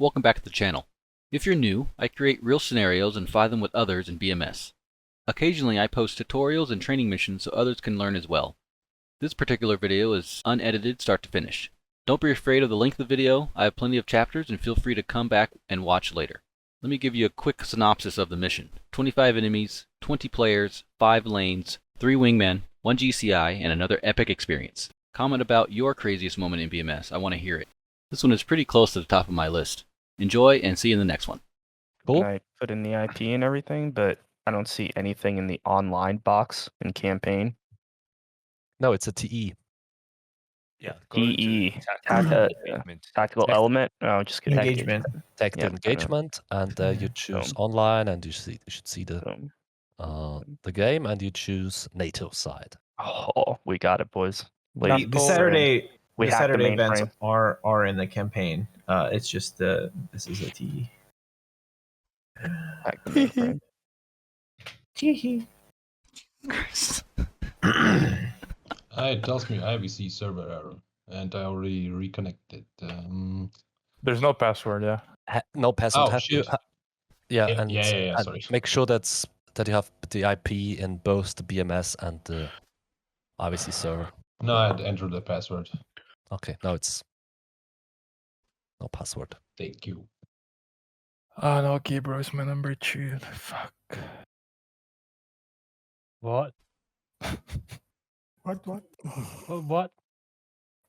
Welcome back to the channel. If you're new, I create real scenarios and fly them with others in BMS. Occasionally I post tutorials and training missions so others can learn as well. This particular video is unedited start to finish. Don't be afraid of the length of the video. I have plenty of chapters and feel free to come back and watch later. Let me give you a quick synopsis of the mission. 25 enemies, 20 players, 5 lanes, 3 wingmen, 1 GCI, and another epic experience. Comment about your craziest moment in BMS. I want to hear it. This one is pretty close to the top of my list. Enjoy and see you in the next one. Cool. I put in the IP and everything, but I don't see anything in the online box in campaign. No, it's a TE. Yeah. TE. Tactical element. Oh, just kidding. Engagement. Tactical engagement, and you choose online, and you should see the game, and you choose NATO side. Oh, we got it, boys. The Saturday events are in the campaign. It's just this is a TE. Hack the mainframe. It tells me IVC server error, and I already reconnected. There's no password, yeah. No password. Oh, shit. Sorry. Make sure that you have the IP in both the BMS and the IVC server. No, I had to enter the password. Okay, now it's no password. Thank you. Oh no, Gabriel is my number 2. Fuck. What? What? What?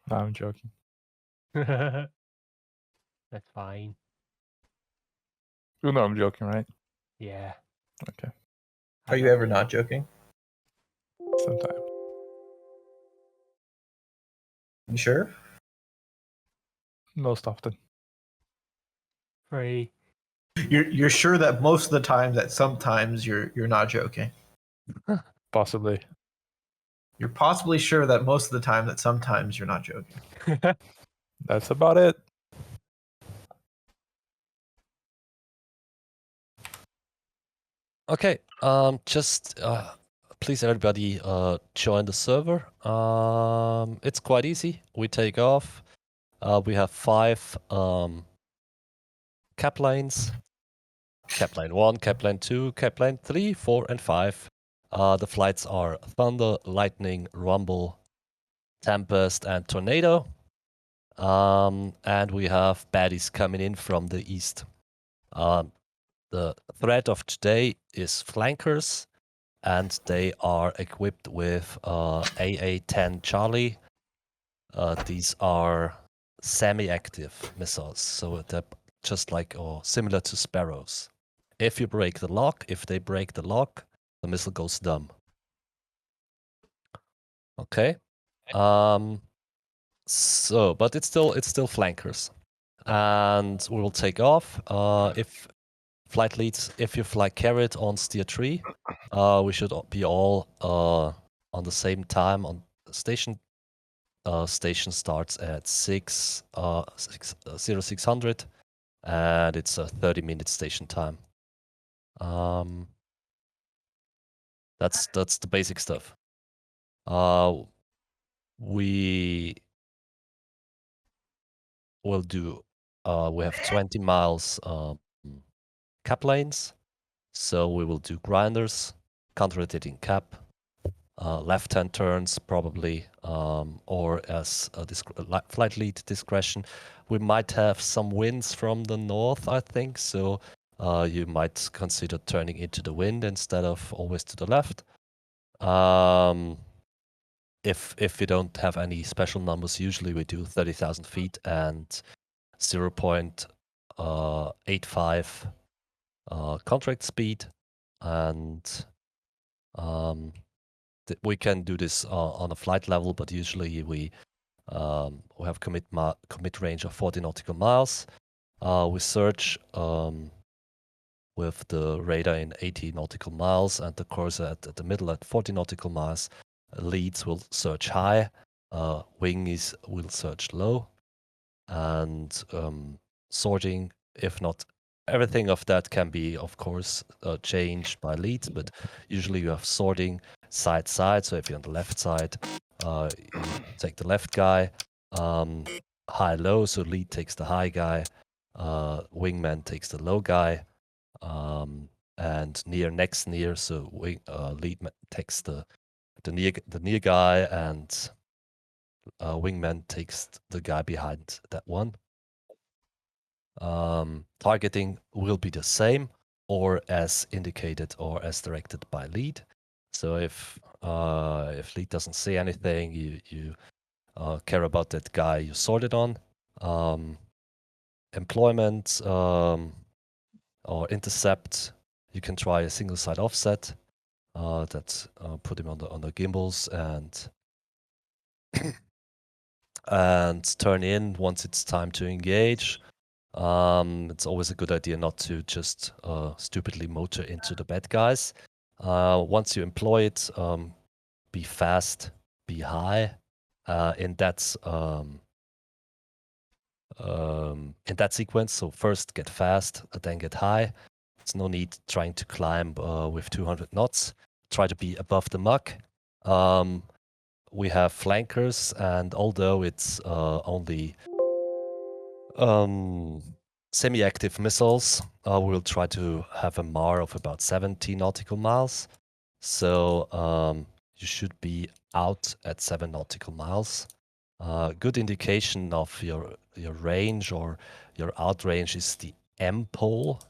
No, I'm joking. That's fine. You know I'm joking, right? Yeah. Okay. Are you ever not joking? Sometimes. You sure? Most often. Free. You're sure that most of the time that sometimes you're not joking? Possibly. You're possibly sure that most of the time that sometimes you're not joking. That's about it. Okay. Just please everybody join the server. It's quite easy. We take off. We have 5 cap lanes. Cap lane 1, cap lane 2, cap lane 3, 4, and 5. The flights are Thunder, Lightning, Rumble, Tempest, and Tornado. And we have baddies coming in from the east. The threat of today is flankers, and they are equipped with AA-10 Charlie. These are semi-active missiles, so they're just like or similar to Sparrows. If you break the lock, if they break the lock, the missile goes dumb. Okay. So, but it's still flankers, and we will take off. If flight leads, if you fly carried on steer 3, we should be all on the same time on station. Station starts at 0600, and it's a 30-minute station time. That's the basic stuff. We will do. We have 20 miles cap lanes, so we will do grinders, counter-rotating cap, left-hand turns probably, or as a flight lead discretion. We might have some winds from the north, I think, so you might consider turning into the wind instead of always to the left. If we don't have any special numbers, usually we do 30,000 feet and 0.85 contract speed, and we can do this on a flight level, but usually we have commit range of 40 nautical miles. We search with the radar in 80 nautical miles and the courser at the middle at 40 nautical miles. Leads will search high, wings will search low, and sorting, if not everything of that can be, of course, changed by leads, but usually you have sorting side, so if you're on the left side, you take the left guy, high, low, so lead takes the high guy, wingman takes the low guy, and next near, so lead takes the near guy, and wingman takes the guy behind that one. Targeting will be the same, or as indicated, or as directed by lead. So if lead doesn't say anything, you care about that guy you sorted on. Employment or intercept, you can try a single side offset that put him on the gimbals and turn in once it's time to engage. It's always a good idea not to just stupidly motor into the bad guys. Once you employ it, be fast, be high. In that sequence, so first get fast, then get high. There's no need trying to climb with 200 knots. Try to be above the muck. We have flankers, and although it's only semi-active missiles, we'll try to have a MAR of about 70 nautical miles. So you should be out at 7 nautical miles. Good indication of your range or your out range is the M pole.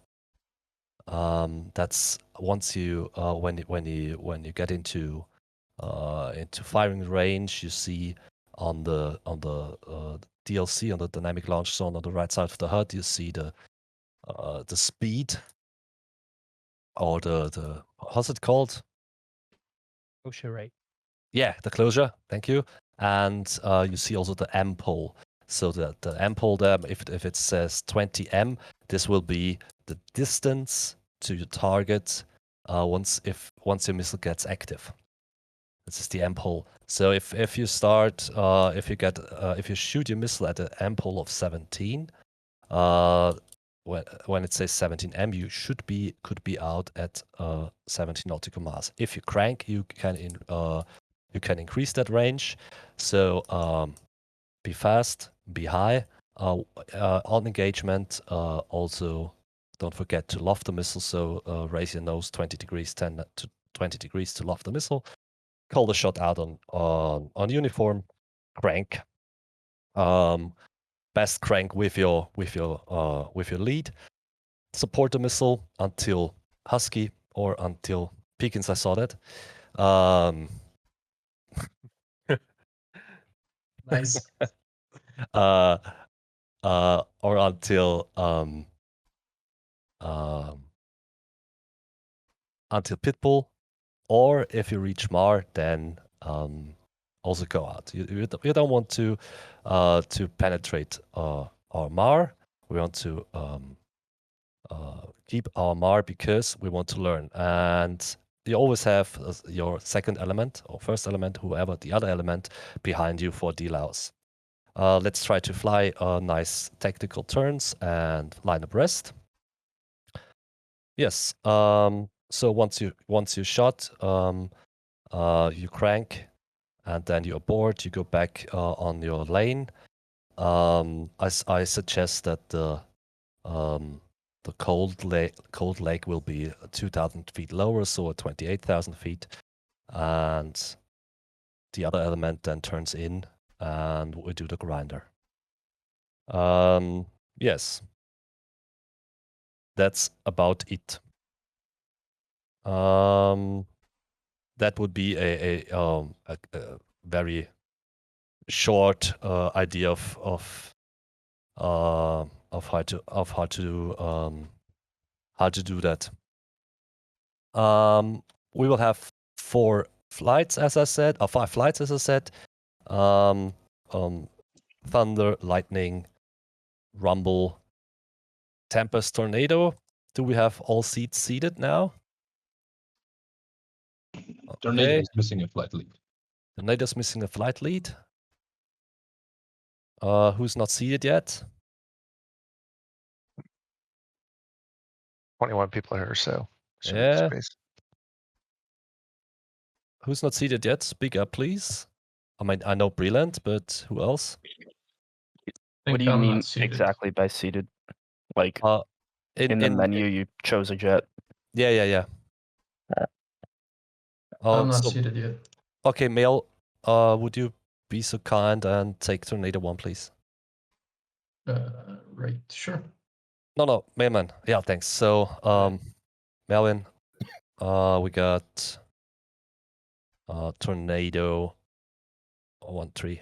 That's once you when you get into firing range, you see on the DLC, on the dynamic launch zone on the right side of the HUD, you see the speed, or the how's it called? Closure rate. Yeah, the closure. Thank you. And you see also the M pole. So the M pole there, if it says 20 M, this will be the distance to your target once your missile gets active. This is the M pole. So if you start if you shoot your missile at an M pole of 17, when it says 17 M, you could be out at 17 nautical miles. If you crank, you can increase that range. So be fast, be high. On engagement, also don't forget to loft the missile. So raise your nose 20 degrees, 10 to 20 degrees to loft the missile. Call the shot out on uniform, crank. Best crank with your lead. Support the missile until Husky or until Peekins. I saw that. Nice. Or until Pitbull, or if you reach Mar, then also go out. You don't want to penetrate our Mar. We want to keep our Mar because we want to learn. And you always have your second element or first element, whoever the other element, behind you for delouse. Let's try to fly nice tactical turns and line abreast. Yes. So once you shot, you crank, and then you abort. You go back on your lane. I suggest that the cold leg will be 2,000 feet lower, so at 28,000 feet, and the other element then turns in, and we do the grinder. Yes, that's about it. That would be a very short idea of how to do that. We will have 4 flights, as I said, or 5 flights, as I said. Thunder, Lightning, Rumble, Tempest, Tornado. Do we have all seats seated now? Tornado is missing a flight lead. Tornado's missing a flight lead. Who's not seated yet? 21 people here, so Yeah. space. Who's not seated yet? Speak up, please. I mean, I know Brilliant, but who else? What do you mean exactly by seated? Like in the menu, you chose a jet. Yeah. I'm not So, seated yet. okay, Mail, would you be so kind and take Tornado 1, please? Right, sure. No, Mailman. Yeah, thanks. So, Melvin, we got Tornado 1-3.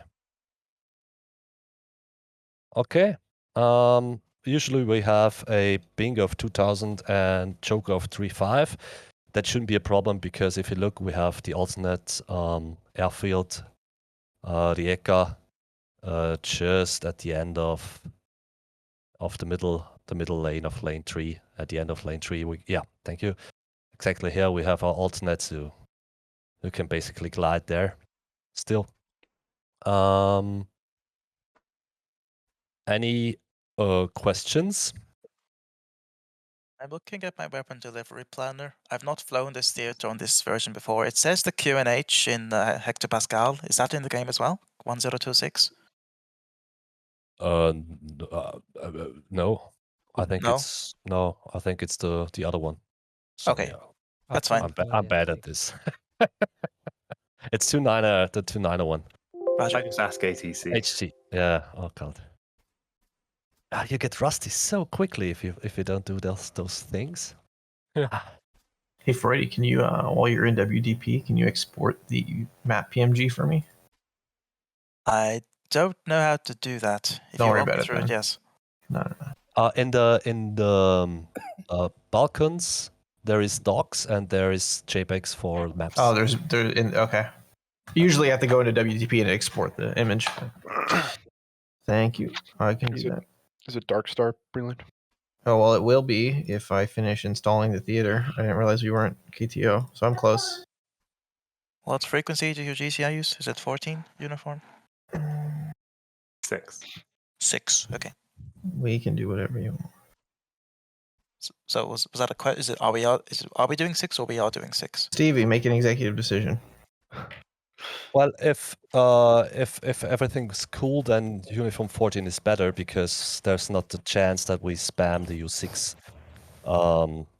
Okay. Usually we have a Bing of 2000 and choke of 3.5. That shouldn't be a problem because if you look, we have the alternate airfield, the Eka, just at the end of the middle lane of lane 3. At the end of lane 3, yeah, thank you. Exactly here we have our alternates who can basically glide there. Still. Any questions? I'm looking at my weapon delivery planner. I've not flown this theater on this version before. It says the QNH in hectopascal. Is that in the game as well? 1026? No. I think No? it's I think it's the other one. Okay, Yeah. that's fine. I'm bad at this. It's the 291. Roger. I just ask ATC. HT. Yeah. Oh god. You get rusty so quickly if you don't do those things. Hey, Freddie, can you, while you're in WDP, can you export the map PMG for me? I don't know how to do that. If Don't you worry walk me about it through then. yes. No. In the Balkans, there is docs and there is JPEGs for maps. Oh, okay. You usually have to go into WDP and export the image. Thank you. I can do that. Is it Darkstar, Breland? Oh, well, it will be if I finish installing the theater. I didn't realize we weren't KTO, so I'm close. What frequency do your GCI use? Is it 14 uniform? 6. 6, okay. We can do whatever you want. So was that a question? Is it are we doing 6 or we are doing 6? Stevie, make an executive decision. Well, if everything's cool, then Uniform 14 is better because there's not the chance that we spam the U6,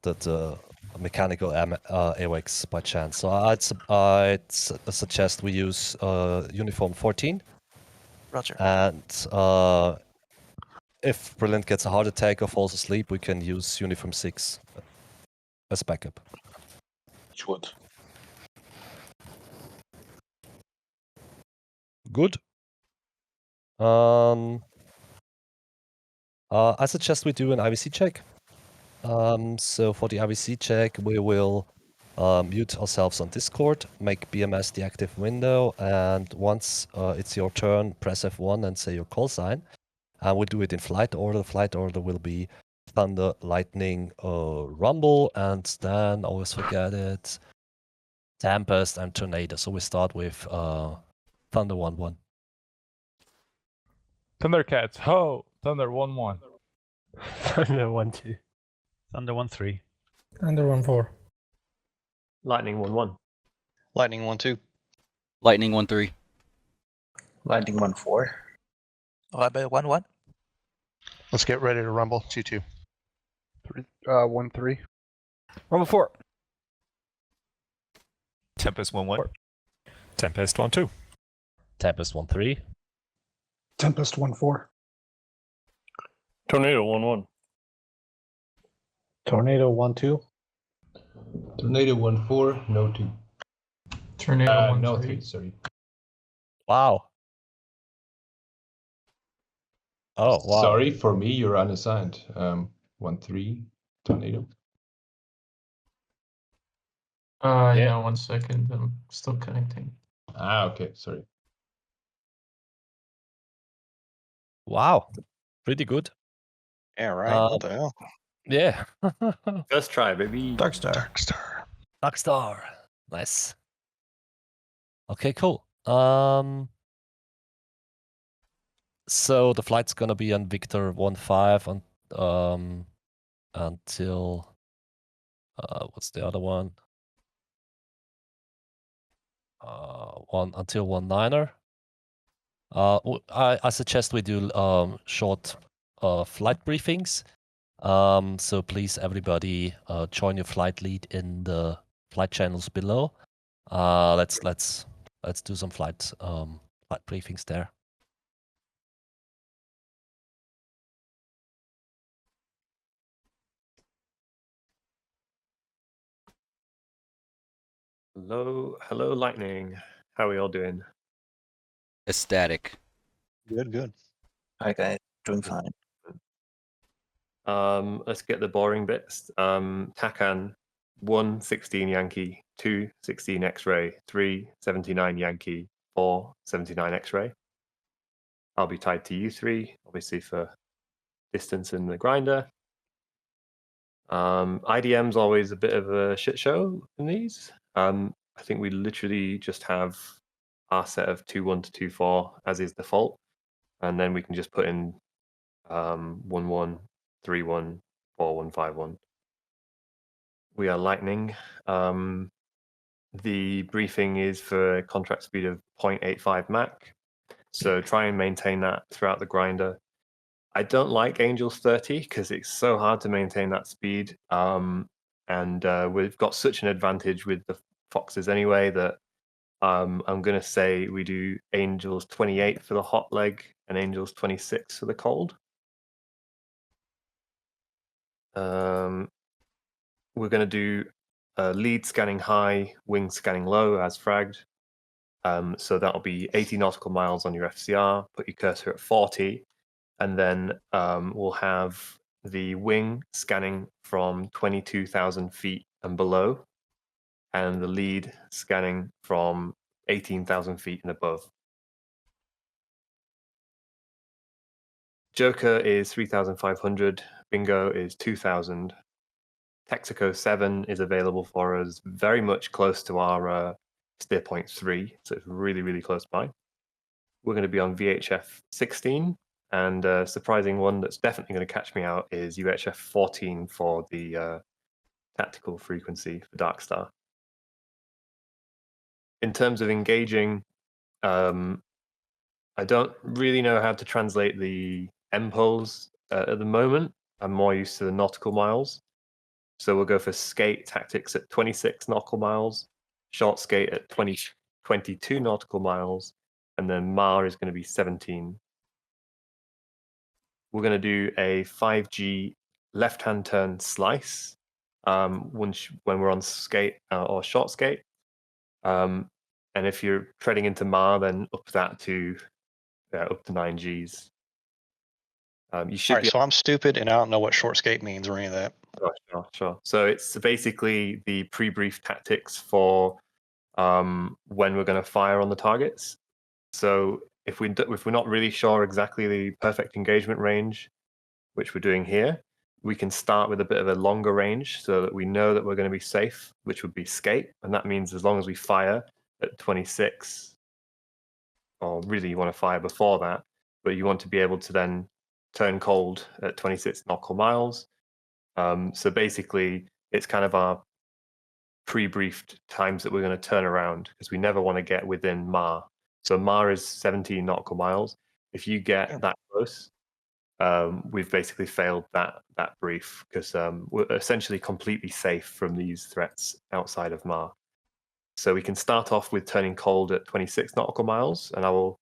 the mechanical AWACs by chance. So I'd suggest we use Uniform 14. Roger. And if Brilliant gets a heart attack or falls asleep, we can use Uniform 6 as backup. Which would. Good. I suggest we do an IVC check. So for the IVC check, we will mute ourselves on Discord, make BMS the active window, and once it's your turn, press F1 and say your call sign. And we'll do it in flight order. The flight order will be Thunder, Lightning, Rumble, and then, always forget it, Tempest and Tornado. So we start with Thunder 1-1. Thundercats, ho! Thunder 1-1. Thunder 1-2. Thunder 1-3. Thunder 1-4. Lightning 1-1. Lightning 1-2. Lightning 1-3. Lightning 1-4. Rebel 1-1. Let's get ready to rumble. 2-2. 1-3. Rumble 4. Tempest 1-1. Tempest 1-2. Tempest 1-3. Tempest 1-4. Tornado 1-1. Tornado 1-2. Tornado 1-4, no 2. Tornado No 1-3. 3, sorry. Wow. Oh, wow. Sorry, for me, you're unassigned. 1-3, Tornado. Yeah, 1 second. I'm still connecting. Okay, sorry. Wow. Pretty good. Yeah, right. What the hell? Yeah. First try, baby. Darkstar. Darkstar. Nice. Okay, cool. So the flight's gonna be on Victor 1-5 until what's the other one? Until 1-9er. I suggest we do short flight briefings. So please, everybody, join your flight lead in the flight channels below. Let's do some flight briefings there. Hello, Lightning. How are we all doing? Ecstatic. Good, good. Hi guys, doing fine. Let's get the boring bits. Takan, 1 16 Yankee, 2 16 X-ray, 3 79 Yankee, 4 79 X-ray. I'll be tied to you three, obviously for distance in the grinder. IDM's always a bit of a shit show in these. I think we literally just have our set of 2-1 to 2-4 as is default, and then we can just put in 1-1, 3-1, 4-1, 5-1. We are lightning. The briefing is for contract speed of 0.85 Mach, so try and maintain that throughout the grinder. I don't like Angels 30 because it's so hard to maintain that speed, and we've got such an advantage with the Foxes anyway that I'm going to say we do Angels 28 for the hot leg and Angels 26 for the cold. We're going to do lead scanning high, wing scanning low as fragged. So that'll be 80 nautical miles on your FCR, put your cursor at 40, and then we'll have the wing scanning from 22,000 feet and below, and the lead scanning from 18,000 feet and above. Joker is 3,500, Bingo is 2,000. Texaco 7 is available for us very much close to our steer point 3, so it's really, really close by. We're going to be on VHF 16, and a surprising one that's definitely going to catch me out is UHF 14 for the tactical frequency for Darkstar. In terms of engaging, I don't really know how to translate the MPOs at the moment. I'm more used to the nautical miles. So we'll go for skate tactics at 26 nautical miles, short skate at 22 nautical miles, and then MAR is going to be 17. We're going to do a 5G left-hand turn slice when we're on skate or short skate. And if you're treading into MAR, then up that to up to 9 Gs. You should. All right, so I'm stupid and I don't know what short skate means or any of that. Sure. So it's basically the pre-brief tactics for when we're going to fire on the targets. So if we're not really sure exactly the perfect engagement range, which we're doing here, we can start with a bit of a longer range so that we know that we're going to be safe, which would be skate. And that means as long as we fire at 26, or really you want to fire before that, but you want to be able to then turn cold at 26 nautical miles. So basically, it's kind of our pre-briefed times that we're going to turn around because we never want to get within MAR. So MAR is 17 nautical miles. If you get that close, we've basically failed that brief because we're essentially completely safe from these threats outside of MAR. So we can start off with turning cold at 26 nautical miles, and I will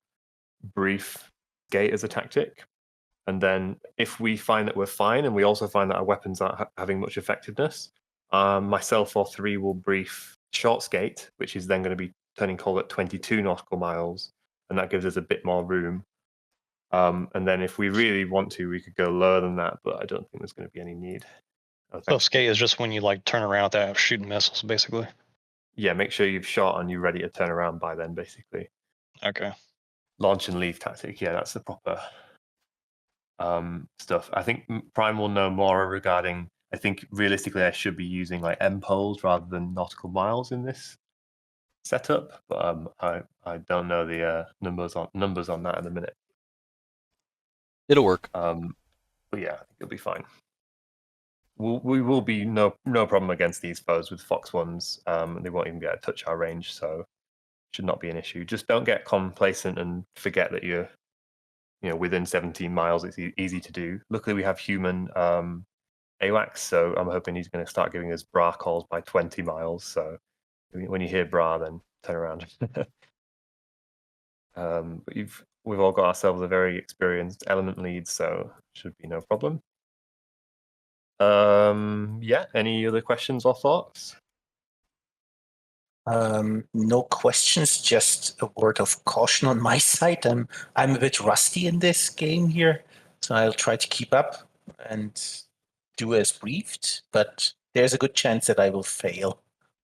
brief skate as a tactic. And then if we find that we're fine and we also find that our weapons aren't having much effectiveness, myself or 3 will brief short skate, which is then going to be turning cold at 22 nautical miles. And that gives us a bit more room. And then if we really want to, we could go lower than that, but I don't think there's going to be any need. So skate is just when you like turn around without shooting missiles, basically. Yeah, make sure you've shot and you're ready to turn around by then, basically. Okay. Launch and leave tactic. Yeah, that's the proper stuff. I think Prime will know more regarding. I think realistically, I should be using like MPOs rather than nautical miles in this setup, but I don't know the numbers on that in a minute. It'll work. But yeah, I think it'll be fine. We will be no problem against these foes with Fox ones. They won't even get to touch our range, so should not be an issue. Just don't get complacent and forget that you're within 17 miles. It's easy to do. Luckily, we have human AWACs, so I'm hoping he's going to start giving us bra calls by 20 miles. So when you hear bra, then turn around. But we've all got ourselves a very experienced element lead, so should be no problem. Yeah, any other questions or thoughts? No questions, just a word of caution on my side. I'm a bit rusty in this game here, so I'll try to keep up and do as briefed, but there's a good chance that I will fail.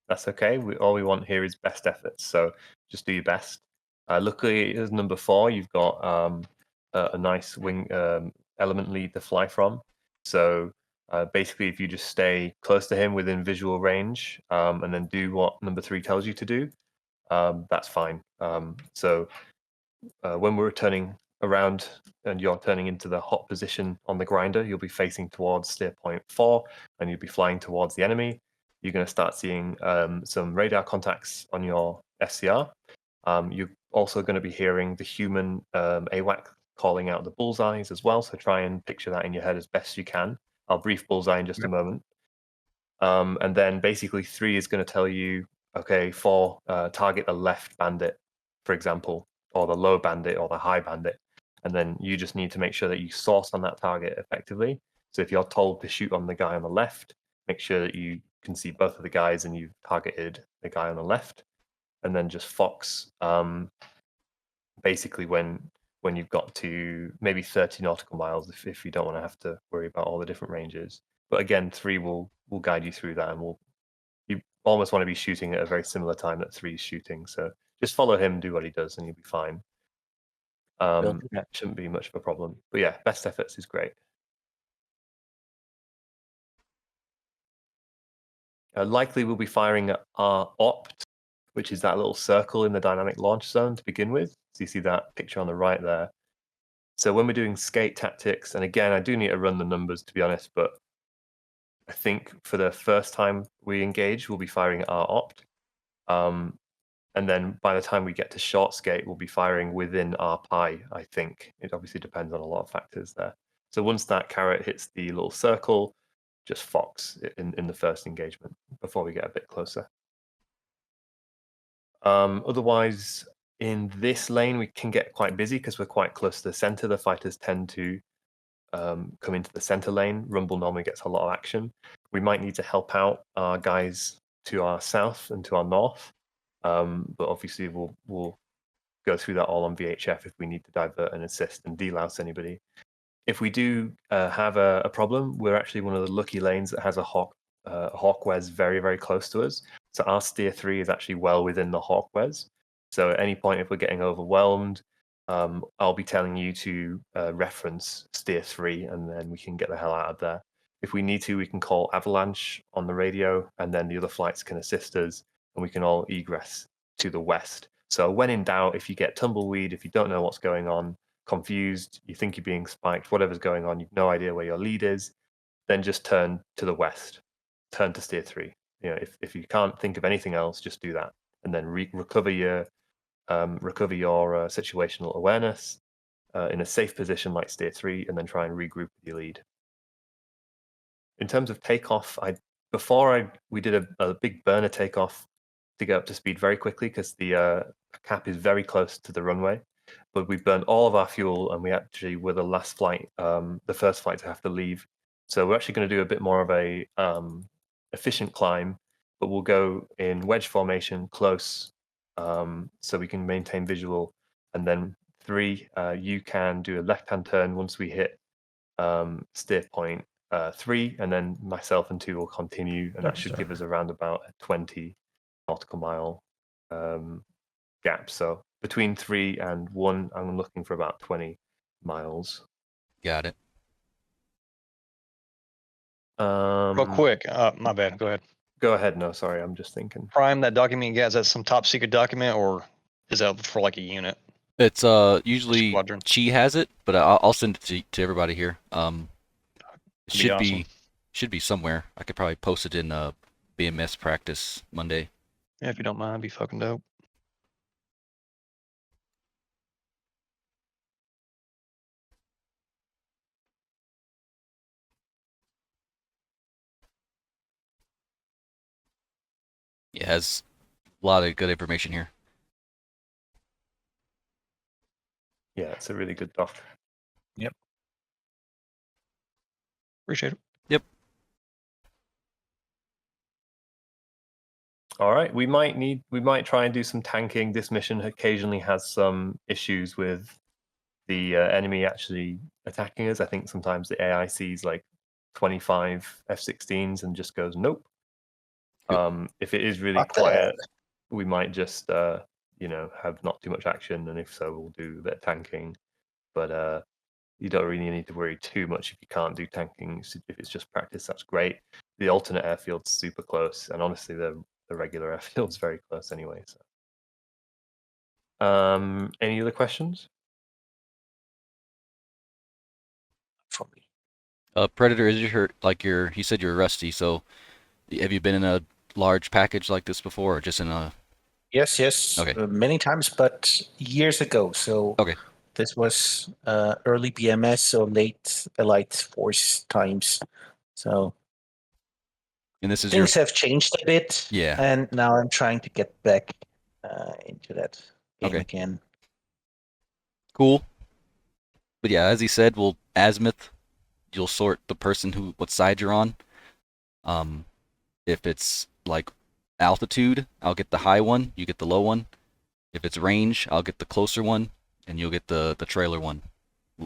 That's okay. All we want here is best efforts, so just do your best. Luckily, as number 4, you've got a nice wing element lead to fly from. So basically, if you just stay close to him within visual range and then do what number 3 tells you to do, that's fine. So when we're turning around and you're turning into the hot position on the grinder, you'll be facing towards steer point 4 and you'll be flying towards the enemy. You're going to start seeing some radar contacts on your SCR. You're also going to be hearing the human AWAC calling out the bullseyes as well, so try and picture that in your head as best you can. I'll brief bullseye in just a moment. And then basically 3 is going to tell you, okay, 4, target the left bandit, for example, or the low bandit or the high bandit. And then you just need to make sure that you source on that target effectively. So if you're told to shoot on the guy on the left, make sure that you can see both of the guys and you've targeted the guy on the left. And then just fox, basically when you've got to maybe 30 nautical miles if you don't want to have to worry about all the different ranges. But again, 3 will guide you through that, and you almost want to be shooting at a very similar time that 3 is shooting. So just follow him, do what he does, and you'll be fine. Shouldn't be much of a problem. But yeah, best efforts is great. Likely we'll be firing at our opt, which is that little circle in the dynamic launch zone to begin with. So you see that picture on the right there. So when we're doing skate tactics, and again, I do need to run the numbers to be honest, but I think for the first time we engage, we'll be firing at our opt. And then by the time we get to short skate, we'll be firing within our pie, I think. It obviously depends on a lot of factors there. So once that carrot hits the little circle, just fox in the first engagement before we get a bit closer. Otherwise, in this lane, we can get quite busy because we're quite close to the center. The fighters tend to come into the center lane. Rumble normally gets a lot of action. We might need to help out our guys to our south and to our north. But obviously, we'll go through that all on VHF if we need to divert and assist and delouse anybody. If we do have a problem, we're actually one of the lucky lanes that has a Hawkwez very, very close to us. So our steer 3 is actually well within the Hawkwez. So at any point, if we're getting overwhelmed, I'll be telling you to reference steer 3, and then we can get the hell out of there. If we need to, we can call Avalanche on the radio, and then the other flights can assist us, and we can all egress to the west. So when in doubt, if you get tumbleweed, if you don't know what's going on, confused, you think you're being spiked, whatever's going on, you've no idea where your lead is, then just turn to the west, turn to steer 3. You know, if you can't think of anything else, just do that, and then recover your situational awareness in a safe position like steer 3, and then try and regroup with your lead. In terms of takeoff, we did a big burner takeoff to get up to speed very quickly because the cap is very close to the runway. But we burned all of our fuel, and we actually were the last flight, the first flight to have to leave. So we're actually going to do a bit more of a efficient climb, but we'll go in wedge formation close, so we can maintain visual. And then 3, you can do a left-hand turn once we hit steer point 3, and then myself and 2 will continue, and that should give us around about a 20 nautical mile gap. So between 3 and 1, I'm looking for about 20 miles. Got it. Real quick, my bad. Go ahead. Go ahead. No, sorry, I'm just thinking. Prime, that document you got, is that some top secret document, or is that for like a unit? It's usually Chi has it, but I'll send it to everybody here. It should be somewhere. I could probably post it in BMS practice Monday. Yeah, if you don't mind, it'd be fucking dope. It has a lot of good information here. Yeah, it's a really good doc. Yep. Appreciate it. Yep. All right, we might try and do some tanking. This mission occasionally has some issues with the enemy actually attacking us. I think sometimes the AI sees like 25 F-16s and just goes nope. If it is really quiet, we might just have not too much action, and if so, we'll do a bit of tanking. But you don't really need to worry too much if you can't do tanking. If it's just practice, that's great. The alternate airfield's super close, and honestly, the regular airfield's very close anyway. So, any other questions? For me. Predator, is you said you're rusty, so have you been in a large package like this before, or just in a? Yes. Okay. Many times, but years ago. So okay. This was early BMS, so late Allied Force times. So and this is things have changed a bit. Yeah. And now I'm trying to get back into that game again. Cool. But yeah, as he said, we'll azimuth. You'll sort the person what side you're on. If it's like altitude, I'll get the high one, you get the low one. If it's range, I'll get the closer one, and you'll get the trailer one.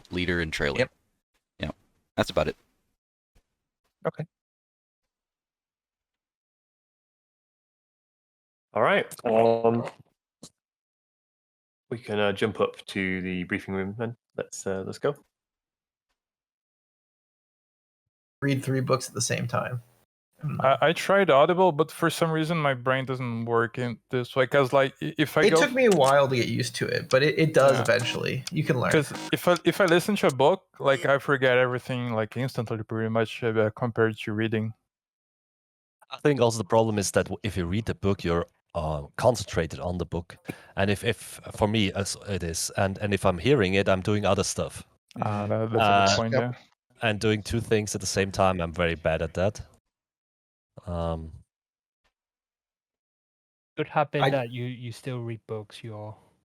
Leader and trailer. Yep. Yeah. That's about it. Okay. All right. We can jump up to the briefing room then. Let's go. Read 3 books at the same time. I tried Audible, but for some reason my brain doesn't work in this way. Cause like if I it took me a while to get used to it, but it does eventually. You can learn. Because if I listen to a book, like I forget everything like instantly, pretty much compared to reading. I think also the problem is that if you read the book, you're concentrated on the book, and if for me as it is, and if I'm hearing it, I'm doing other stuff. That's a good point. Yeah. And doing 2 things at the same time, I'm very bad at that. Could happen that you still read books.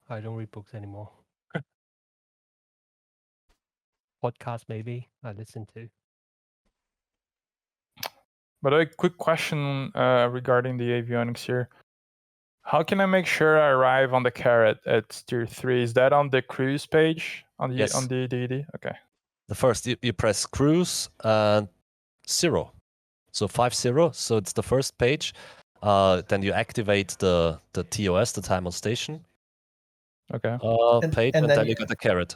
I don't read books anymore. Podcast maybe I listen to. But a quick question regarding the avionics here. How can I make sure I arrive on the carrot at tier 3? Is that on the cruise page on the Yes. on the DD? Okay. The first you press cruise and 0, so 50. So it's the first page. Then you activate the TOS, the time on station. Okay. Page, and then you get the carrot.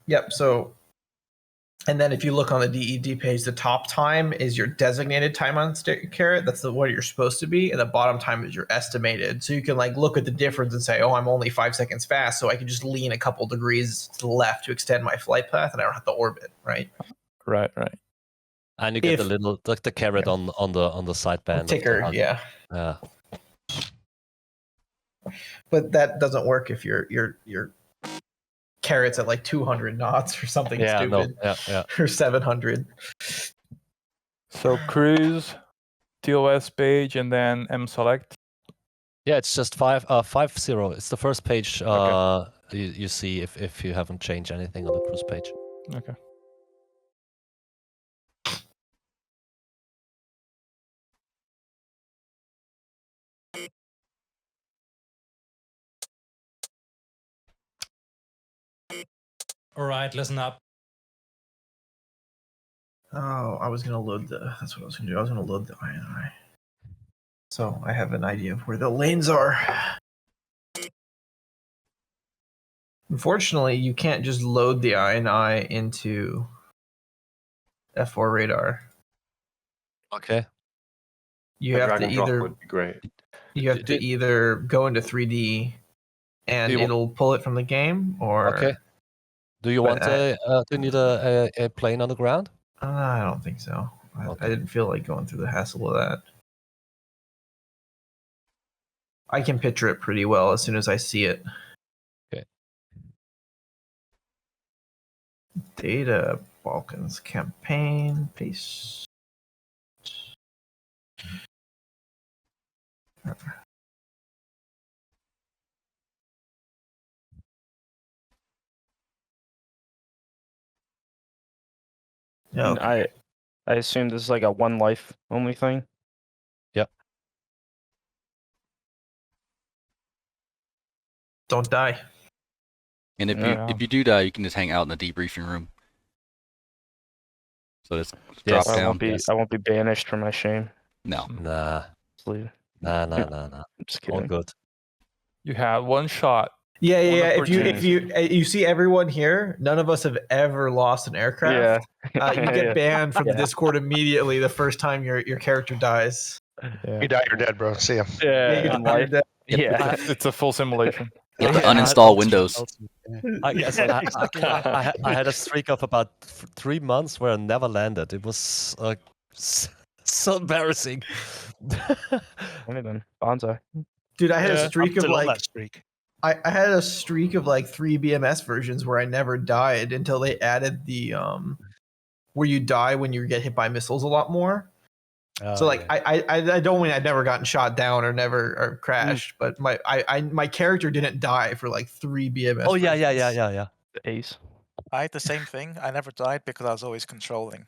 Yep. So, and then if you look on the DED page, the top time is your designated time on carrot. That's what you're supposed to be, and the bottom time is your estimated. So you can like look at the difference and say, "Oh, I'm only 5 seconds fast, so I can just lean a couple degrees to the left to extend my flight path, and I don't have to orbit." Right. Right. And you get the little the carrot on the sideband ticker. Yeah. But that doesn't work if your carrot's at like 200 knots or something stupid. Yeah. Or 700. So cruise, TOS page, and then M select. Yeah, it's just 50. It's the first page. You see if you haven't changed anything on the cruise page. Okay. All right, listen up. Oh, I was gonna load that's what I was gonna do. I was gonna load the INI. So I have an idea of where the lanes are. Unfortunately, you can't just load the INI into F4 radar. Okay. You have to either would be great. You have to either go into 3D and it'll pull it from the game, or Do you want do you need a plane on the ground? I don't think so. I didn't feel like going through the hassle of that. I can picture it pretty well as soon as I see it. Okay. Data, Balkans campaign, paste. Yeah. And I assume this is like a one life only thing. Yep. Don't die. And if Yeah. you do die, you can just hang out in the debriefing room. So just Yes. drop I down. won't be banished for my shame. No. Nah. Just leave. Nah. I'm just All kidding. good. You had one shot. Yeah. If opportunity. you see everyone here, none of us have ever lost an aircraft. Yeah. You get banned from the Discord immediately the first time your character dies. You die, you're dead, bro. See ya. Yeah, you in die, you're life. dead. Yeah. It's a full simulation. You have to I had uninstall also- Windows. I guess I had a streak of about 3 months where I never landed. It was so embarrassing. Only then. Bonsai. Dude, I had a Yeah, streak I'm of still on like that streak. I had a streak of like 3 BMS versions where I never died until they added the where you die when you get hit by missiles a lot more. So like I don't mean I'd never gotten shot down or never crashed, but my character didn't die for like 3 BMS. Oh yeah. The ace. I had the same thing. I never died because I was always controlling.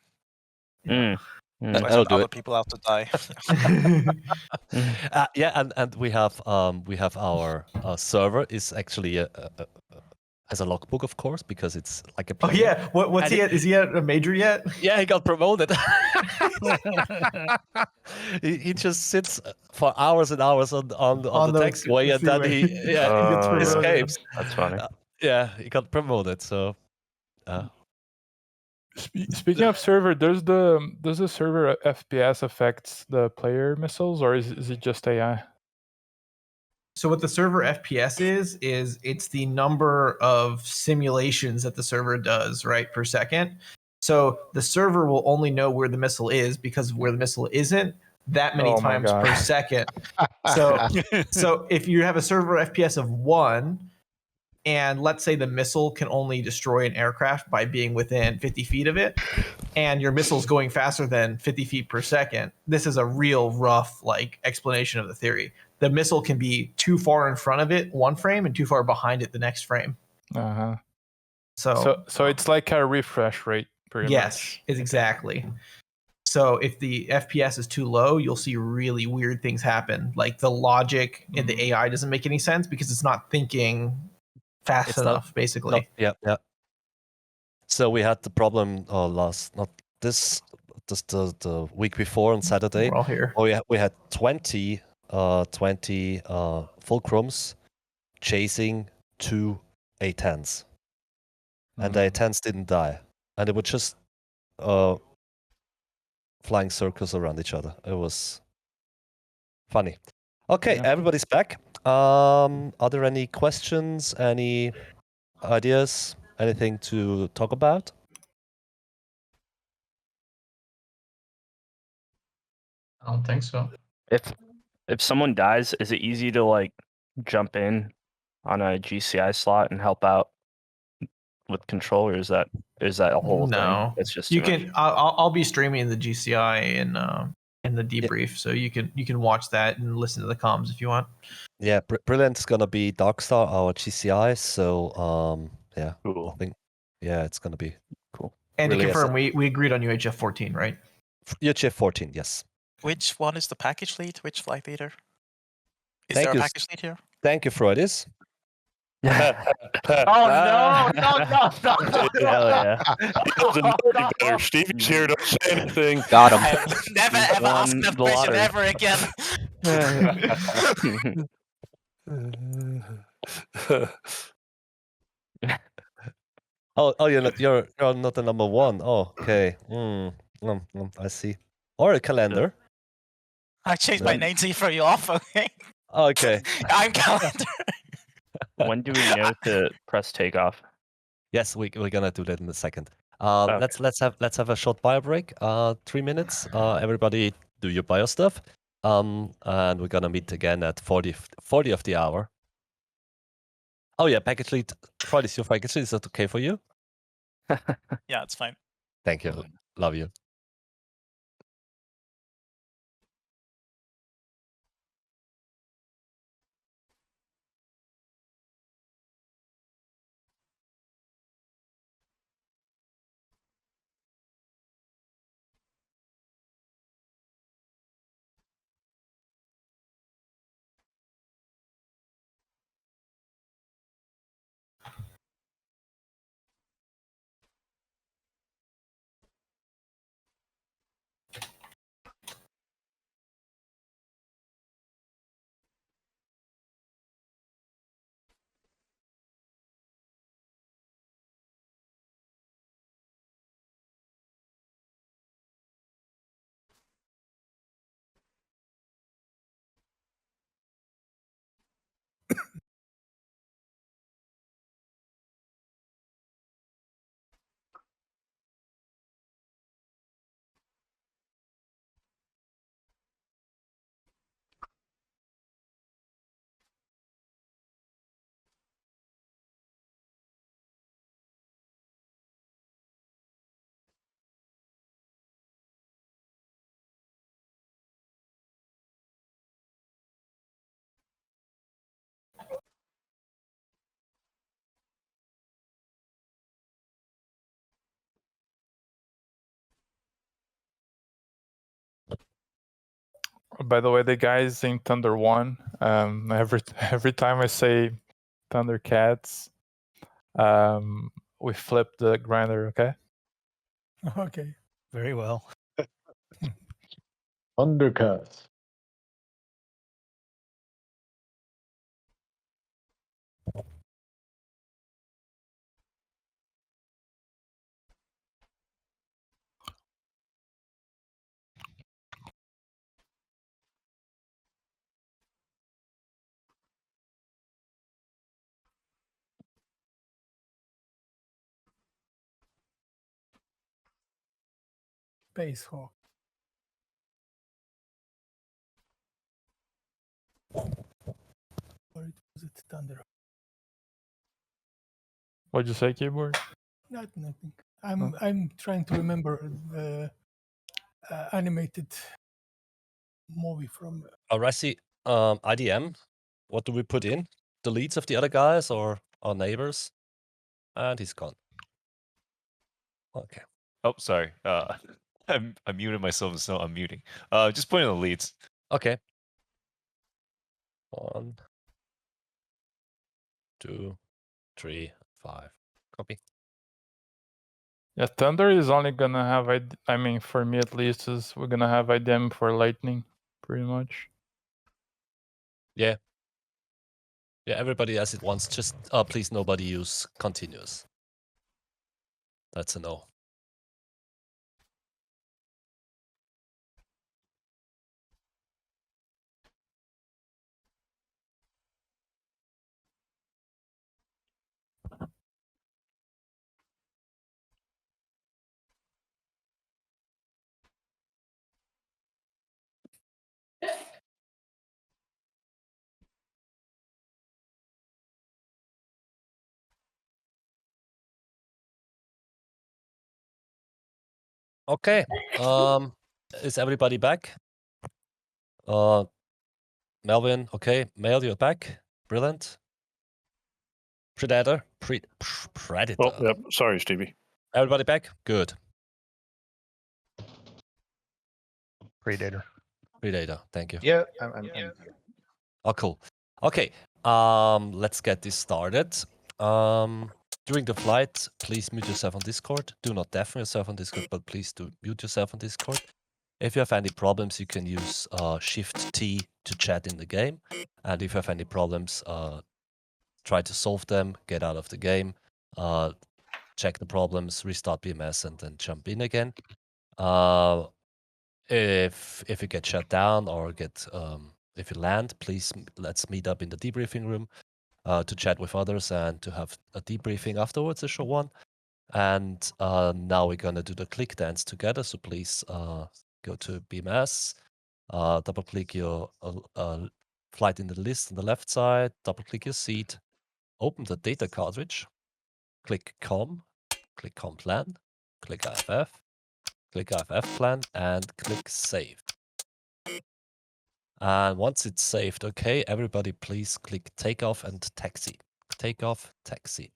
That'll So I sent do other it. people out to die. And we have our server is actually has a logbook, of course, because it's like a Oh player. yeah, what's And he at? Is he at a major yet? Yeah, he got promoted. he just sits for hours and hours on the taxiway, and then he gets promoted. escapes. That's funny. Yeah, he got promoted. So, Speaking of server, does the server FPS affect the player missiles, or is it just AI? So what the server FPS is it's the number of simulations that the server does, right, per second. So the server will only know where the missile is because where the missile isn't that many Oh my times God. per second. So if you have a server FPS of 1, and let's say the missile can only destroy an aircraft by being within 50 feet of it, and your missile's going faster than 50 feet per second, this is a real rough like explanation of the theory. The missile can be too far in front of it one frame and too far behind it the next frame. Uh-huh. So it's like a refresh rate, pretty much. Yes, exactly. So if the FPS is too low, you'll see really weird things happen. Like the logic in the AI doesn't make any sense because it's not thinking fast enough, basically. Yeah. So we had the problem the week before on Saturday. We're all here. We had 20 fulcrums chasing 2 A10s, and the A10s didn't die, and they were just flying circles around each other. It was funny. Okay, everybody's back. Are there any questions? Any ideas? Anything to talk about? I don't think so. If someone dies, is it easy to like jump in on a GCI slot and help out with control, or is that a whole No, thing? It's just you too can. much? I'll be streaming the GCI in the debrief, so you can watch that and listen to the comms if you want. Yeah, Brilliant is gonna be Darkstar, our GCI. So yeah, cool. I think it's gonna be cool. And really to confirm, we agreed on UHF 14, right? UHF 14, yes. Which one is the package lead? Which flight leader? Is Thank there you. a package lead here? Thank you, Freudis. Oh no! Hell yeah! He doesn't know any better. Stevie's here, don't say anything. Got him. Never ever ask that question ever again. Oh, you're not the number 1. Oh, okay. I see. Or a calendar. I changed my name to throw you off, okay? Okay. I'm calendar. When do we know to press takeoff? Yes, we're gonna do that in a second. Let's have a short bio break. 3 minutes. Everybody do your bio stuff. And we're gonna meet again at 40 of the hour. Oh yeah, package lead. Friday's your package lead. Is that okay for you? Yeah, it's fine. Thank you. Love you. By the way, the guys in Thunder 1, every time I say Thundercats, we flip the grinder, okay? Okay, very well. Undercuts. Space Hawk. Or was it Thunder? What'd you say, keyboard? Nothing. I'm trying to remember the animated movie from. Resi, IDM, what do we put in? The leads of the other guys or our neighbors? And he's gone. Okay. Oh, sorry. I muted myself, so I'm muting. Just put in the leads. Okay. 1, 2, 3, 5. Copy. Yeah, Thunder is only gonna have, I mean, for me at least, is we're gonna have IDM for Lightning, pretty much. Yeah. Yeah, everybody as it wants. Just please nobody use continuous. That's a no. Okay. Is everybody back? Melvin, okay. Mail, you're back. Brilliant. Predator. Predator. Oh, yep. Sorry, Stevie. Everybody back? Good. Predator. Predator, thank you. Yeah, I'm here. Oh, cool. Okay. Let's get this started. During the flight, please mute yourself on Discord. Do not deafen yourself on Discord, but please do mute yourself on Discord. If you have any problems, you can use Shift T to chat in the game. And if you have any problems, try to solve them, get out of the game, check the problems, restart BMS, and then jump in again. If you get shut down or get if you land, please let's meet up in the debriefing room to chat with others and to have a debriefing afterwards, a short one. And now we're gonna do the click dance together. So please go to BMS, double click your flight in the list on the left side, double click your seat, open the data cartridge, click COM plan, click IFF, click IFF plan, and click save. And once it's saved, okay, everybody please click takeoff and taxi. Takeoff, taxi.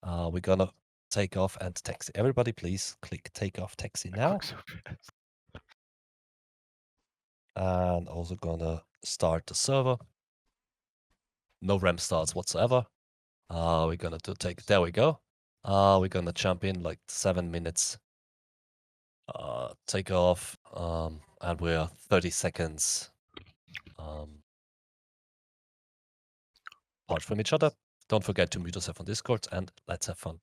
We're gonna take off and taxi. Everybody please click takeoff, taxi now. And also gonna start the server. No RAM starts whatsoever. We're gonna there we go. We're gonna jump in like 7 minutes. Take off, and we're 30 seconds apart from each other. Don't forget to mute yourself on Discord, and let's have fun.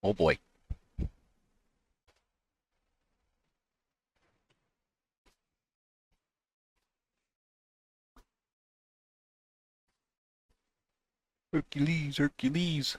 Oh boy. Hercules, Hercules.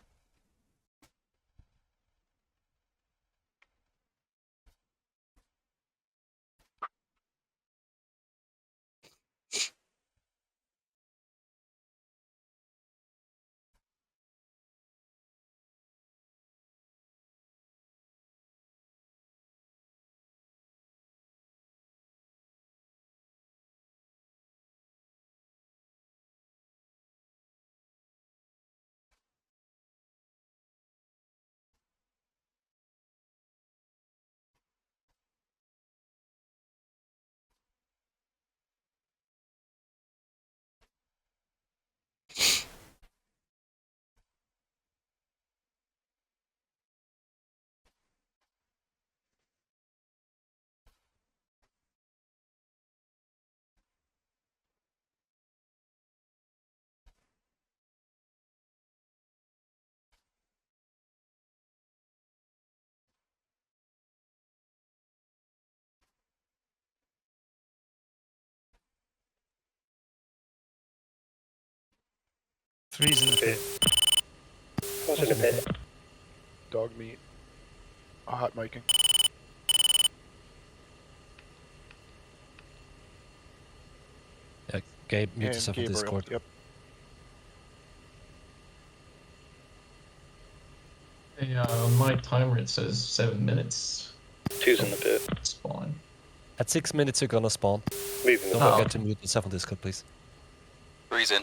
Three's in the pit. Four's in the pit. Dog meat. Hot miking. Yeah, Gabe, mute And yourself on Gabriel, Discord. Yep. Hey, on my timer it says 7 minutes. Two's in the pit. Spawn. At 6 minutes, you're gonna spawn. Leave in the Don't pit. forget to mute yourself on Discord, please. Three's in.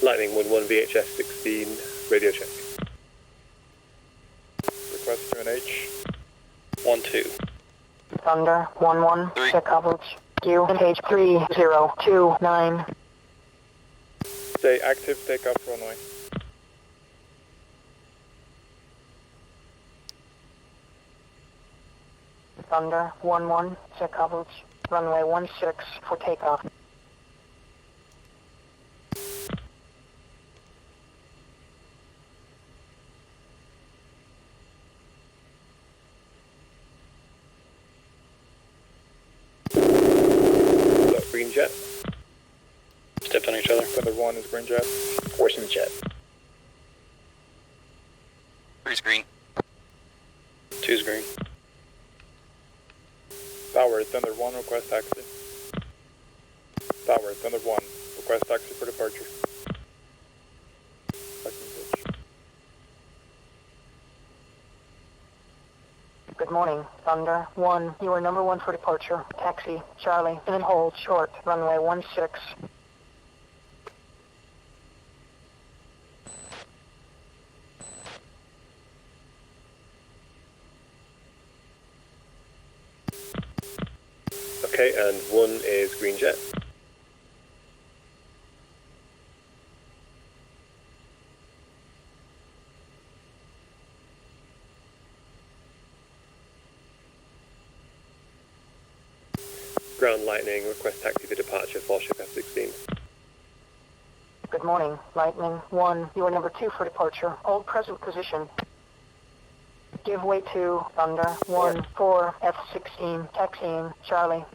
Lightning 1-1 VHS 16 radio check. Request to an H. 1-2. Thunder 1-1. Check coverage. Q engage 3029. Stay active, take off runway. Thunder 1-1. Check coverage. Runway 16 for takeoff. Green jet. Stepped on each other. Thunder 1 is green jet. Force in the jet. Three's green. 2's green. Tower, Thunder 1, request taxi. Tower, Thunder 1, request taxi for departure. Good morning, Thunder 1. You are number 1 for departure. Taxi, Charlie, and then hold short. Runway 16. Okay, and 1 is green jet. Ground Lightning, request taxi for departure for ship F-16. Good morning, Lightning 1. You are number 2 for departure. Hold present position. Give way to Thunder 1 4 F-16 taxiing Charlie.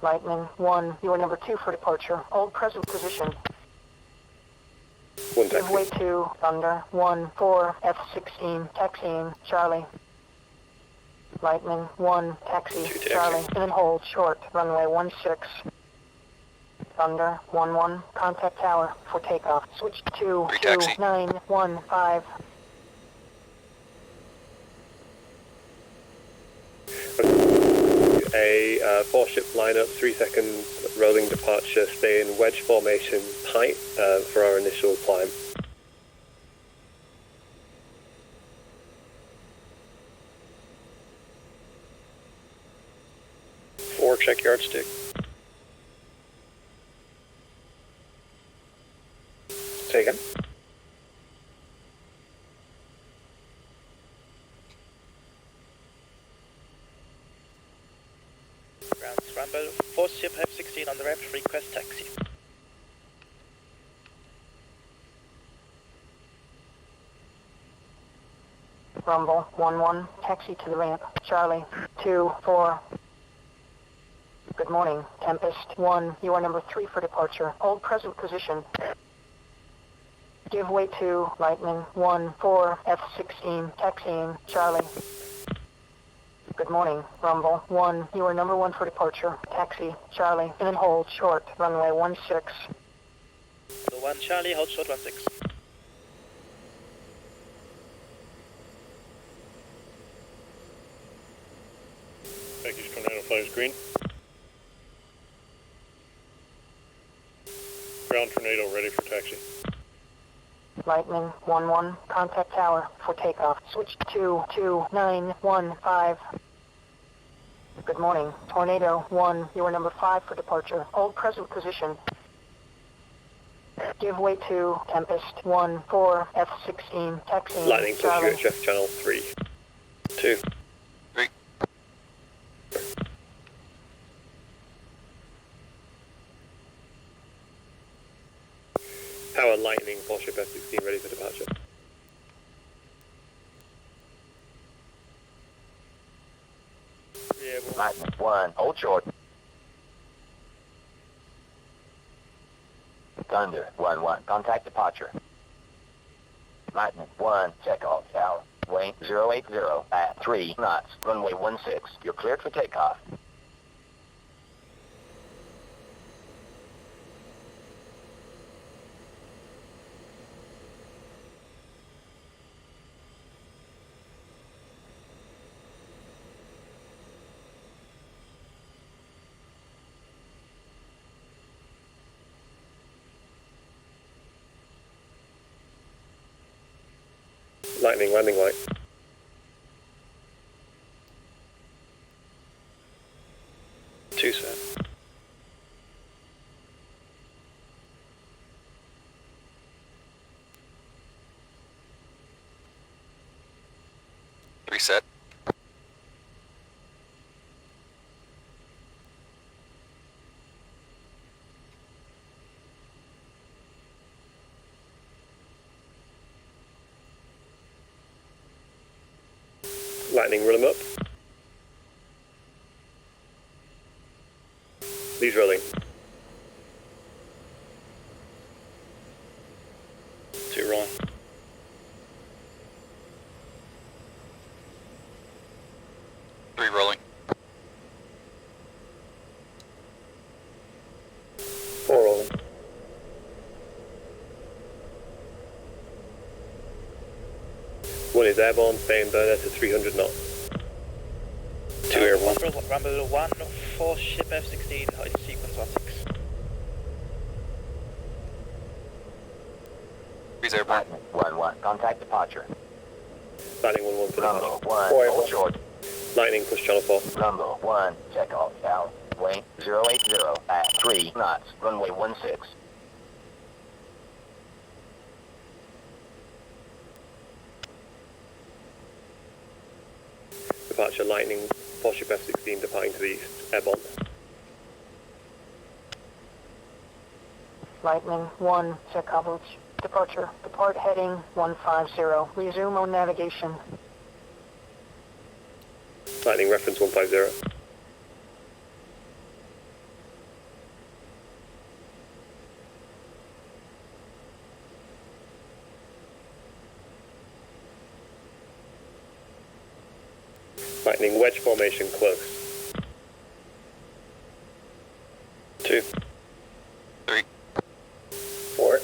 Lightning 1. You are number 2 for departure. Hold present position. One Give taxi. way to Thunder 1 4 F-16 taxiing Charlie. Lightning 1 taxi Two Charlie, taxi. and then hold short. Runway 16. Thunder 1-1. Contact tower for takeoff. Switch to Three taxi. 2915. A 4-ship lineup, 3 seconds rolling departure, stay in wedge formation height for our initial climb. Four, check yardstick. Say again? Ground scramble. Force ship F-16 on the ramp. Request taxi. Rumble 1-1. Taxi to the ramp. Charlie 2-4. Good morning, Tempest 1. You are number 3 for departure. Hold present position. Give way to Lightning 1 4 F-16 taxiing Charlie. Good morning, Rumble 1. You are number 1 for departure. Taxi Charlie, and then hold short. Runway 16. So 1 Charlie, hold short 16. Package Tornado flies green. Ground Tornado ready for taxi. Lightning 1-1. Contact tower for takeoff. Switch to 2915. Good morning, Tornado 1. You are number 5 for departure. Hold present position. Give way to Tempest 1 4 F-16 taxiing Lightning push Charlie. UHF channel 3. 2. Power Lightning, 4-ship F-16 ready for departure. Lightning 1, hold short. Thunder 1-1, contact departure. Lightning 1, check off tower. Wing 080 at 3 knots, runway 16. You're cleared for takeoff. Lightning landing light. Two set. Three set. Lightning, roll him up. He's rolling. Two rolling. Three rolling. Four rolling. One is airborne, staying burner to 300 knots. Two airborne. Rumble 1, 4 ship F-16, height sequence on 6. Three's airborne. 1-1, contact departure. Lightning 1-1 for Rumble departure. 1, Four hold airborne. short. Lightning, push channel 4. Rumble 1, check off tower. Wing 080 at 3 knots, runway 16. Departure Lightning, 4 ship F-16 departing to the east, airborne. Lightning 1, check coverage. Departure. Depart heading 150. Resume on navigation. Lightning, reference 150. Lightning, wedge formation close. 2. 3. 4.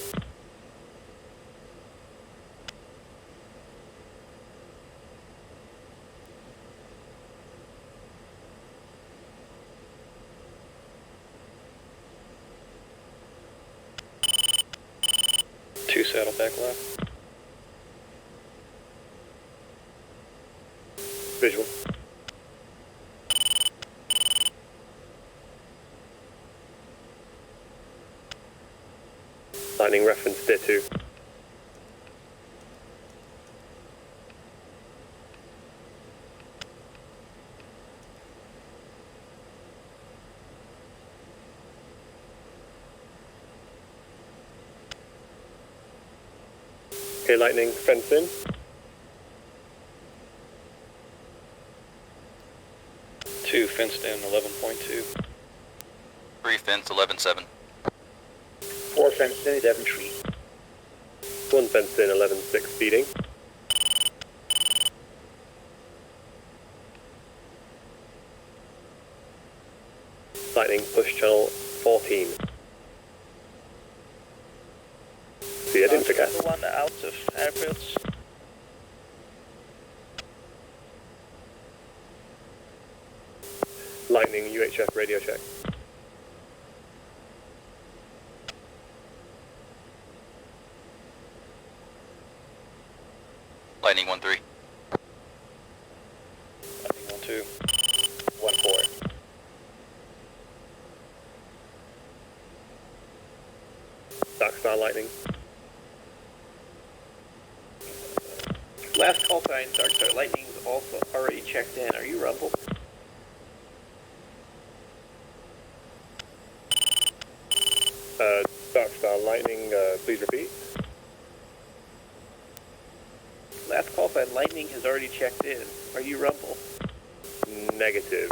Two saddle back left. Visual. Lightning, reference Steer 2. Okay, Lightning, fence in. Two fenced in, 11.2. 3 fence, 11-7. 4 fenced in, 11-3. 1 fenced in, 11-6 speeding. Lightning, push channel 14. See, I didn't forget. One out of airfields. Lightning, UHF radio check. Lightning 1-3. Lightning 1-2. 1-4. Darkstar, Lightning. Last call sign, Darkstar. Lightning's also already checked in. Are you Rumble? Darkstar, Lightning, please repeat. Last call sign, Lightning has already checked in. Are you Rumble? Negative.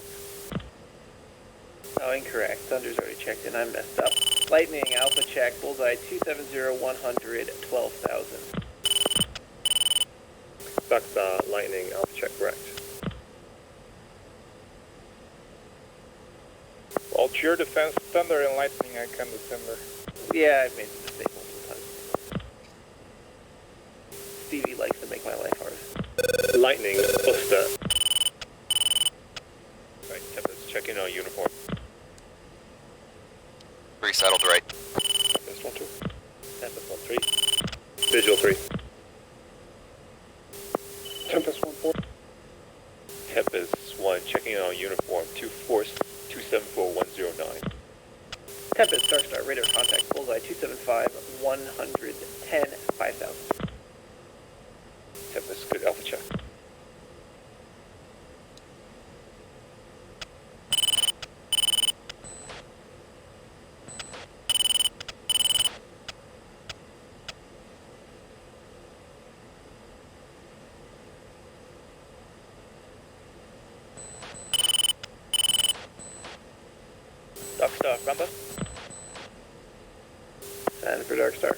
Oh, incorrect. Thunder's already checked in. I messed up. Lightning, Alpha check, bullseye 270, 100, 12,000. Darkstar, Lightning, Alpha check, correct. Well, it's your defense, Thunder and Lightning, I can December. Yeah, I've made a mistake multiple times. Stevie likes to make my life hard. Lightning, Buster. Right, Tempest, check in on uniform. 3 saddle to right. Tempest 1-2. Tempest 1-3. Visual 3. Tempest 1-4. Tempest 1, checking in on uniform. 2 Force 274109. Tempest, Darkstar, radar contact, bullseye 275, 110, 5,000. Tempest, good Alpha check. Darkstar, Rumba. And for Darkstar.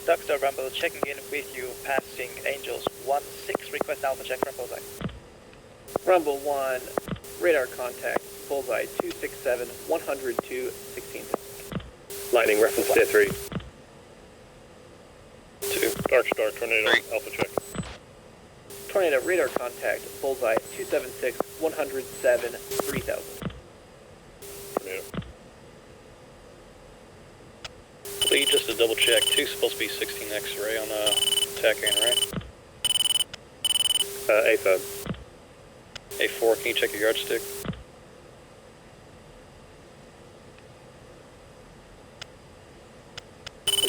Darkstar, Rumble, checking in with you, passing Angels 1-6, request Alpha check from bullseye. Rumble 1, radar contact, bullseye 267, 102, 16,000. Lightning, reference tier 3. 2. Darkstar, Tornado, 3. Alpha check. Tornado, radar contact, bullseye 276, 107, 3,000. Tornado. Lee, just to double check, 2 supposed to be 16 X-ray on TACAN, right? A-firm. A4, can you check your yardstick?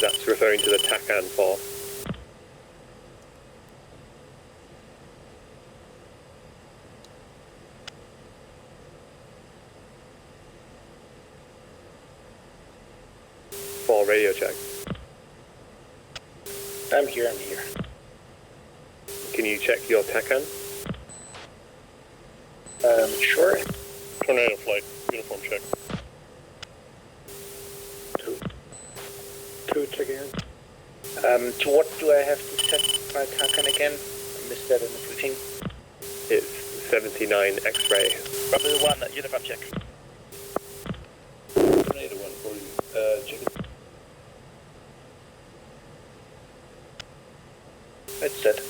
That's referring to the TACAN 4. For radio check. I'm here. Can you check your TACAN? Sure. Tornado flight, uniform check. 2 check again. To what do I have to set my TACAN again? I missed that in the briefing. It's 79 X-ray. Rumble 1, uniform check. Tornado 1 for you, check it. It's set.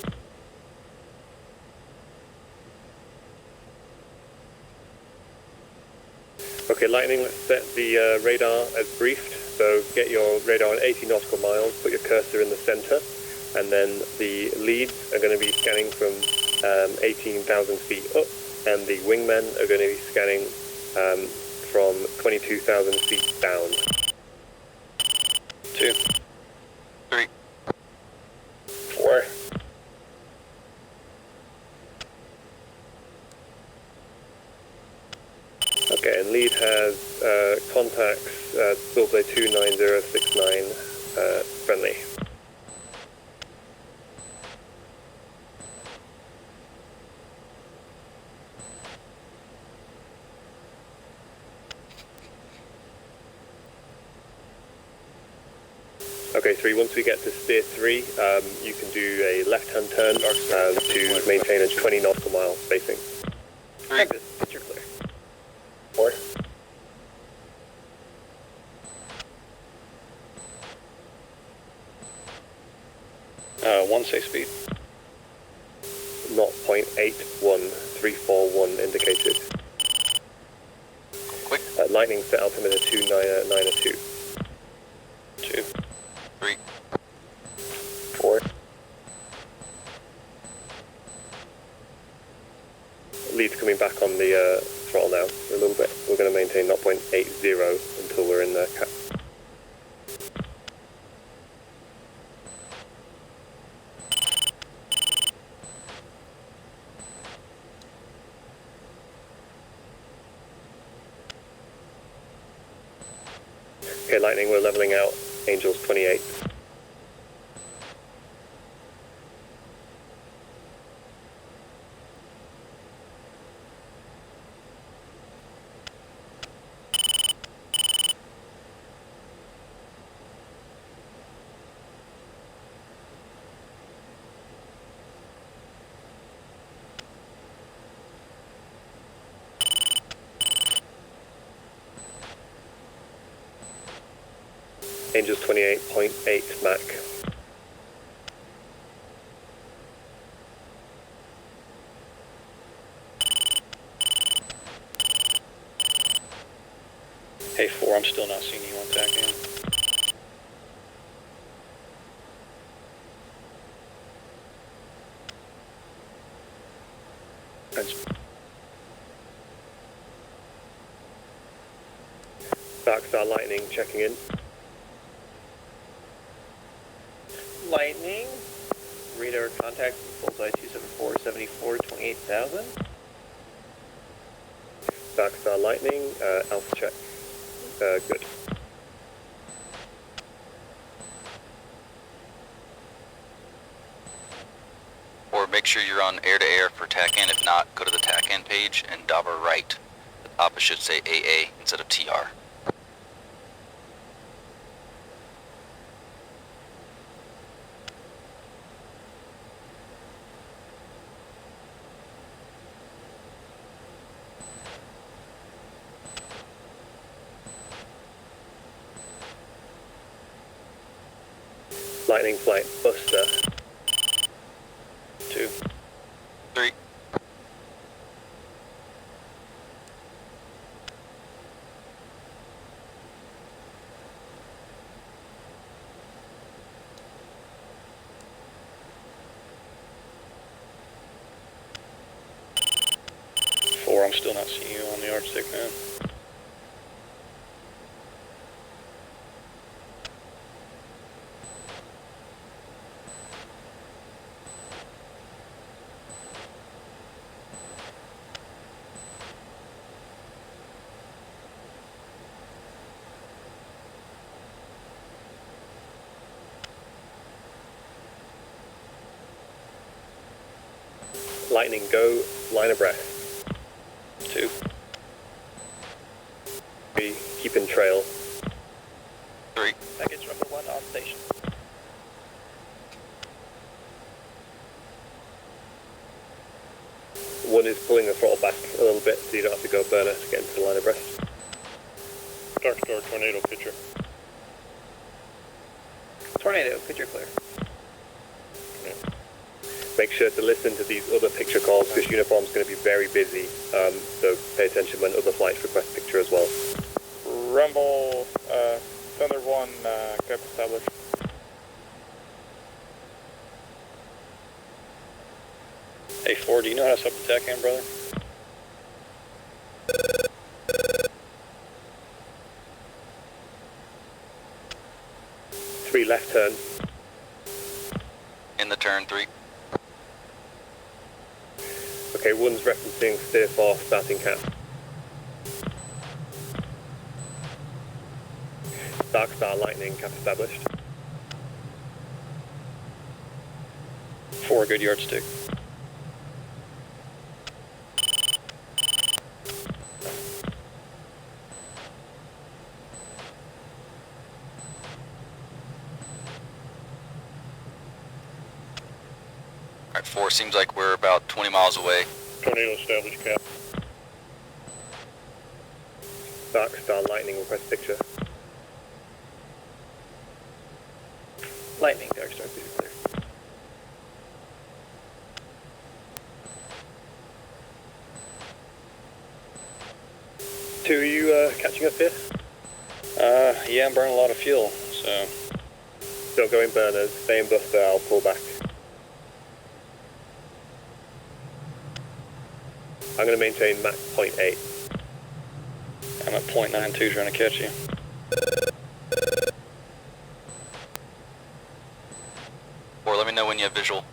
Okay, Lightning, let's set the radar as briefed. So get your radar on 80 nautical miles, put your cursor in the center, and then the leads are going to be scanning from 18,000 feet up, and the wingmen are going to be scanning from 22,000 feet down. 2. 3. 4. Okay, and lead has contacts bullseye 29069 friendly. Okay, 3, once we get to steer 3, you can do a left-hand turn to maintain a 20 nautical mile spacing. 3. You're clear. 4. 1 safe speed. 0.81341 indicated. Quick. Lightning set altimeter 292. 2. 3. 4. Lead's coming back on the throttle now for a little bit. We're going to maintain 0.80 until we're in the cap. Okay, Lightning, we're leveling out Angels 28. Angels 28.8 Mach. Hey, 4, I'm still not seeing you on tack in. Darkstar Lightning checking in. Lightning. Radar contact. Bullseye 274, 74, 28,000. Darkstar Lightning, alpha check. Good. Or make sure you're on air-to-air for TAC-in. If not, go to the TAC-in page and dauber right. The top should say AA instead of TR. Lightning flight Buster. 2. 3. I'm still not seeing you on the arch stick, man. Lightning go, line abreast. 2. 3, keep in trail. 3. Package number 1 on station. One is pulling the throttle back a little bit so you don't have to go burner to get into the line abreast. Darkstar Tornado picture. Tornado, picture clear. Make sure to listen to these other picture calls because Uniform's going to be very busy, so pay attention when other flights request picture as well. Rumble, Thunder 1, cap established. Hey, 4, do you know how to sub the tack in, brother? Three left turn. In the turn, 3. Okay, one's referencing steer for starting cap. Darkstar Lightning cap established. 4, good yardstick. Alright, 4, seems like we're about 20 miles away. Tornado established cap. Darkstar Lightning request picture. Lightning, Darkstar, picture clear. Two, are you catching up here? Yeah, I'm burning a lot of fuel, so... Don't go in burners, stay in Buster, I'll pull back. I'm going to maintain Mach 0.8. I'm at 0.92 trying to catch you. Or let me know when you have visual.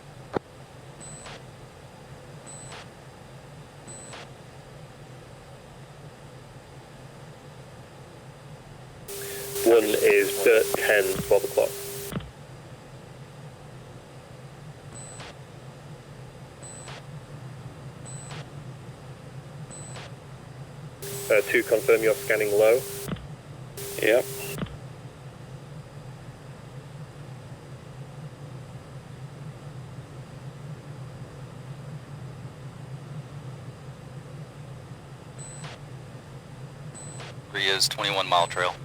One is dirt 10, 12 o'clock. Two, confirm you're scanning low. Yep. Three is 21 mile trail.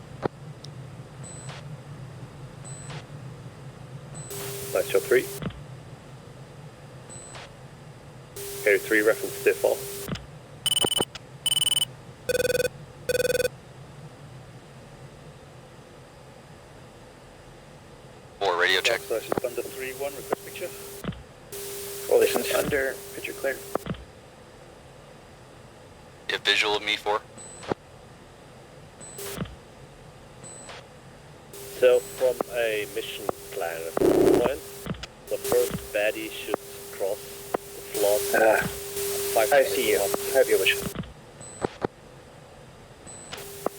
shot 3. Area 3, reference stiff off. Or radio check. Thunder 3-1, request picture. Coalition Thunder, picture clear. You have visual of me 4. So, from a mission plan point, the first baddie should cross the slot. I see you. I have your vision.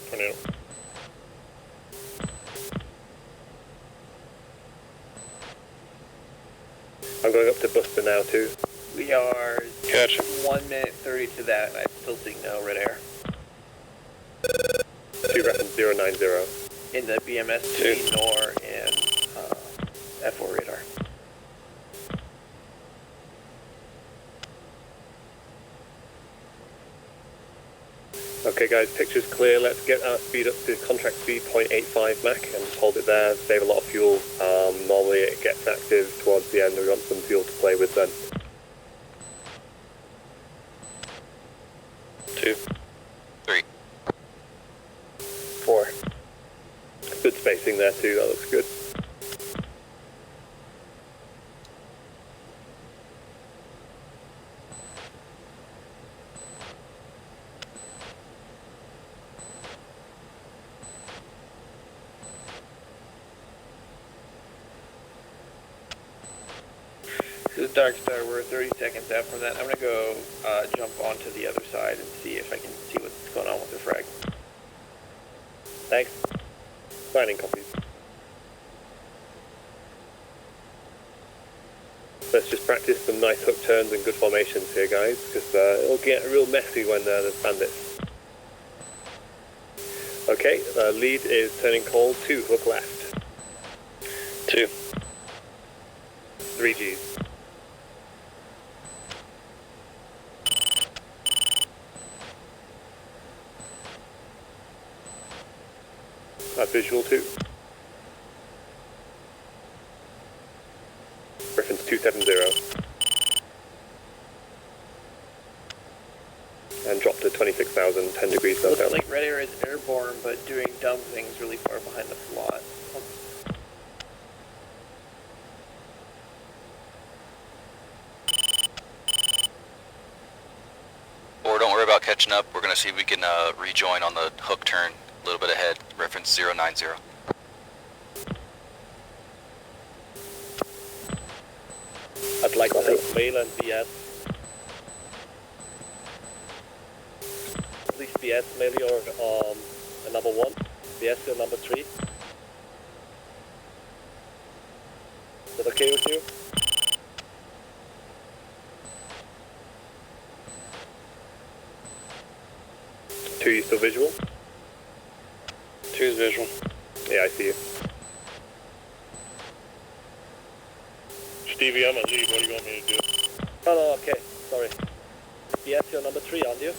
Tornado. I'm going up to Buster now too. We are Gotcha. 1 minute 30 to that, and I still see no red air. 2 reference 090. In the BMS 2 nor in F4 radar. Okay guys, picture's clear. Let's get our speed up to contract speed 0.85 Mach and hold it there, save a lot of fuel. Normally it gets active towards the end, we want some fuel to play with then. 2. 3. 4. Good spacing there too, that looks good. This is Darkstar, we're 30 seconds out from that. I'm gonna go jump onto the other side and see if I can see what's going on with the frag. Thanks. Signing copies. Let's just practice some nice hook turns and good formations here guys, because it'll get real messy when there's bandits. Okay, lead is turning cold, 2 hook left. 2. 3 Gs. Visual 2. Reference 270. And drop to 26,000, 10 degrees Looks south. like red air is airborne, but doing dumb things really far behind the slot. Or don't worry about catching up. We're gonna see if we can rejoin on the hook turn a little bit ahead. Reference 090. I'd like to have mail and BS. Please BS mail your number 1. BS your number 3. Is that okay with you? Two, you still visual? 2 is visual. Yeah, I see you. Stevie, I'm at lead. What do you want me to do? Oh, no, okay. Sorry. BS, you're number 3, aren't you?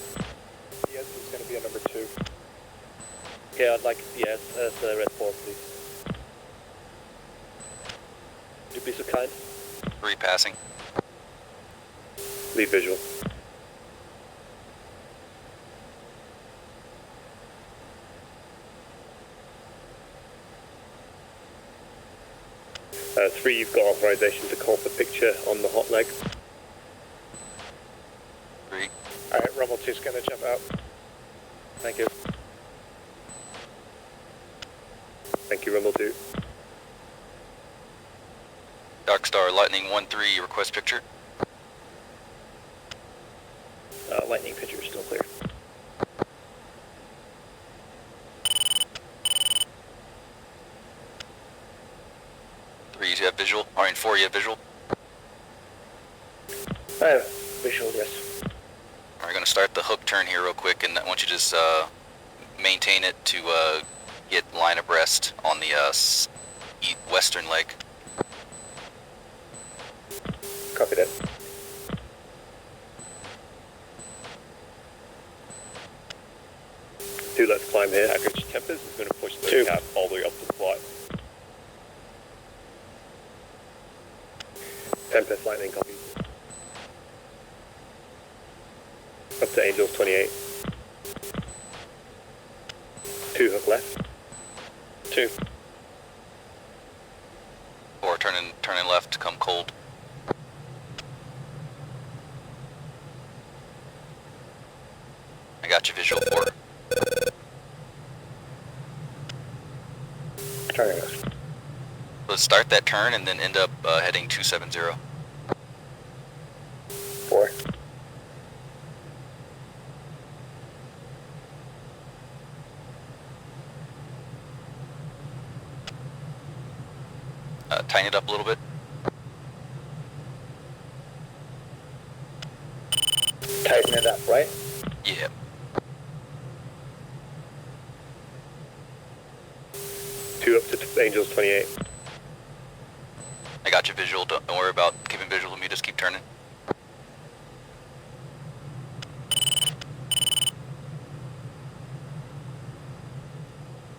BS is going to be a number 2. Okay, I'd like BS as a red 4, please. Would you be so kind? 3 passing. Lead visual. Three, you've got authorization to call for picture on the hot leg. 3. Alright, Rumble 2's going to jump out. Thank you. Thank you, Rumble 2. Darkstar, Lightning 1-3, request picture. Lightning picture is still clear. You have visual? Or in 4 you have visual? I have visual, yes. We're going to start the hook turn here real quick, and I want you to just maintain it to get line abreast on the western leg. Copy that. Two, let's climb here. Package Tempest is going to push the cap all the way up to the slot. Tempest lightning copies. Up to Angels 28. 2 hook left. 2. 4, turning left to come cold. I got you, visual 4. Turning left. Let's start that turn and then end up heading 270. 4. Tighten it up a little bit. Tighten it up, right? Yeah. Two up to Angels 28. I got you, visual. Don't worry about keeping visual with me. Just keep turning.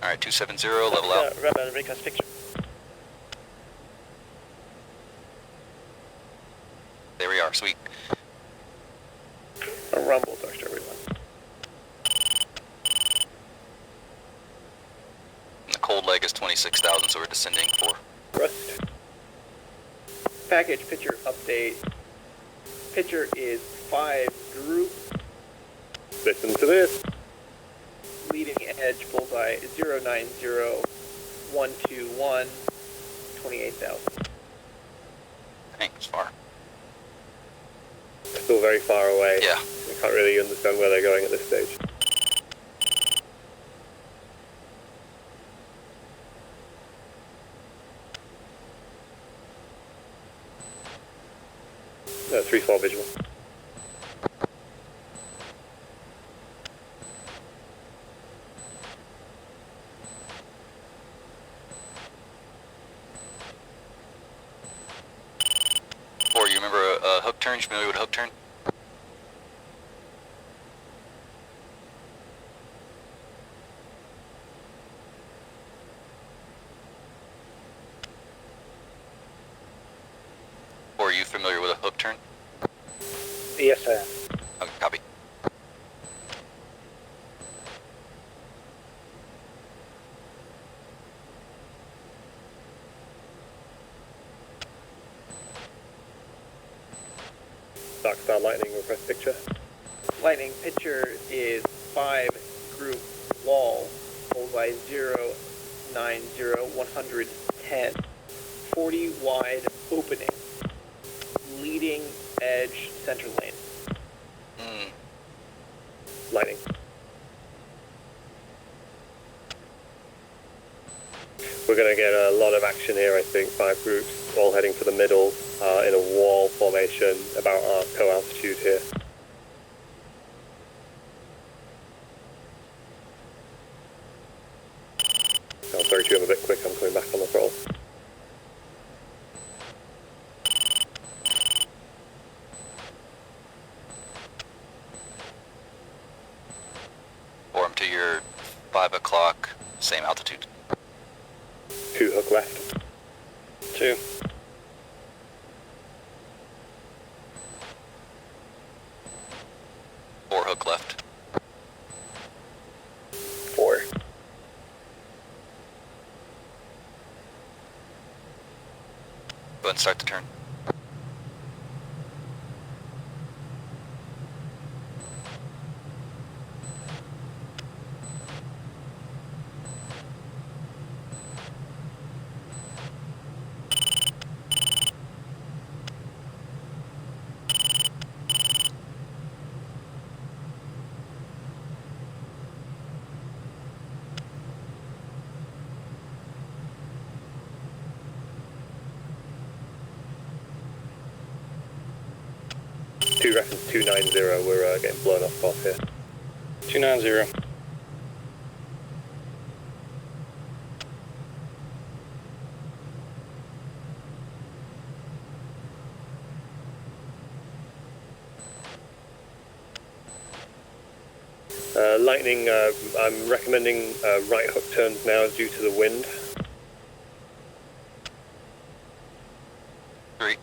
All right, 270, level out. Rebel request picture. There we are, sweet. A rumble, Darkstar, everyone. And the cold leg is 26,000, so we're descending 4. Rust. Package picture update. Picture is 5 group. Listen to this. Leading edge bullseye 090121 28,000. Thanks, far. Still very far away. Yeah. We can't really understand where they're going at this stage. No, 3-4 visual. Or you remember a hook turn? You familiar with a hook turn? Or are you familiar with a hook turn? Yes, I am. Okay, copy. Darkstar lightning request picture. Lightning picture is 5 group wall, bullseye 090110. 40 wide opening. Leading edge center lane. Lightning. We're going to get a lot of action here, I think. 5 groups, all heading for the middle in a wall formation about our co-altitude here. Oh, 32, I'm a bit quick, I'm coming back on the throttle. Form to your 5 o'clock, same altitude. 2 hook left. 2. 4 hook left. 4. Go ahead and start the turn. Reference 290, we're getting blown off course here. 290. Lightning, I'm recommending right hook turns now due to the wind. 3.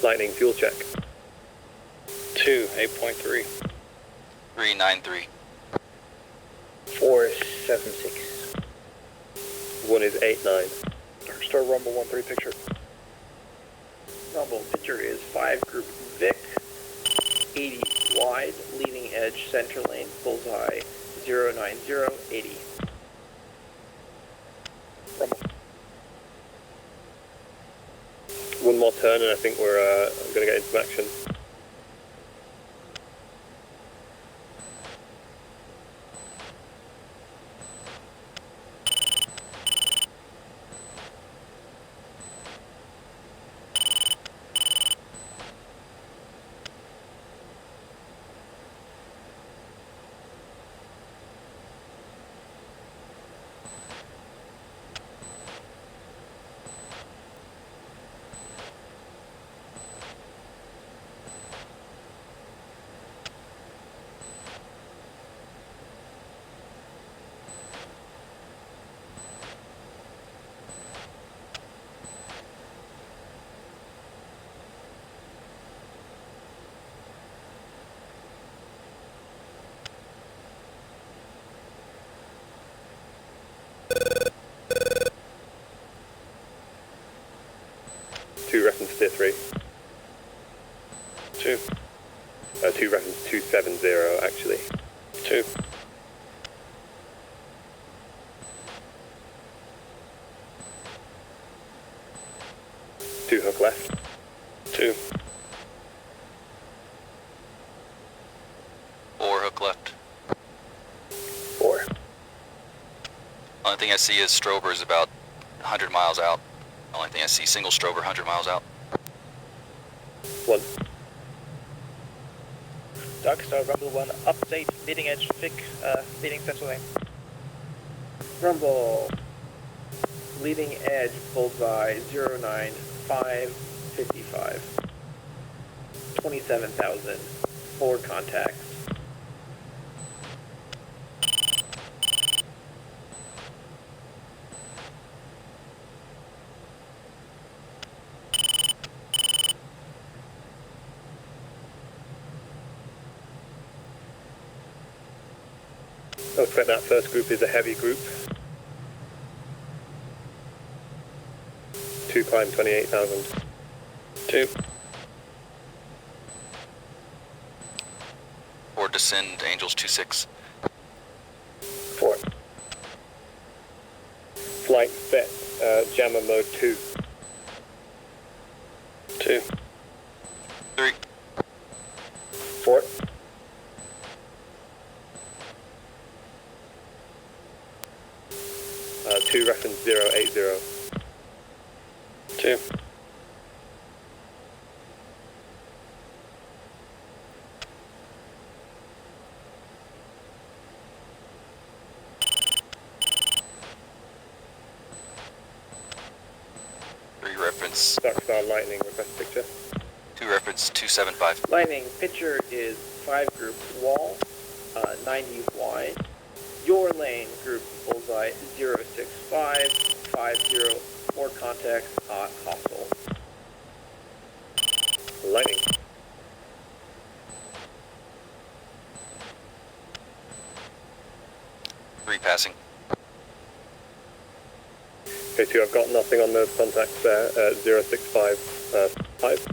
Lightning fuel check. 2, 8.3. 393. 476. 1 is 89. Darkstar Rumble 1-3 picture. Rumble picture is 5 group Vic, 80 wide, leading edge center lane, bullseye 090, 80. Rumble. 1 more turn and I think we're going to get into action. Reference tier 3. 2. 2 reference 270 actually. 2. 2 hook left. 2. 4 hook left. 4. Only thing I see is Strobers about 100 miles out. Only thing I see, single Strober 100 miles out. 1. Darkstar Rumble 1, update, leading edge, Vic, leading center lane. Rumble, leading edge, bullseye 09, 555. 27,000, 4 contacts. I expect that first group is a heavy group. 2 climb 28,000. 2. 4 descend, Angels 26. 4. Flight set, jammer mode 2. 2. 3. 4. 2 reference 080. 2. 3 reference. Darkstar Lightning request picture. 2 reference 275. Lightning picture is 5 group wall, 90 wide. Your lane group bullseye 065, 50, 4 contacts, hostile. Lightning. Passing. Okay, 2, I've got nothing on those contacts there, 065, 5.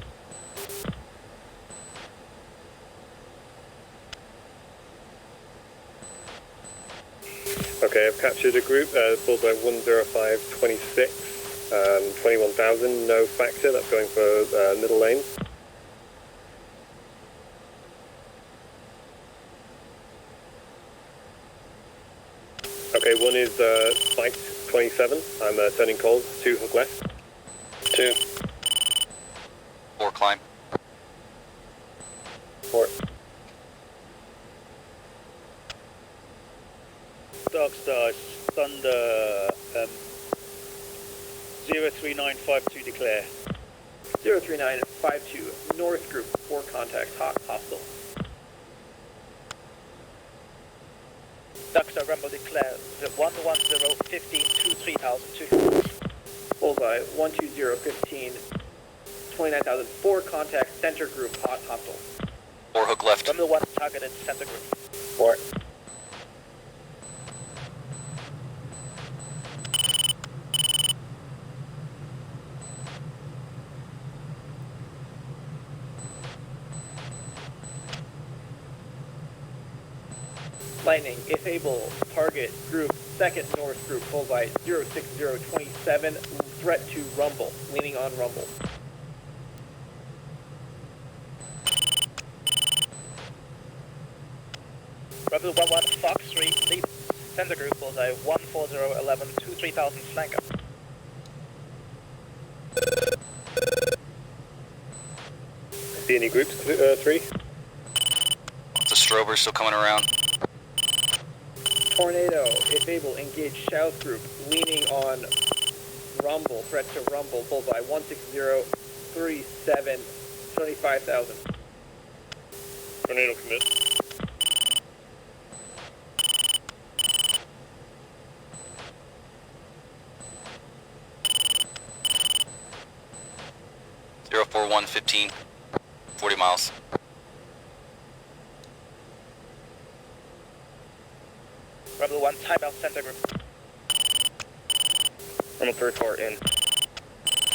Okay, I've captured a group, bullseye 105, 26, 21,000, no factor, that's going for middle lane. Okay, 1 is spiked 27. I'm turning cold. 2 hook left. 2. 4 climb. 4. Darkstar Thunder 03952 declare. 03952 North Group 4 contacts hostile. Darkstar Rumble declare 110 15 23,002. Bullseye 120 15 29,000. 4 contact, center group, hot, hostile. 4 hook left. Rumble 1 targeted, center group. 4. Lightning, if able, target group, second north group, bullseye 06027, threat to Rumble, leaning on Rumble. Rebel 11, Fox 3, lead, center group, bullseye 14011, 23,000 flanker. See any groups, 3? The Strobers still coming around. Tornado, if able, engage south group, leaning on Rumble, threat to Rumble, bullseye 16037, 35,000. Tornado commit. Zero 4115, 40 miles. Rebel 1, timeout center group. I'm a 3-4 in.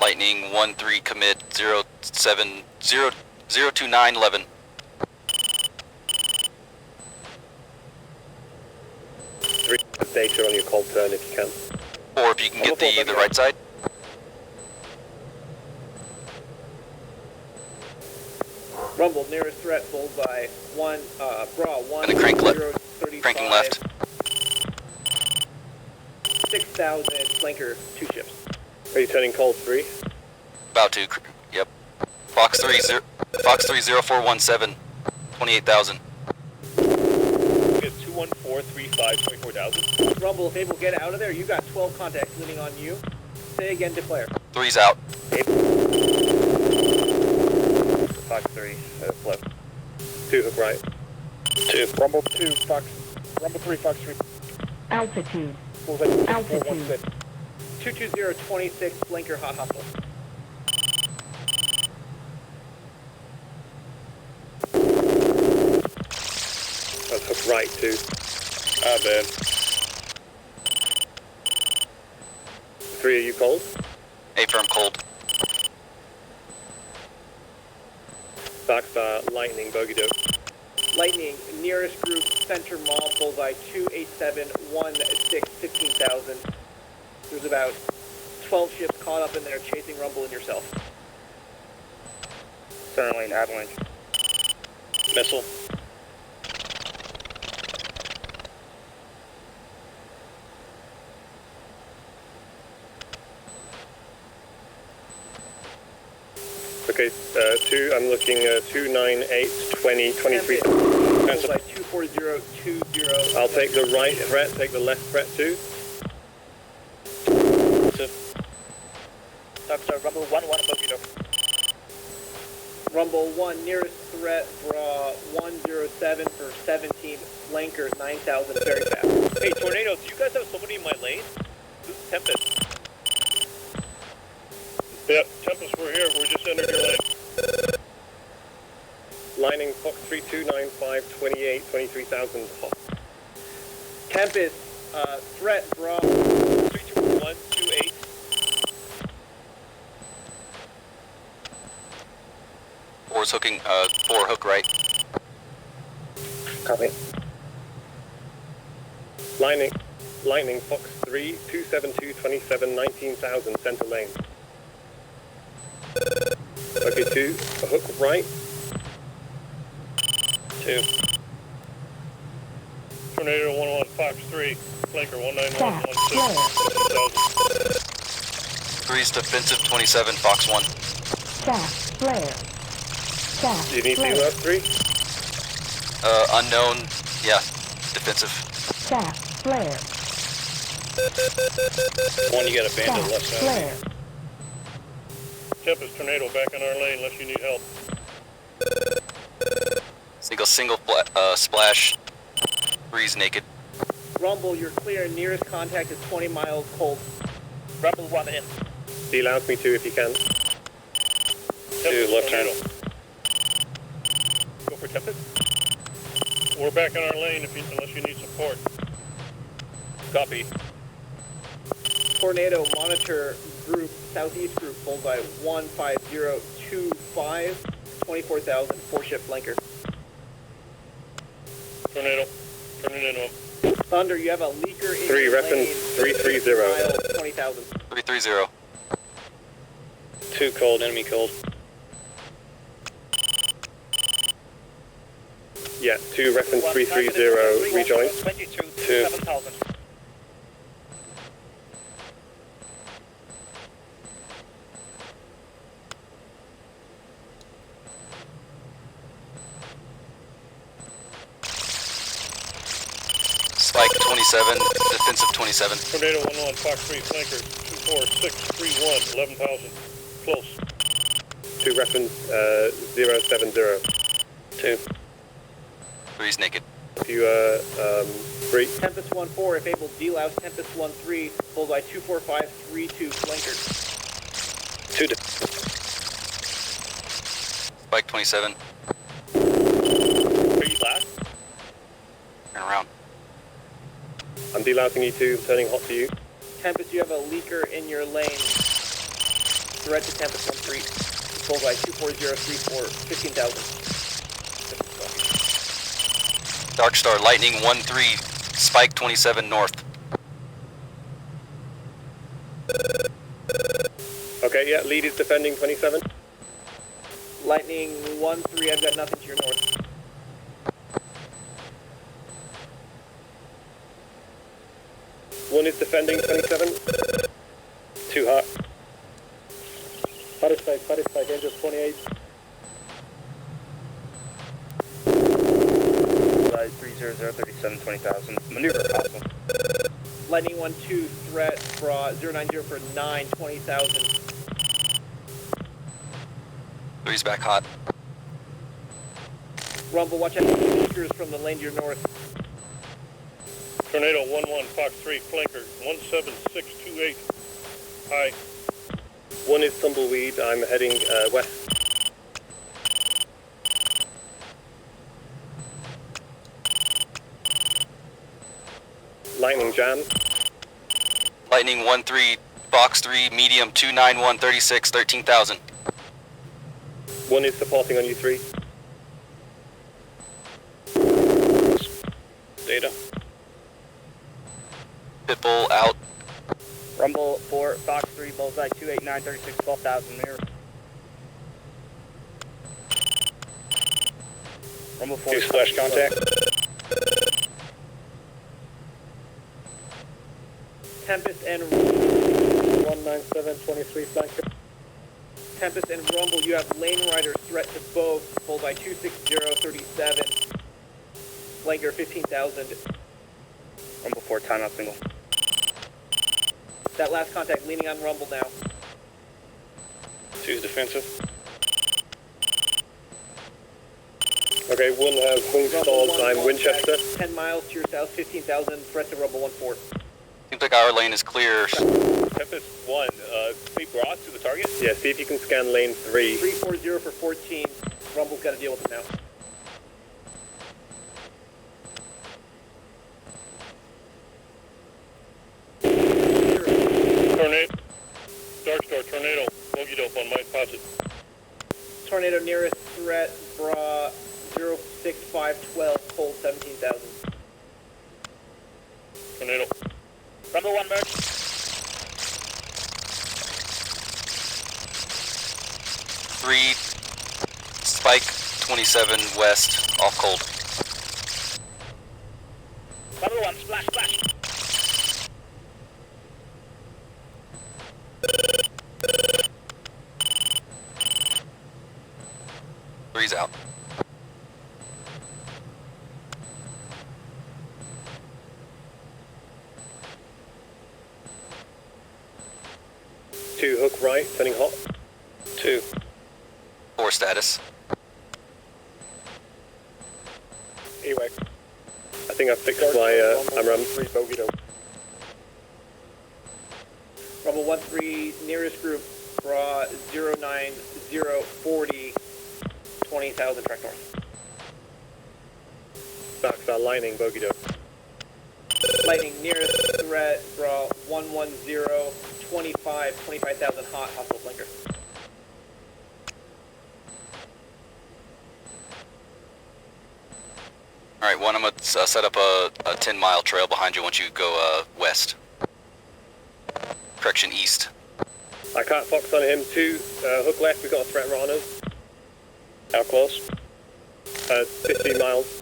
Lightning 1-3 commit 0702911. 3 data on your cold turn if you can. Or if you can get the right side. Rumble, nearest threat, bullseye 1, bra 1. And the crank left. Cranking left. 6,000 flanker, 2 ships. Are you turning cold 3? About to. Yep. Fox 30417, 28,000. 21435, 24,000. Rumble, if able, get out of there. You got 12 contacts leaning on you. Say again, declare. 3's out. Fox 3, left. 2 hook right. 2. Rumble 2, Fox. Rumble 3, Fox 3. Altitude. Altitude. 22026, flanker, hot, hostile. That's hook right 2. Ah, man. 3, are you cold? A firm cold. Darkstar, lightning, bogey dope. Lightning, nearest group, center mob, bullseye 28716, 15,000. There's about 12 ships caught up in there chasing Rumble and yourself. Center lane, avalanche. Missile. Okay, 2, I'm looking 298, 20, 23. Bullseye 24020. I'll take the right threat, take the left threat too. Darkstar, Rumble 1, bogey dope. Rumble 1, nearest threat, bra 107 for 17, flanker 9,000, very fast. Hey, Tornado, do you guys have somebody in my lane? This is Tempest. Yep, Tempest, we're here. We're just entered your lane. Lining Fox 3295, 28, 23,000 hot. Tempest, threat, bra 32128. Four's hooking, 4 hook right. Copy. Lightning Fox 3, 27227, 19,000 center lane. Okay, 2, a hook right. 2. Tornado 11, Fox 3, flanker 19116. 3's defensive 27, Fox 1. Shaft flare. Shaft Do you need flare. to up 3? Unknown, yeah, defensive. Shaft flare. 1, you got a bandit Shaft left side. flare. Tempest Tornado back in our lane unless you need help. Single splash. 3's naked. Rumble, you're clear. Nearest contact is 20 miles cold. Rebel 1 in. Deal out me too if you can. 2, left turn. Go for Tempest. We're back in our lane unless you need support. Copy. Tornado, monitor group, southeast group, bullseye 15025, 24,000, 4-ship flanker. Tornado, turning into him. Thunder, you have a leaker in 3, your reference lane. 330. 20,000. 330. 2 cold, enemy cold. Yeah, 2, reference 330, rejoin. 22, 2. 7,000. Spike 27, defensive 27. Tornado 1-1, Fox 3, flanker, 24631, 11,000. Close. 2, reference 070. 2. 3's naked. You, 3. Tempest 1-4, if able, delouse Tempest 1-3, bullseye 24532, flanker. 2. Spike 27. Are you last? Turn around. I'm delousing you 2, turning hot to you. Tempest, you have a leaker in your lane. Threat to Tempest 1-3, bullseye 24034, 15,000. Darkstar, lightning 1-3, spike 27 north. Okay, yeah, lead is defending 27. Lightning 1-3, I've got nothing to your north. One is defending 27. 2 hot. Fire spike, Angels 28. 300, 37, 20,000. Maneuver possible. Lightning 1-2, threat, bra 090 for 9, 20,000. 3's back hot. Rumble, watch out for leakers from the lane to your north. Tornado 1-1, Fox 3, flanker, 17628. High. 1 is tumbleweed, I'm heading west. Lightning jam. Lightning 1-3, box 3, medium 291, 36, 13,000. 1 is supporting on you 3. Data. Pitbull out. Rumble 4, Fox 3, bullseye 289, 36, 12,000, mirror. Rumble 4. 2 splash contact. Tempest and 19723 flanker. Tempest and Rumble, you have lane rider threat to both, bullseye 26037. Flanker 15,000. Rumble 4, timeout single. That last contact leaning on Rumble now. 2's defensive. Okay, 1 has wing stalls, I'm Winchester. 10 miles to your south, 15,000, threat to Rumble 1-4. Seems like our lane is clear. Tempest 1, speed broad to the target? Yeah, see if you can scan lane 3. 340 for 14. Rumble's got to deal with him now. Tornado. Darkstar, tornado. Bogey dope on my posit. Tornado nearest threat, bra 06512, cold 17,000. Tornado. Rumble 1 merge. 3, spike 27 west, off cold. Rumble 1, splash, splash. Three's out. Two hook right, turning hot. 2. 4 status. AWACs. I think I fixed my AMRAM. 3 bogey dope. Rumble 1-3, nearest group, bra 090 40, 20,000 track north. Darkstar lightning, bogey dope. Lightning nearest threat, bra 110, 25,000 hot, hostile flanker. Alright, one, I'm going to set up a 10-mile trail behind you once you go west. Correction, east. I can't fox on him. 2, hook left, we've got a threat right on us. How close? 15 miles.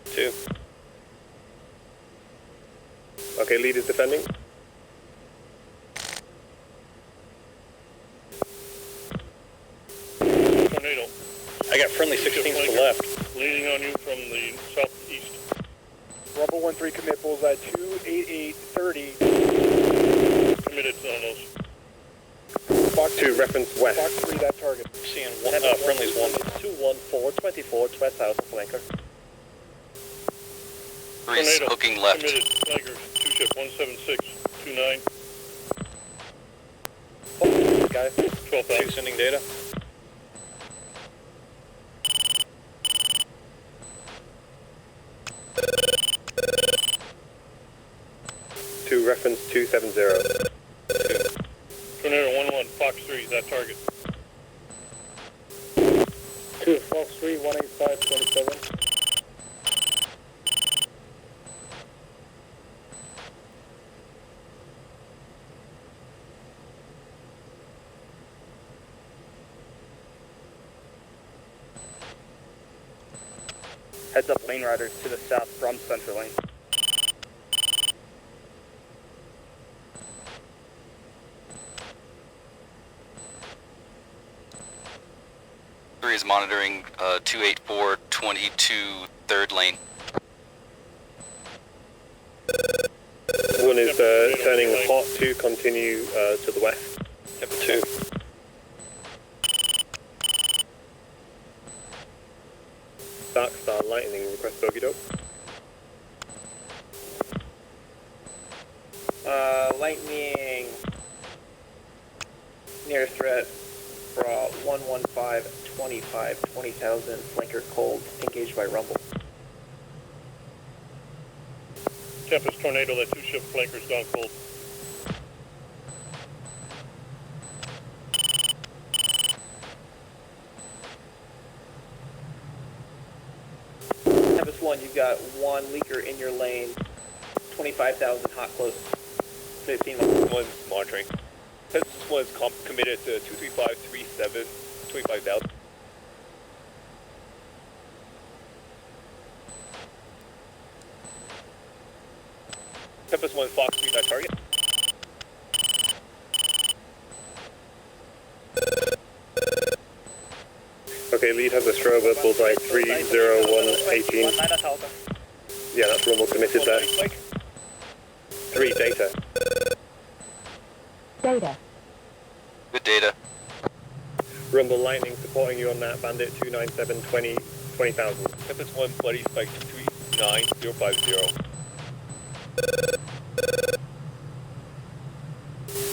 2. Okay, lead is defending. Tornado. I got friendly 16s to left. Leaning on you from the southeast. Rumble 1-3 commit bullseye 28830. Committed on those. Fox 2 reference west. Fox 3 that target. Seeing one, friendly's 1. 214, 24, 12,000 flanker. 3's hooking left. Committed. Flankers. 2 ship 176, 29. Guys. 12,000. 2 sending data. To reference 270. Tornado 1-1, Fox 3, that target. 2 Fox 3 18527. Heads up lane riders to the south from center lane. Three is monitoring 28422 third lane. 1 is turning hot to continue to the west. Tempo 2. Darkstar lightning, request bogey dope. Lightning near threat, bra 115, 25, 20,000 flanker cold, engaged by rumble. Tempest Tornado, that 2 ship flanker's gone cold. Tempest 1, you've got 1 leaker in your lane, 25,000 hot close, 15 miles. 1's monitoring. This 1's committed to 23537, 25,000. Tempest 1 Fox 3 that target. Okay, lead has a Strober, bullseye 30118. Yeah, that's Rumble committed there. 3 data. Data. Good data. Rumble lightning supporting you on that, Bandit 29720, 20,000. Tempest 1 Bloody Spike 239050.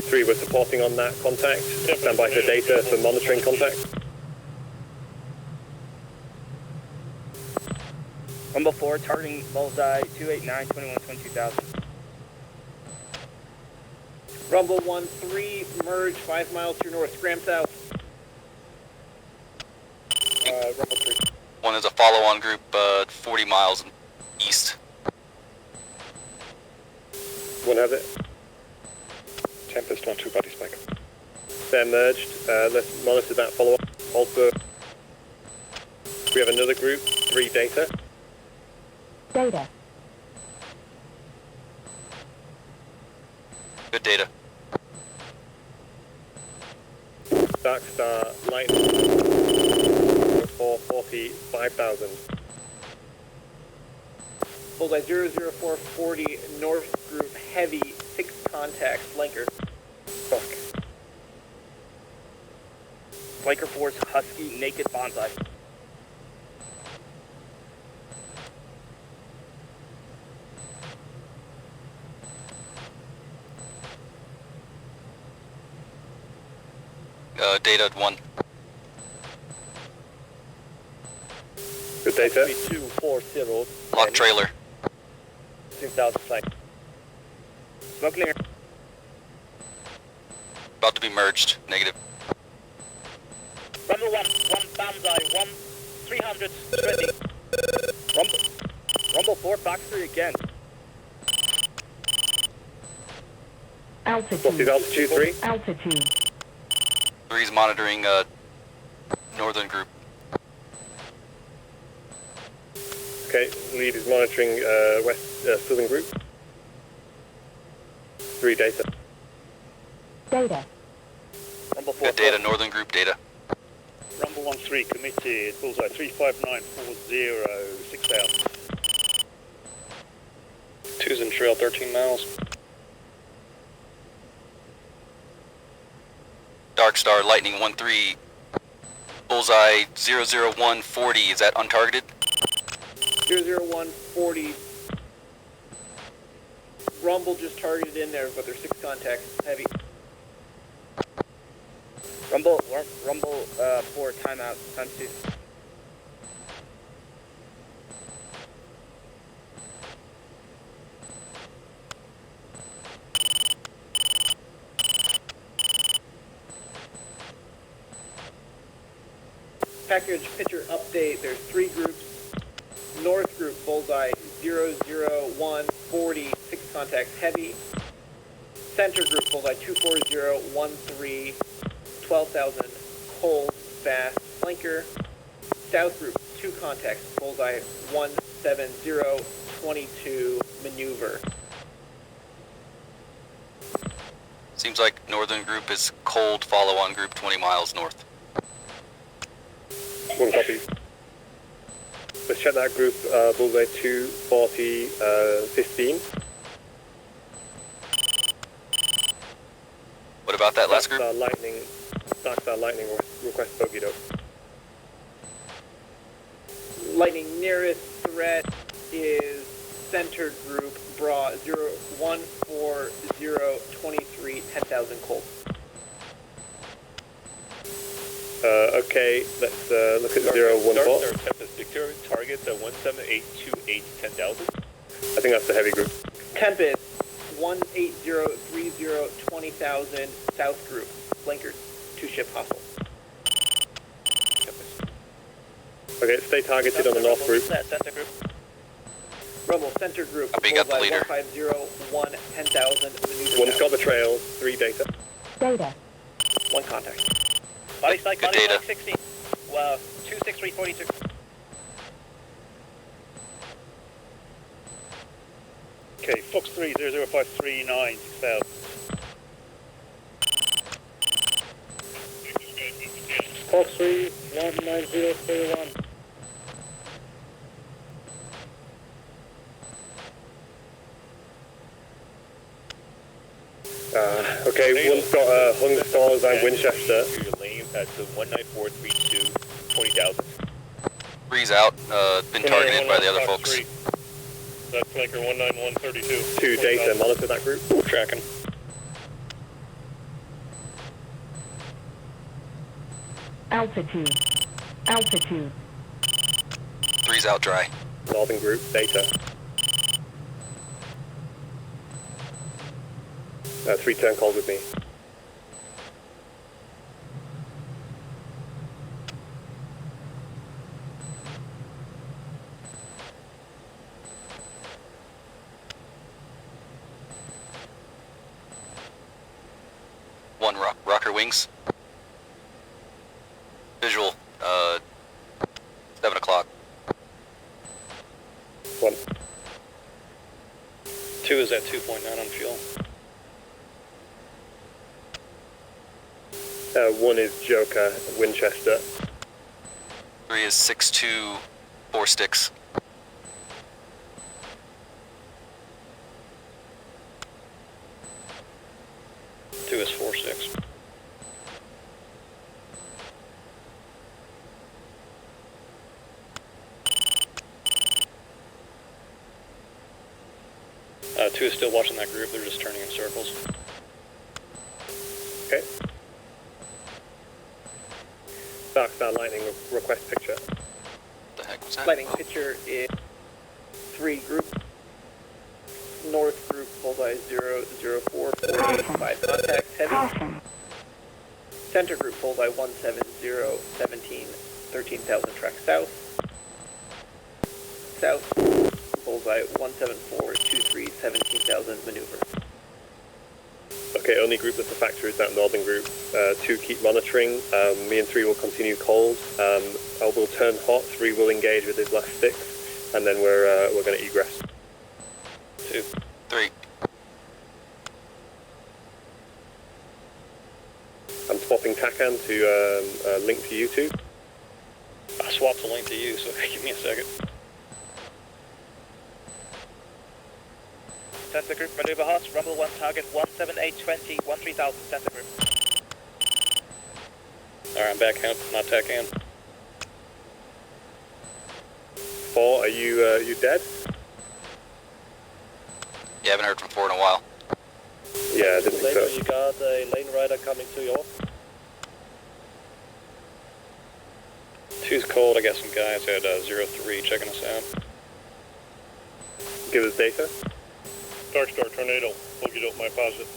3, we're supporting on that contact. Stand by for data for monitoring contact. Rumble 4, targeting bullseye 289, 21, 22,000. Rumble 1-3, merge 5 miles to your north, scram south. Rumble 3. 1 is a follow-on group 40 miles east. 1 has it. Tempest 1-2 body spike. They're merged. Let's monitor that follow-up. Also, we have another group, 3 data. Data. Good data. Darkstar lightning. 445,000. Bullseye 00440, north group heavy, 6 contact, flanker. Fuck. Flanker 4's husky, naked bonsai. Data at 1. Data. 3240. Lock trailer. 2000 flight. Smoke clear. About to be merged. Negative. Rumble 1, 1 Banzai, 1 300 ready. Rumble 4, box 3 again. Altitude. Altitude 3. Altitude. 3's monitoring northern group. Okay, lead is monitoring southern group. 3 data. Data. Rumble 4. Good data, northern group data. Rumble 1-3 committed. Bullseye 35940 6000. 2's in trail 13 miles. Darkstar, Lightning 1-3. Bullseye 00140. Is that untargeted? 00140. Rumble just targeted in there, but there's 6 contacts. Heavy. Rumble 4, timeout, time 2. Package picture update. There's 3 groups. North group bullseye 00140, 6 contacts heavy. Center group bullseye 24013, 12,000 cold fast flanker. South group 2 contacts bullseye 17022 maneuver. Seems like northern group is cold, follow-on group 20 miles north. 1 copy. Let's check that group, bullseye 240 15. What about that last group? Darkstar Lightning request bogey dope. Lightning nearest threat is center group bra 14023, 10,000 cold. Okay, let's look at 014. Darkstar Tempest Victoria targets at 17828 10,000. I think that's the heavy group. Tempest 18030, 20,000 south group. Flankers, 2 ship hostile. Okay, stay targeted on the north group. Center group. Rumble center group. Copy, got the leader. 1501, 10,000. One's got the trail, 3 data. Data. 1 contact. Body strike, Good body data. strike 16. Wow, 26342. Okay, Fox 3 00539 6000. Fox 3 19031. Okay, one's got hung stars and Winchester. Your lane at the 19432 20,000. 3's out, been targeted by the other folks. That's flanker 19132. 2 data, monitor that group. Tracking. Altitude. Altitude. 3's out dry. Northern group, data. 3 turn calls with me. One rocker wings. Visual, 7 o'clock. 1. 2 is at 2.9 on fuel. 1 is Joker, Winchester. 3 is 6-2, 4 sticks. Two is 4-6. Two is still watching that group. They're just turning in circles. Okay. Darkstar Lightning request picture. The heck? Lightning picture is 3 group. North group bullseye 004 5 contacts heavy. Center group bullseye 170 17 13,000 track south. South bullseye 174 23 17,000 maneuver. Okay, only group that's a factor is that northern group. 2 keep monitoring. Me and 3 will continue cold. I will turn hot. 3 will engage with his last 6, and then we're going to egress. 2, 3. I'm swapping TACAN to link to you 2. I swapped the link to you, so give me a second. Center group maneuver hot. Rumble 1 target 17820 13,000 center group. Alright, I'm back out, not tack in. 4, are you dead? Yeah, I haven't heard from 4 in a while. Yeah, I didn't think so. You got a lane rider coming to you. 2's cold, I got some guys at 03 checking us out. Give us data. Darkstar, Tornado, hook it up my positive.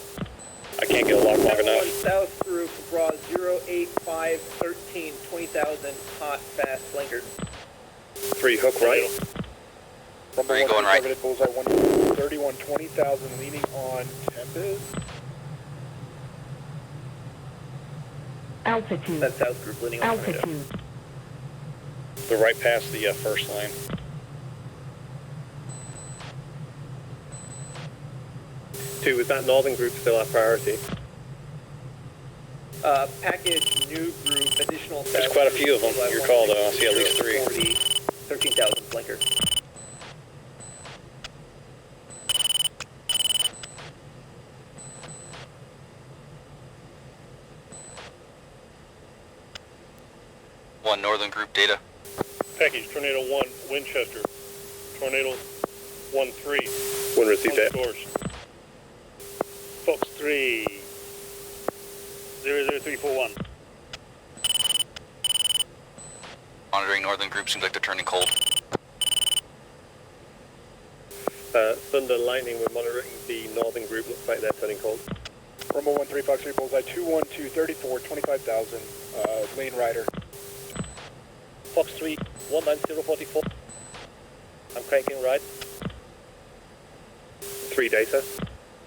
I can't get a lock long enough. South group, raw 085 13 20,000 hot fast flanker. 3 hook right. Rumble 3 going right. Targeted bullseye 131 20,000 leaning on Tempest. Altitude. That south group leaning on Tornado. Altitude. They're right past the first lane. Two, is that northern group still our priority? Package, new group, additional There's south quite a group, few of them. bullseye You're called, I see at 160, least 40, 3. 13,000 flanker. One northern group data. Package, Tornado 1, Winchester. Tornado 1-3. 1 received it. Scores. Fox 3. 00341. Monitoring northern group, seems like they're turning cold. Thunder, Lightning, we're monitoring the northern group. Looks like they're turning cold. Rumble 1353 bullseye 212 34 25,000 lane rider. Fox 3, 19044. I'm cranking right. 3 data.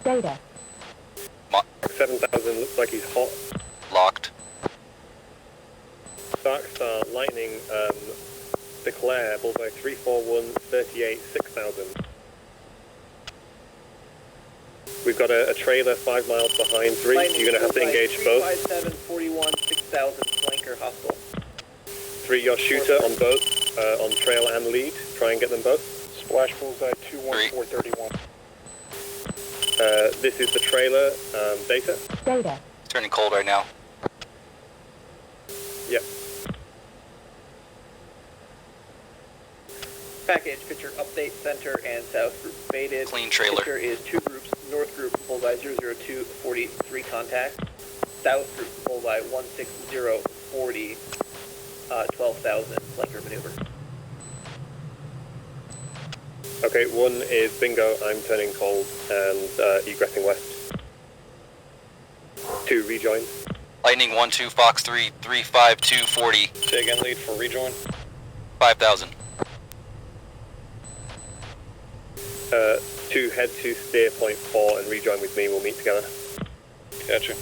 Data. 7,000 looks like he's hot. Locked. Darkstar, Lightning, declare bullseye 341 38 6,000. We've got a trailer 5 miles behind 3. Lightning, You're going to have to engage both. 357 41 6,000 flanker hostile. 3, your shooter on both, on trail and lead. Try and get them both. Splash bullseye 21431. This is the trailer, data. Data. It's turning cold right now. Yep. Package, picture update, center and south group faded. Clean trailer. Picture is 2 groups, north group bullseye 002 43 contact. South group bullseye 160 40 12,000 flanker maneuver. Okay, 1 is bingo, I'm turning cold and egressing west. 2 rejoin. Lightning 1-2 Fox 3 352 40. Say again, lead for rejoin. 5,000. 2 head to steer point 4 and rejoin with me, we'll meet together. Gotcha.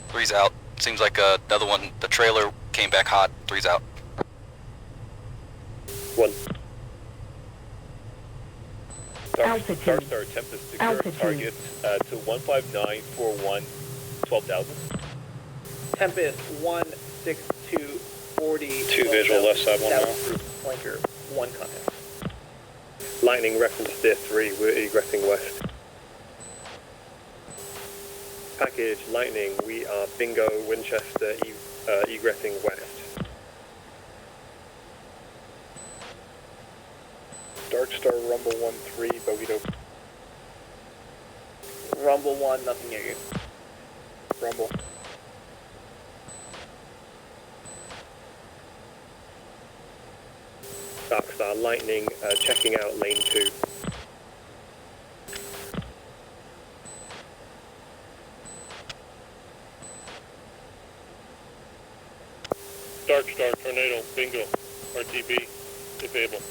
Three's out. Seems like another one, the trailer came back hot. 3's out. 1. Darkstar, Tempest, secure target to 15941, 12,000. Tempest 162 40 2 visual left side, 1 now. south group flanker 1 contact. Lightning reference steer 3, we're egressing west. Package, Lightning, we are bingo, Winchester, egressing west. Darkstar, Rumble 1-3, bogey dope. Rumble 1, nothing near you. Rumble. Darkstar, Lightning, checking out lane 2. Darkstar, Tornado, Bingo, RTB, if able.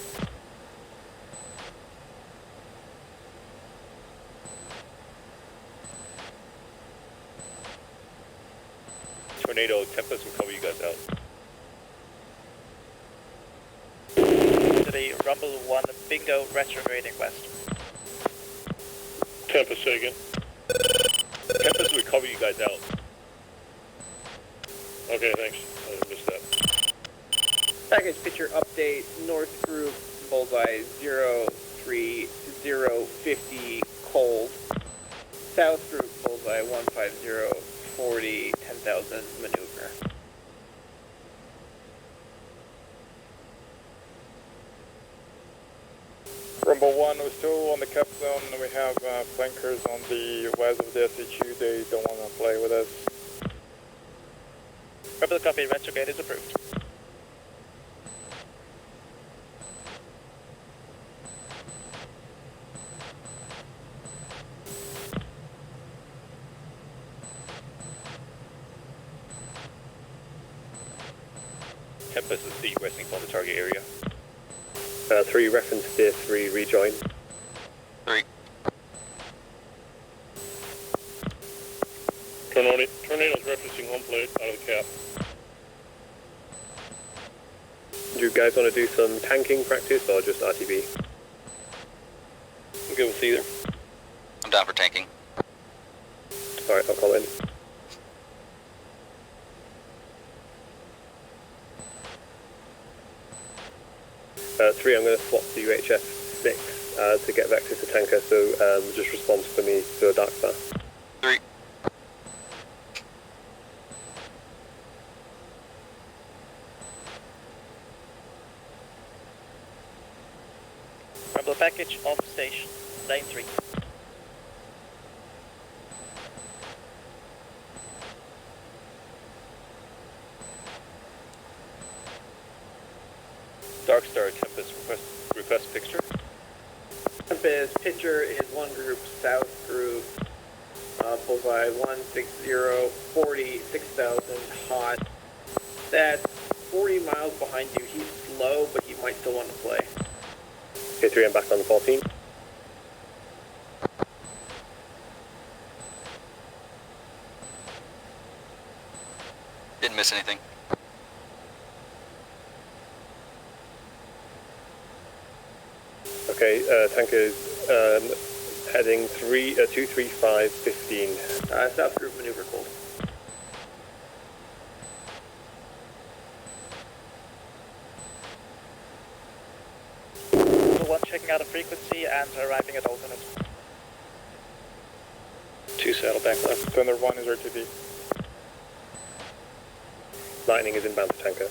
Tornado, Tempest will cover you guys out. 3, Rumble 1, Bingo, retrograding west. Tempest, say again. Tempest will cover you guys out. Okay, thanks. I missed that. Package picture update, north group, bullseye 03050, cold. South group, bullseye 150, 40, 10,000, maneuver. Rumble 1, we're still on the cap zone. We have flankers on the west of the SHU. They don't want to play with us. Rebel copy, retrograde is approved. Tempest is egressing from the target area. 3, reference steer 3, rejoin. 3. Tornado's referencing home plate out of the cap. Do you guys want to do some tanking practice or just RTB? I'm good with either. I'm down for tanking. Alright, I'll call in. Three, I'm going to swap to UHF 6 to get vectors to tanker, so just respond for me to a Darkstar. 3. Rebel package off station, lane 3. Darkstar, Tempest, request picture. Tempest, picture is one group, south group, bullseye 160, 40, 6,000, hot. That's 40 miles behind you. He's slow, but he might still want to play. Okay, 3, I'm back on 14. Didn't miss anything. Okay, tankers heading 235, 15. South group maneuver cold. The one checking out a frequency and arriving at alternate. 2 saddle back left. Thunder 1 is RTB. Lightning is inbound to tanker.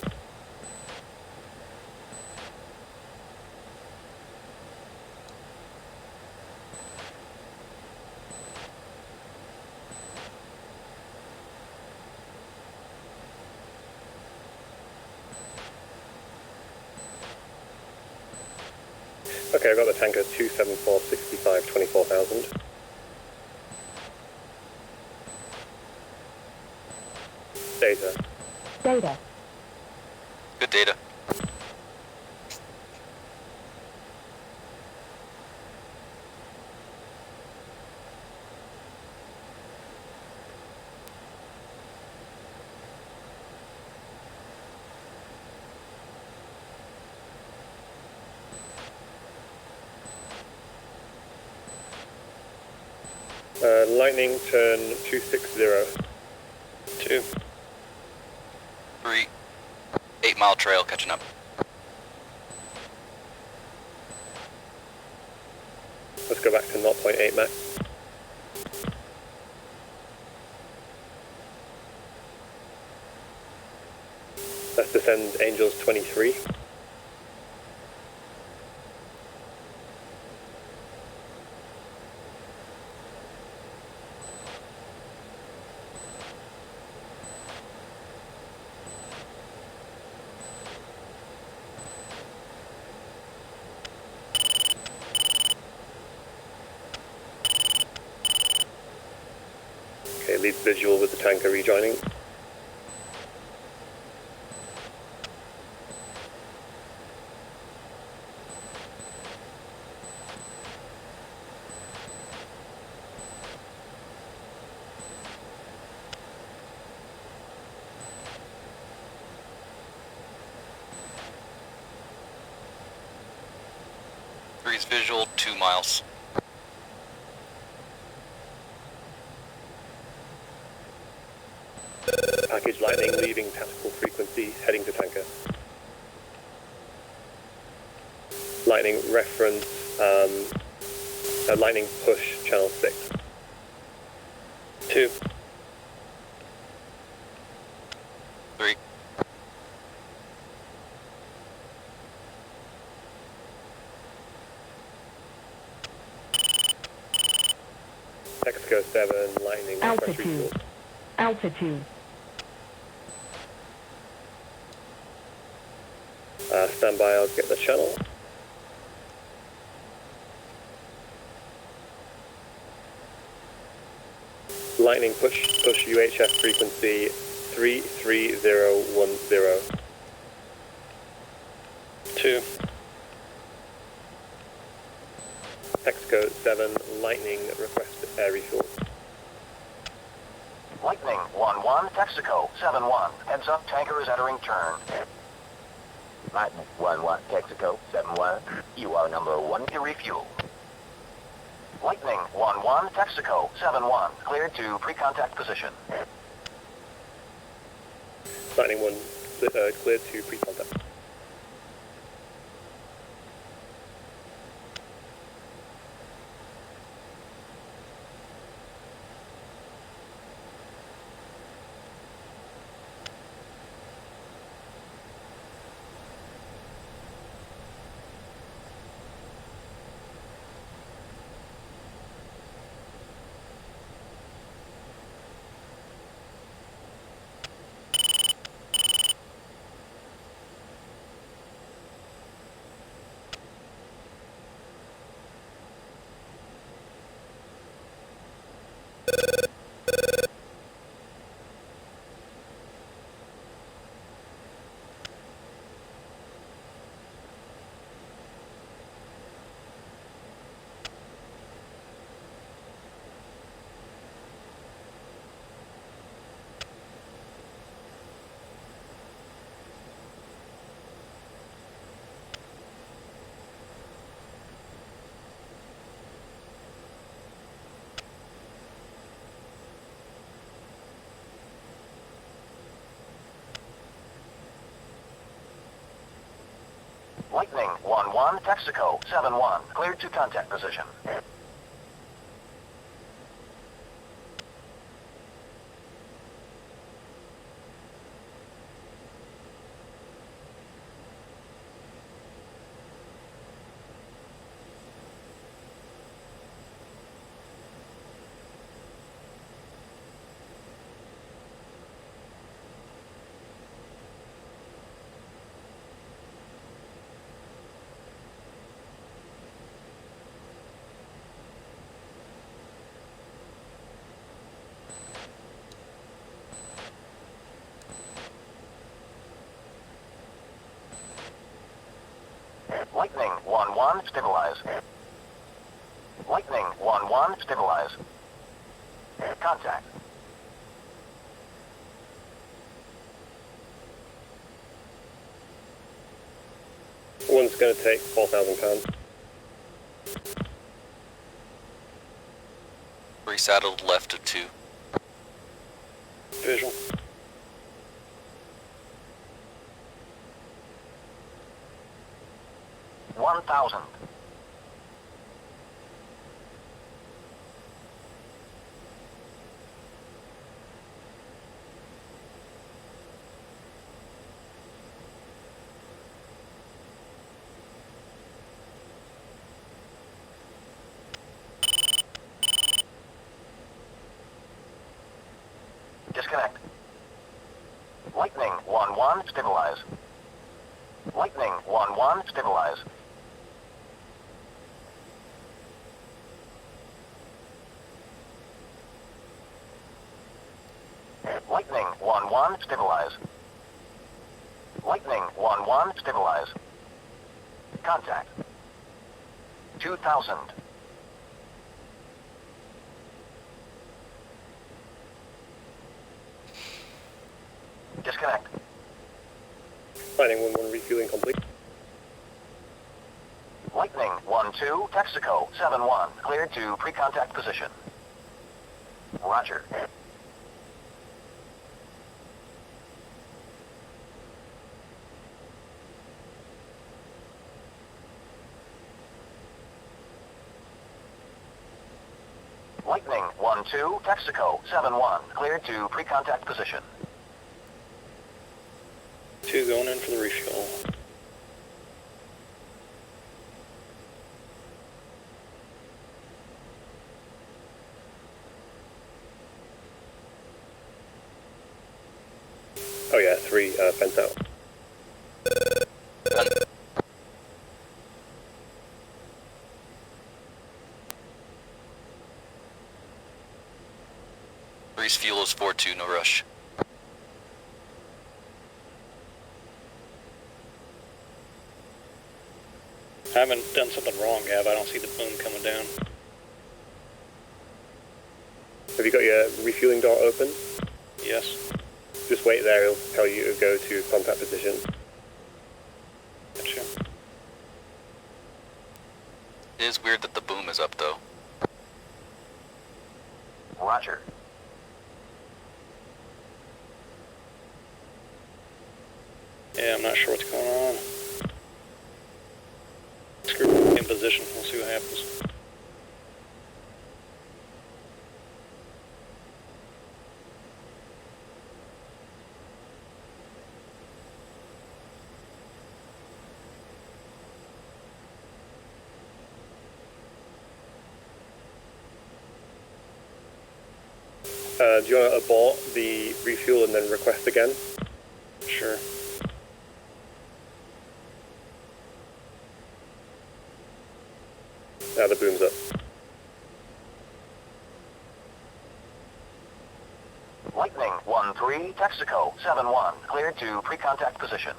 Okay, I've got the tanker 274, 65, 24,000. Data. Data. Good data. Lightning turn 260. 2. 3. 8 mile trail catching up. Let's go back to 0.8 max. Let's descend Angels 23. leads visual with the tanker rejoining. Three's visual, 2 miles. Package Lightning leaving tactical frequency, heading to tanker. Lightning reference, Lightning push channel 6. 2. 3. Mexico 7, Lightning request Altitude. refuel. Altitude. Stand by, I'll get the channel. Lightning push UHF frequency 33010. 2. Mexico 7, Lightning request air refuel. Lightning 1-1, Texaco 7-1. Heads up, tanker is entering turn. Lightning 1-1, Texaco 7-1. You are number 1 to refuel. Lightning 1-1, Texaco 7-1. Cleared to pre-contact position. Lightning 1 cleared to pre-contact. Lightning 1-1, Texaco 7-1. Cleared to contact position. Lightning 1-1, stabilize. Lightning 1-1, stabilize. Contact. One's going to take 4,000 pounds. 3 saddled left of 2. Visual. $1,000. Disconnect. Lightning 1-1, stabilize. Lightning 1-1, stabilize. Lightning 1-1, stabilize. Lightning 1-1, stabilize. Contact. 2000. Disconnect. Lightning 1-1, refueling complete. Lightning 1-2, Texaco 7-1, cleared to pre-contact position. Roger. Lightning 1-2, Texaco 7-1, cleared to pre-contact position. 2 going in for the refuel. Oh yeah, 3, fence out. Breeze fuel is 4-2, no rush. I haven't done something wrong, Gav. I don't see the boom coming down. Have you got your refueling door open? Yes. Just wait there, it'll tell you to go to contact position. Gotcha. It is weird that the boom is up though. Roger. Yeah, I'm not sure what's going on. Screw in position. We'll see what happens. Do you want to abort the refuel and then request again? Sure. Now the boom's up. Lightning 1-3, Texaco 7-1, cleared to pre-contact position.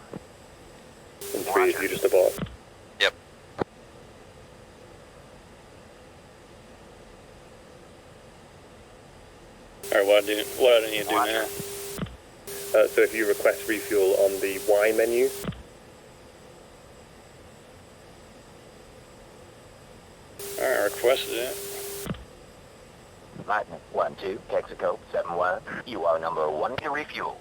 And 3 is you just abort. Yep. Alright, what do I need to do now? So if you request refuel on the Y menu, Alright, I requested it. Lightning 1-2, Texaco 7-1, you are number 1 to refuel.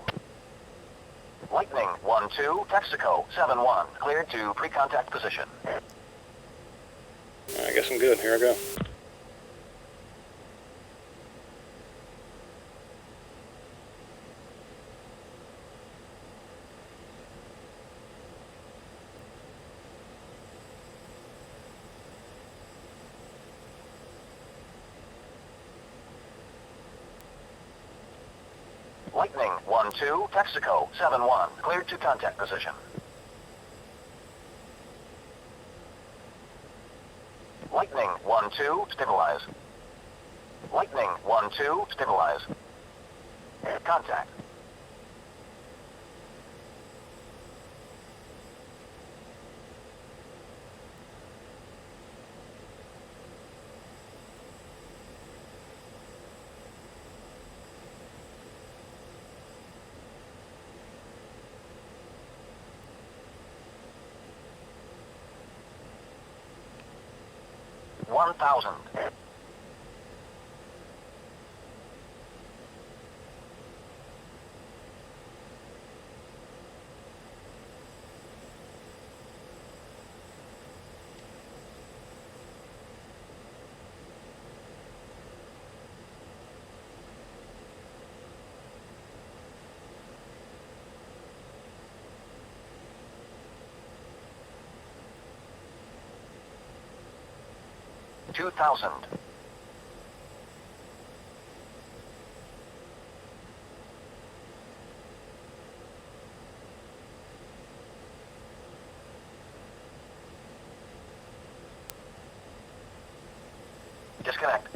Lightning 1-2, Texaco 7-1, cleared to pre-contact position. I guess I'm good. Here I go. Lightning 1-2, Texaco 7-1, cleared to contact position. Lightning 1-2, stabilize. Lightning 1-2, stabilize. Contact. $1,000. $2,000. Disconnect.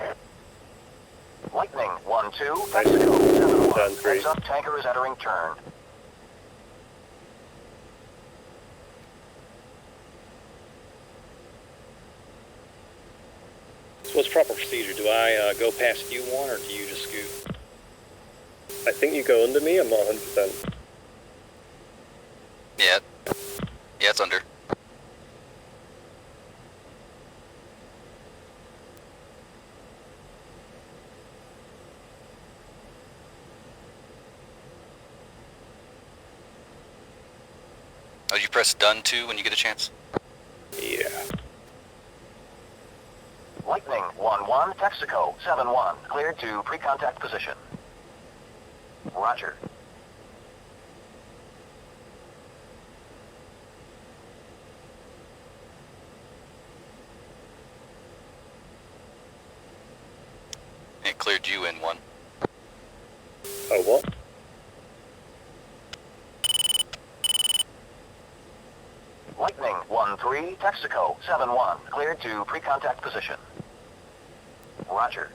Lightning 1-2, Mexico 7-1. Heads up, tanker is entering turn. So what's proper procedure? Do I go past you one, or do you just scoot? I think you go under me, I'm not 100%. Yeah. Yeah, it's under. Oh, you press done too when you get a chance? Yeah. Lightning 1-1, Texaco 7-1. Cleared to pre-contact position. Roger. It cleared you in one. Oh, what? Lightning 1-3, Texaco 7-1. Cleared to pre-contact position. Roger.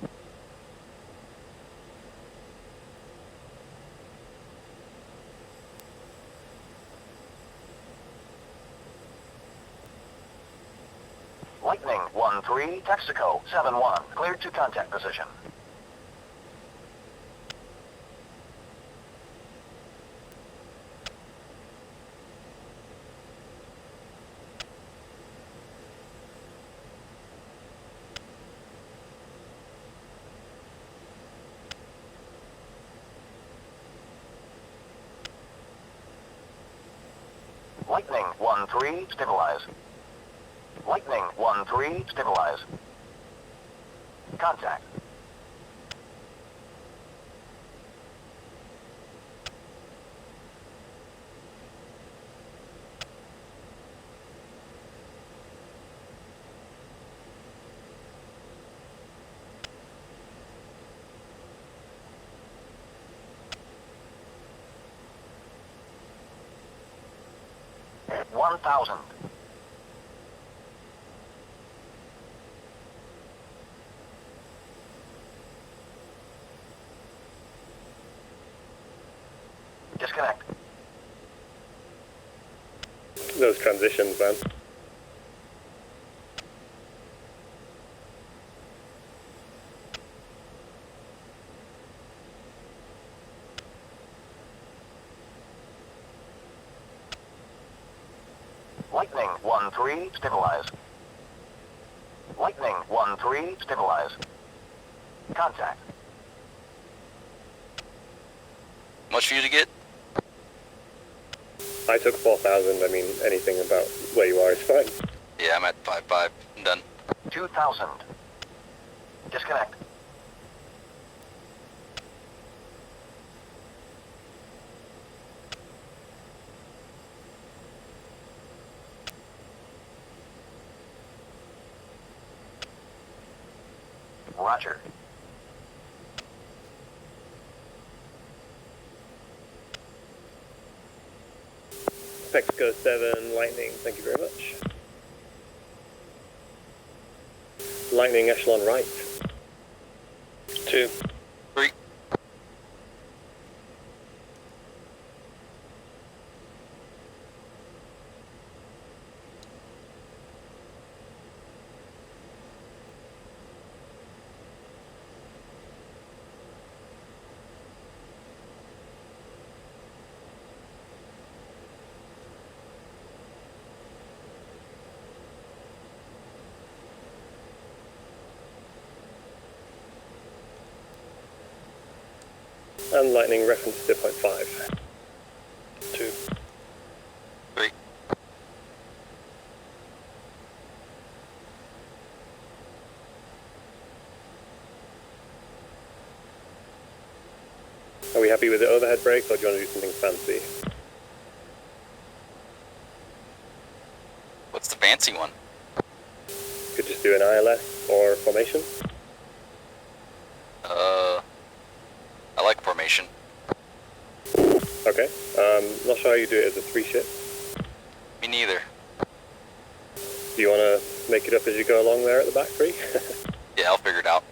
Lightning 1-3, Texaco 7-1. Cleared to contact position. Lightning 1-3, stabilize. Lightning 1-3, stabilize. Contact. $1,000. Disconnect. Those transitions, man. Lightning 1-3, stabilize. Lightning 1-3, stabilize. Contact. Much for you to get? I took 4,000, I mean, anything about where you are is fine. Yeah, I'm at 5-5. I'm done. 2,000. Disconnect. Roger. Mexico 7, Lightning, thank you very much. Lightning echelon right. 2. 3. And Lightning reference to 0.5. 2. 3. Are we happy with the overhead brake, or do you want to do something fancy? What's the fancy one? Could just do an ILS or formation. I like formation. Okay. Not sure how you do it as a 3 ship. Me neither. Do you want to make it up as you go along there at the back 3? Yeah, I'll figure it out.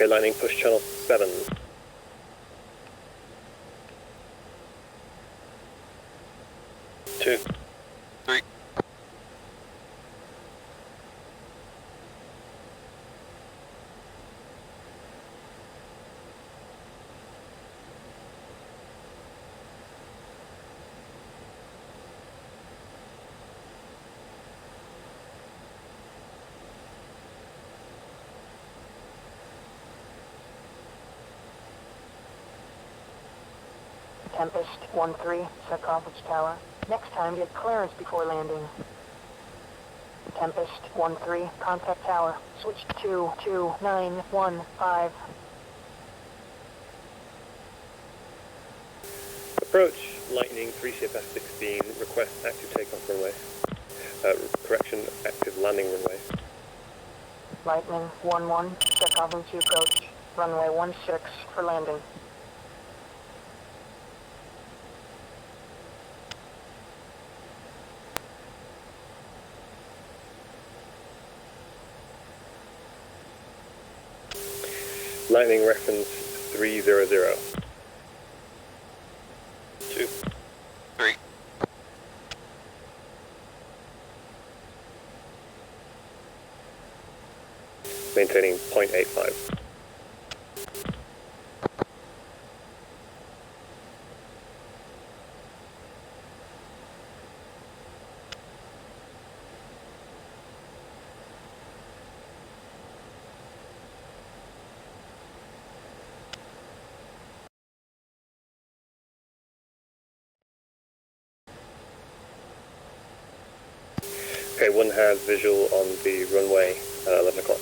Okay, Lightning, push channel 7. Two. 3. Tempest 1-3, set conference tower. Next time, get clearance before landing. Tempest 1-3, contact tower. Switch to 2915. Approach, Lightning, 3 CFS 16, request active takeoff runway. Correction, active landing runway. Lightning 1-1, set conference to approach. Runway 16 for landing. Lightning reference 300. 2. 3. Maintaining 0.85. Okay, one has visual on the runway at 11 o'clock.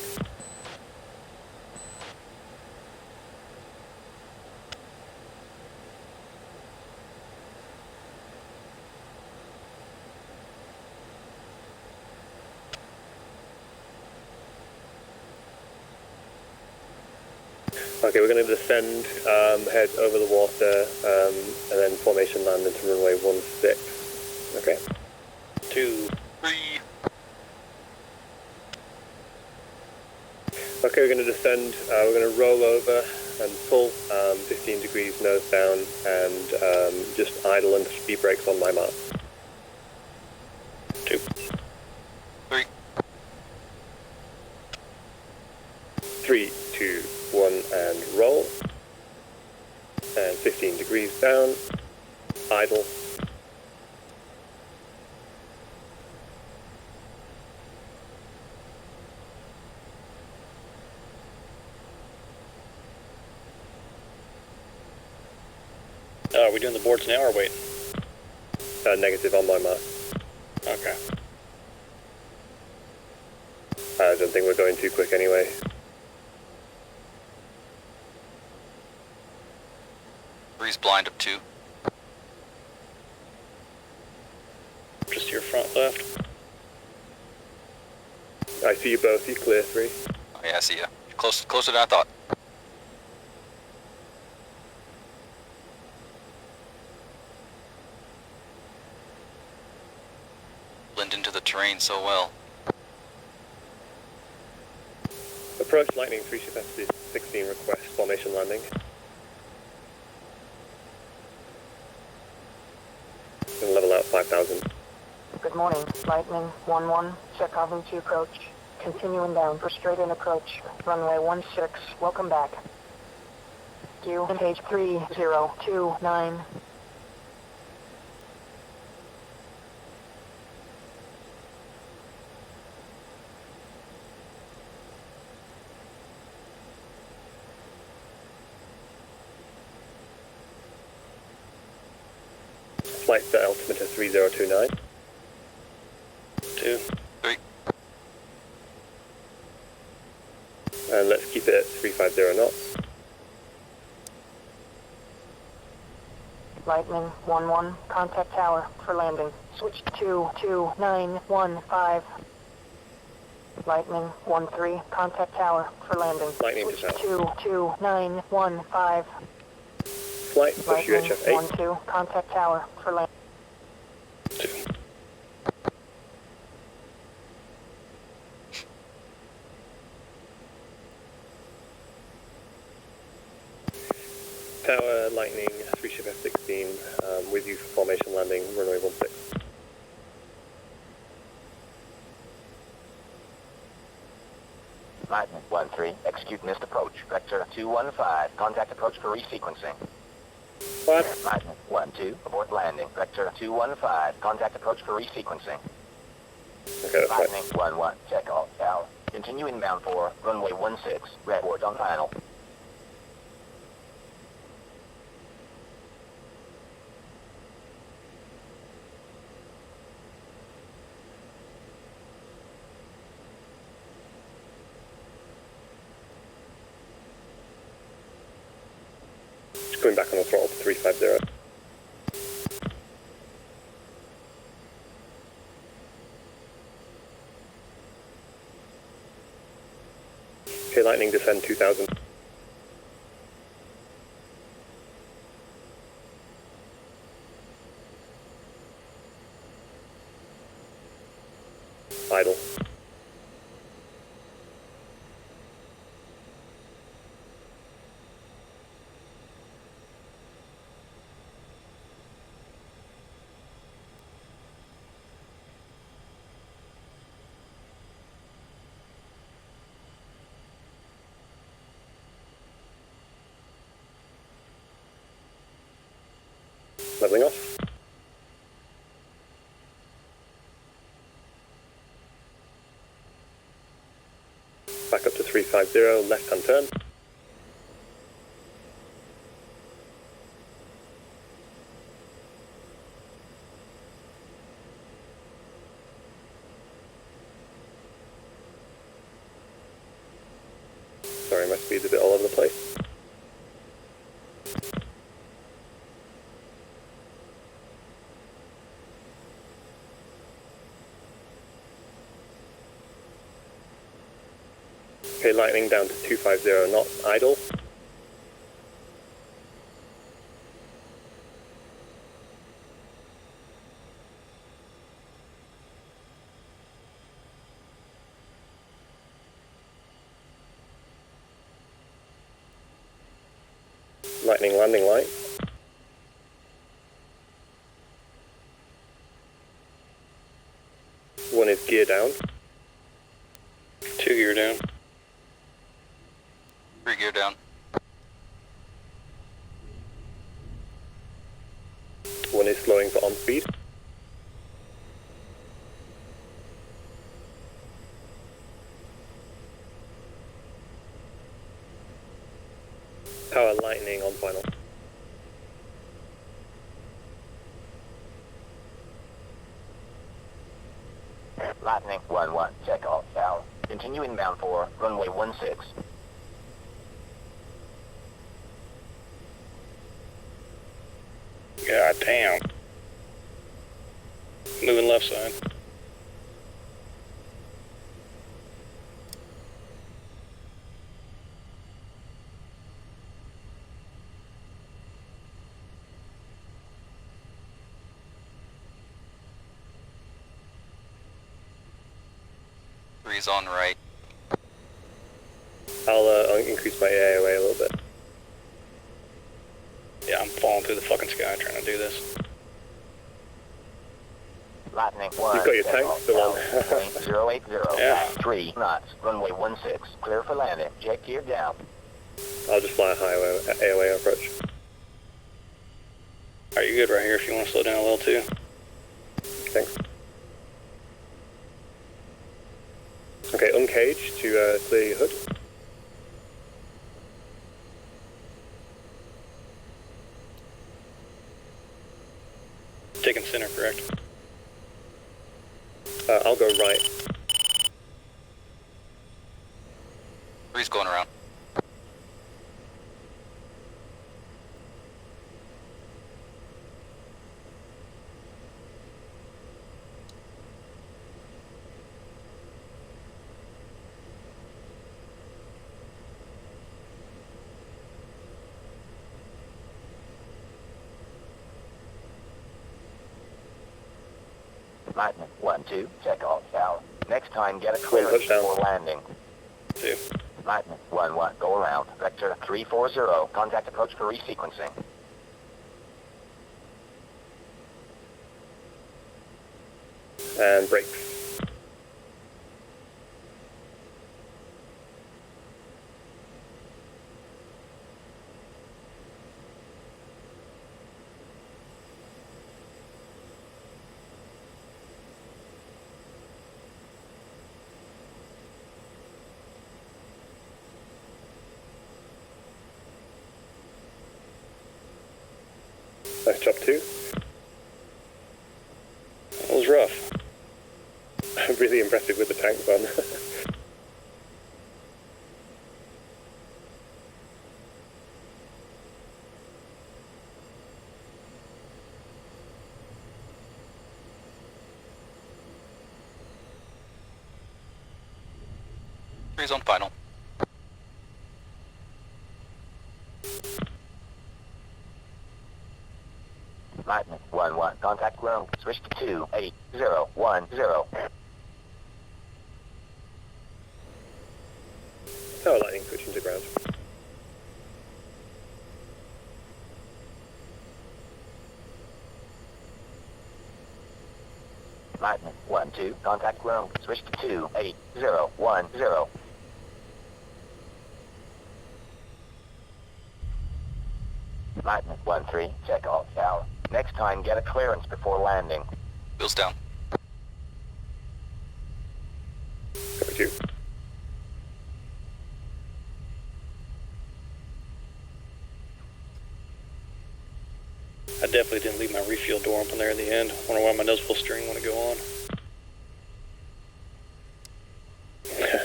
Okay, we're going to descend, head over the water, and then formation land into runway 16. Okay. 2. 3. Okay, we're going to descend, we're going to roll over and pull 15 degrees nose down and just idle and speed brakes on my mark. 2. 3. 3, 2, 1, and roll. And 15 degrees down, idle. Are we doing the boards now or wait? Negative on my mark. Okay. I don't think we're going too quick anyway. Three's blind up 2. Just to your front left. I see you both, you clear 3. Oh yeah, I see ya. Closer than I thought. Blend into the terrain so well. Approach Lightning 3 FPS 16 request formation landing. And level out 5,000. Good morning, Lightning 1-1, set conference to approach. Continuing down for straight in approach. Runway 16, welcome back. You page 3029. Flight to altimeter 3029. 2. 3. And let's keep it at 350 knots. Lightning 1-1, contact tower for landing. Switch to 2915. Lightning 1-3, contact tower for landing. Lightning Switch to to 2915. Flight push Lightning UHF 8. 1-2, contact tower for landing. 2. Tower, Lightning, 3 ship F-16, with you for formation landing, runway 16. Lightning 1-3, execute missed approach. Vector 215, contact approach for resequencing. What? Lightning 1-2, abort landing. Vector 215, contact approach for resequencing. Okay, Lightning 1-1, check all tower. Continue inbound for runway 16, red board on final. Just going back on the throttle to 350. Okay, Lightning, descend 2000. Idle. Leveling off. Back up to 350, left hand turn. Sorry, my speed's a bit all over the place. Okay, Lightning down to 250 knots, idle. Lightning landing light. One is gear down. 2 gear down. 3 gear down. One is slowing for on speed. Power Lightning on final. Lightning 1-1, check all tower. Continue inbound for runway 16. God damn. Moving left side. Three's on right. I'll increase my AOA a little bit. Yeah, I'm falling through the fucking sky trying to do this. Lightning 1. You've got your tanks, the one. 080, Yeah. 3 knots, runway 16, clear for landing, jet gear down. I'll just fly a high AOA approach. Are you good right here if you want to slow down a little too? Thanks. Okay, uncage to clear your hood. Taking center, correct? I'll go right. Three's going around. Lightning 1-2, check all tower. Next time, get a clearance before landing. 2. Lightning 1-1, go around. Vector 340, contact approach for resequencing. And brakes. Nice job too. That was rough. I'm really impressive with the tank run. Three's on final. Lightning 1-1, contact ground. Switch to 28010. Tower lightning switching to ground. Lightning 1-2, contact ground. Switch to 28010. Lightning 1-3, check all tower. Next time, get a clearance before landing. Wheels down. Cover 2. I definitely didn't leave my refuel door open there in the end. Wonder why my noticeable steering wouldn't go on.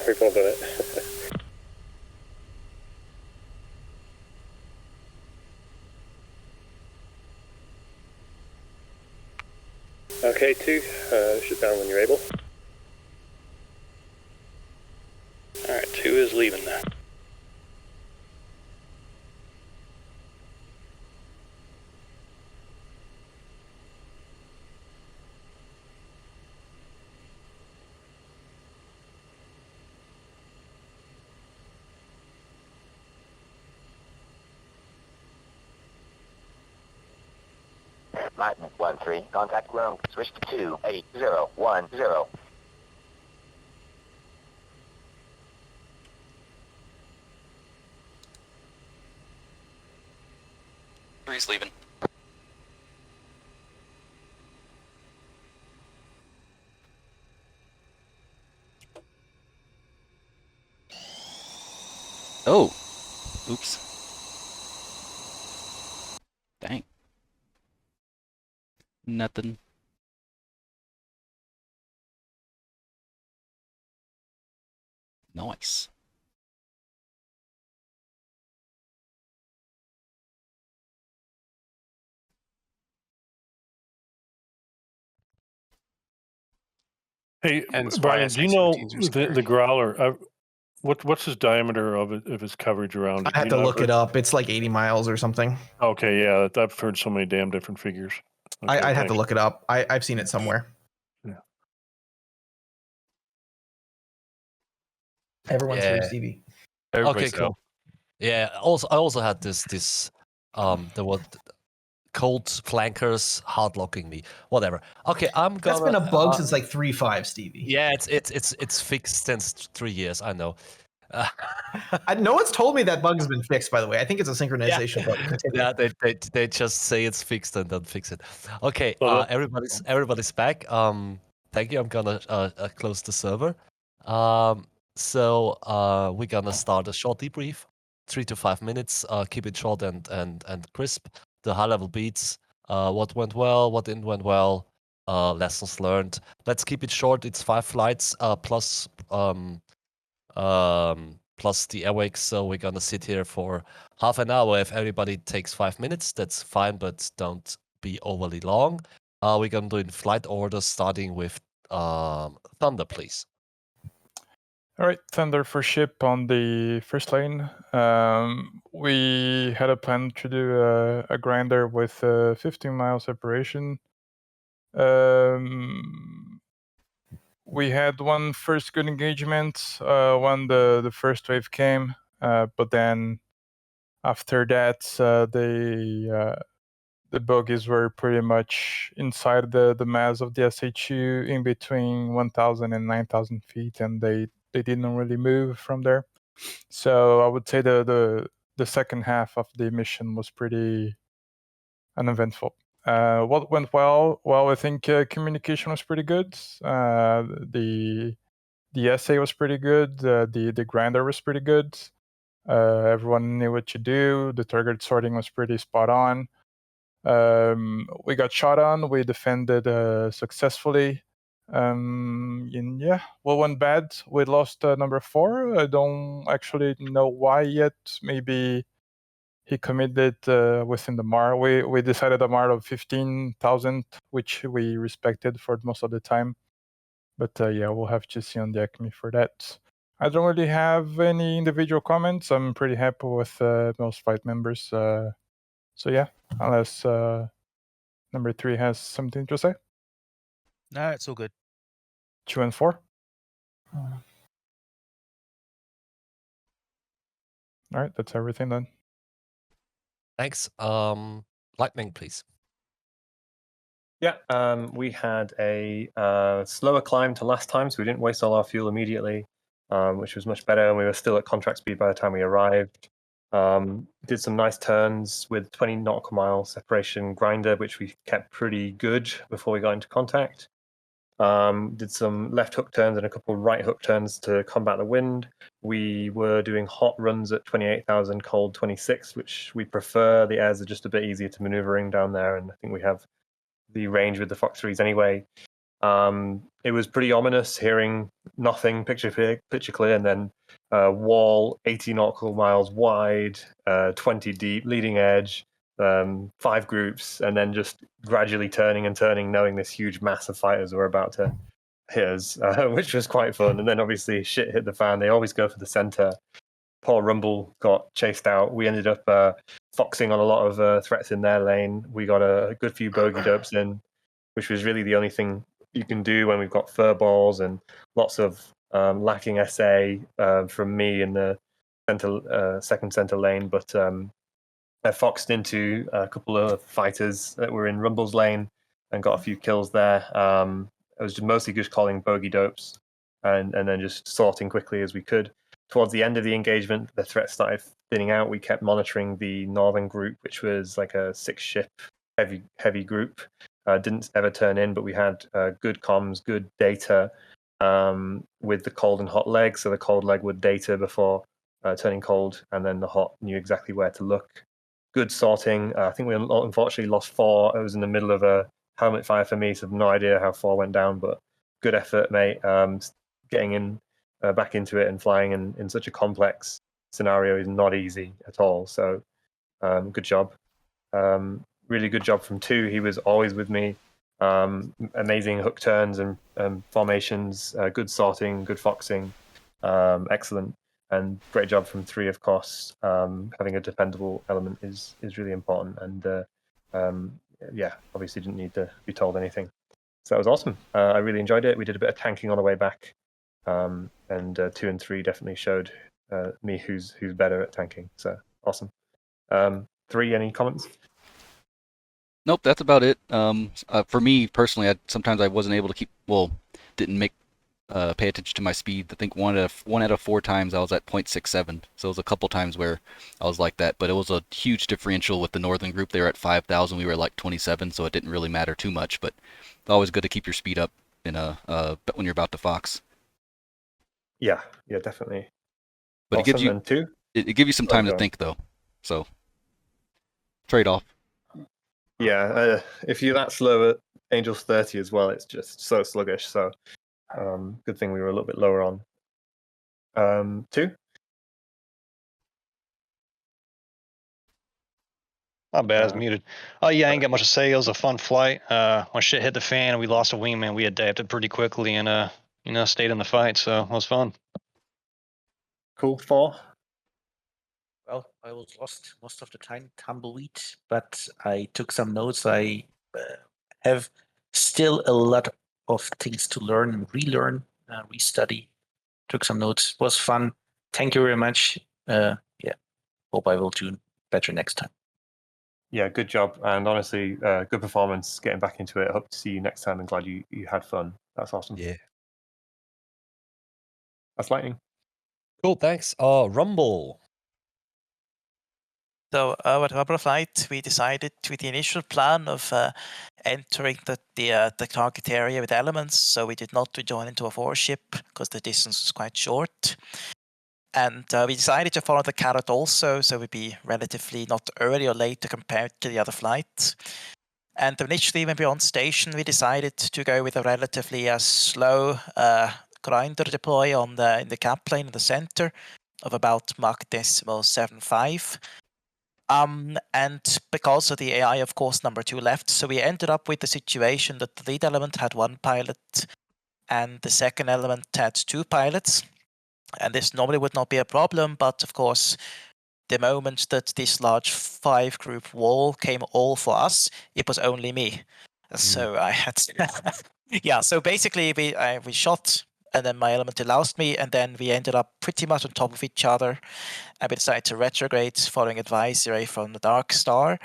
We've all done it. Okay, 2, shut down when you're able. Alright, 2 is leaving now. Lightning 1-3, contact ground. Switch to 28010. Three's leaving. Oh! Oops. Dang. Nothing. Nice. Hey, Hence why Brian, do you know SS-17s are scary. the Growler? What's his diameter of his coverage around? I have to look it up. It's like 80 miles or something. Okay, yeah, I've heard so many damn different figures. Okay, I'd have to thanks. look it up. I've seen it somewhere. Yeah. Everyone's here, Yeah. Stevie. Okay, cool. Yeah. Also, I also had this the what cold flankers hard locking me. Whatever. Okay, I'm gonna. That's been a bug since like 3.5, Stevie. Yeah, it's fixed since 3 years. I know. No one's told me that bug has been fixed. By the way, I think it's a synchronization bug. Continue. Yeah, they just say it's fixed and then fix it. Okay, Well, everybody's back. Thank you. I'm gonna close the server. So we're gonna start a short debrief, 3 to 5 minutes. Keep it short and crisp. The high level beats. What went well, what didn't went well. Lessons learned. Let's keep it short. It's 5 flights plus the AWACs. So we're gonna sit here for half an hour. If everybody takes 5 minutes, that's fine, but don't be overly long. We're gonna do in flight order, starting with Thunder, please. All right, Thunder for ship on the first lane. We had a plan to do a grinder with 15 mile separation. we had one first good engagement when the first wave came, but then after that, the bogies were pretty much inside the mass of the SHU in between 1,000 and 9,000 feet, and they didn't really move from there. So I would say the second half of the mission was pretty uneventful. What went well? Well, I think communication was pretty good. The essay was pretty good. The grinder was pretty good. Everyone knew what to do. The target sorting was pretty spot on. We got shot on. We defended successfully. And yeah, what went bad? We lost number 4. I don't actually know why yet. Maybe he committed within the MAR. We decided a MAR of 15,000, which we respected for most of the time. But yeah, we'll have to see on the ECMI for that. I don't really have any individual comments. I'm pretty happy with most flight members. So yeah, unless number 3 has something to say. No, it's all good. 2 and 4. All right, that's everything then. Thanks. Lightning, please. Yeah, we had a slower climb to last time, so we didn't waste all our fuel immediately, which was much better, and we were still at contract speed by the time we arrived. Did some nice turns with 20 nautical mile separation grinder, which we kept pretty good before we got into contact. Did some left hook turns and a couple of right hook turns to combat the wind. We were doing hot runs at 28,000, cold 26, which we prefer. The airs are just a bit easier to maneuvering down there, and I think we have the range with the Fox 3s anyway. It was pretty ominous hearing nothing, picture clear, and then wall 80 nautical miles wide, 20 deep, leading edge, 5 groups, and then just gradually turning and turning, knowing this huge mass of fighters were about to hit us, which was quite fun. And then obviously shit hit the fan. They always go for the center. Poor Rumble got chased out. We ended up foxing on a lot of threats in their lane. We got a good few bogey dopes in, which was really the only thing you can do when we've got fur balls and lots of lacking SA from me in the second center lane. But I foxed into a couple of fighters that were in Rumble's lane and got a few kills there. I was mostly just calling bogey dopes and then just sorting quickly as we could. Towards the end of the engagement, the threat started thinning out. We kept monitoring the northern group, which was like a 6-ship heavy group. Didn't ever turn in, but we had good comms, good data with the cold and hot leg. So the cold leg would data before turning cold, and then the hot knew exactly where to look. Good sorting. I think we unfortunately lost 4. It was in the middle of a helmet fire for me, so I have no idea how 4 went down, but good effort, mate. Getting in back into it and flying in such a complex scenario is not easy at all. So good job. Really good job from 2. He was always with me. Amazing hook turns and formations, good sorting, good foxing, excellent. And great job from 3, of course. Having a dependable element is really important. And yeah, obviously didn't need to be told anything. So that was awesome. I really enjoyed it. We did a bit of tanking on the way back. And 2 and 3 definitely showed me who's better at tanking. So awesome. 3, any comments? Nope, that's about it. For me personally, sometimes I wasn't able to didn't pay attention to my speed. I think one out of 4 times I was at 0.67. So it was a couple times where I was like that, but it was a huge differential with the northern group. They were at 5,000, we were like 27, so it didn't really matter too much. But it's always good to keep your speed up when you're about to fox. Yeah, definitely. But awesome. It gives you and 2? It gives you some time to think though. So trade off. Yeah, if you're that slow at Angels 30 as well, it's just so sluggish. So good thing we were a little bit lower on. 2? Not bad, I was muted. Oh yeah, I ain't got much to say. It was a fun flight. When shit hit the fan and we lost a wingman, we adapted pretty quickly and stayed in the fight, so it was fun. Cool. 4? Well, I was lost most of the time, tumbleweed, but I took some notes. I have still a lot of things to learn and relearn, restudy. Took some notes. Was fun. Thank you very much. Yeah, hope I will do better next time. Yeah, good job. And honestly, good performance getting back into it. Hope to see you next time and glad you had fun. That's awesome. Yeah. That's lightning. Cool, thanks. Rumble. So at Rubber Flight, we decided with the initial plan of entering the target area with elements, so we did not join into a 4-ship because the distance was quite short. And we decided to follow the carrot also, so we'd be relatively not early or late compared to the other flights. And initially, when we were on station, we decided to go with a relatively slow grinder deploy in the cap plane in the center of about Mach 0.75. And because of the AI, of course, number 2 left, so we ended up with the situation that the lead element had 1 pilot and the second element had 2 pilots. And this normally would not be a problem, but of course, the moment that this large 5-group wall came all for us, it was only me. So I had yeah, so basically we shot, and then my element lost me, and then we ended up pretty much on top of each other, and we decided to retrograde following advisory from the Darkstar.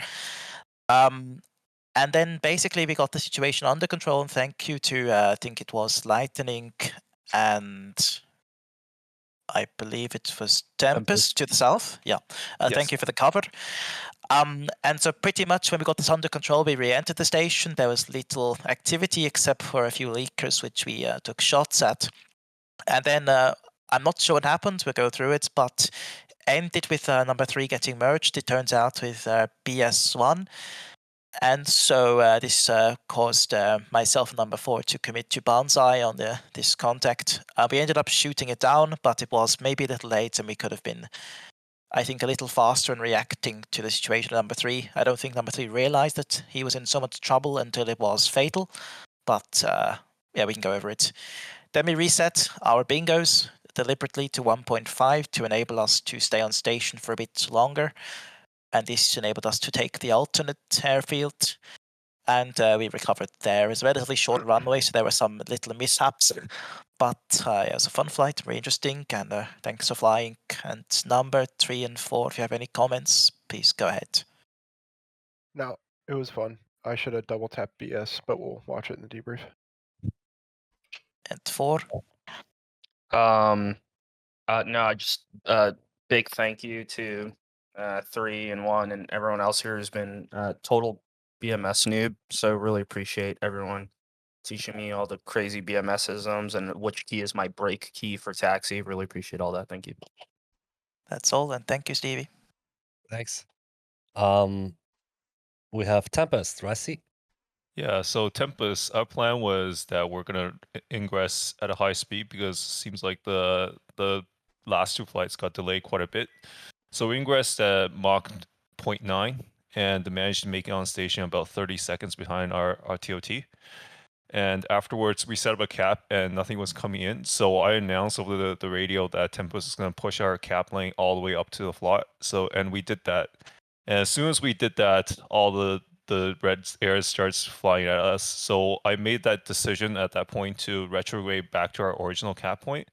And then basically we got the situation under control, and thank you to, I think it was Lightning and I believe it was Tempest to the south. Yeah. Thank you for the cover. And so pretty much when we got this under control, we re-entered the station. There was little activity except for a few leakers, which we took shots at. And then I'm not sure what happened. We'll go through it, but ended with number 3 getting merged. It turns out with BS1. And so this caused myself and number 4 to commit to banzai on this contact. We ended up shooting it down, but it was maybe a little late, and we could have been, I think, a little faster in reacting to the situation of number 3. I don't think number 3 realized that he was in so much trouble until it was fatal. But yeah, we can go over it. Then we reset our bingos deliberately to 1.5 to enable us to stay on station for a bit longer. And this enabled us to take the alternate airfield, and we recovered there. It was a relatively short runway, so there were some little mishaps, but it was a fun flight, very interesting, and thanks for flying. And number 3 and 4, if you have any comments, please go ahead. No, it was fun. I should have double tapped BS, but we'll watch it in the debrief. And 4? No, just big thank you to 3 and 1 and everyone else here has been total BMS noob. So really appreciate everyone teaching me all the crazy BMS isms and which key is my brake key for taxi. Really appreciate all that. Thank you. That's all, and thank you, Stevie. Thanks. We have Tempest, Rassi. Yeah, so Tempest, our plan was that we're gonna ingress at a high speed because it seems like the last 2 flights got delayed quite a bit. So we ingressed at Mach 0.9 and managed to make it on station about 30 seconds behind our TOT. And afterwards, we set up a cap and nothing was coming in. So I announced over the radio that Tempest is going to push our cap lane all the way up to the flight. And we did that. And as soon as we did that, all the red air starts flying at us. So I made that decision at that point to retrograde back to our original cap point.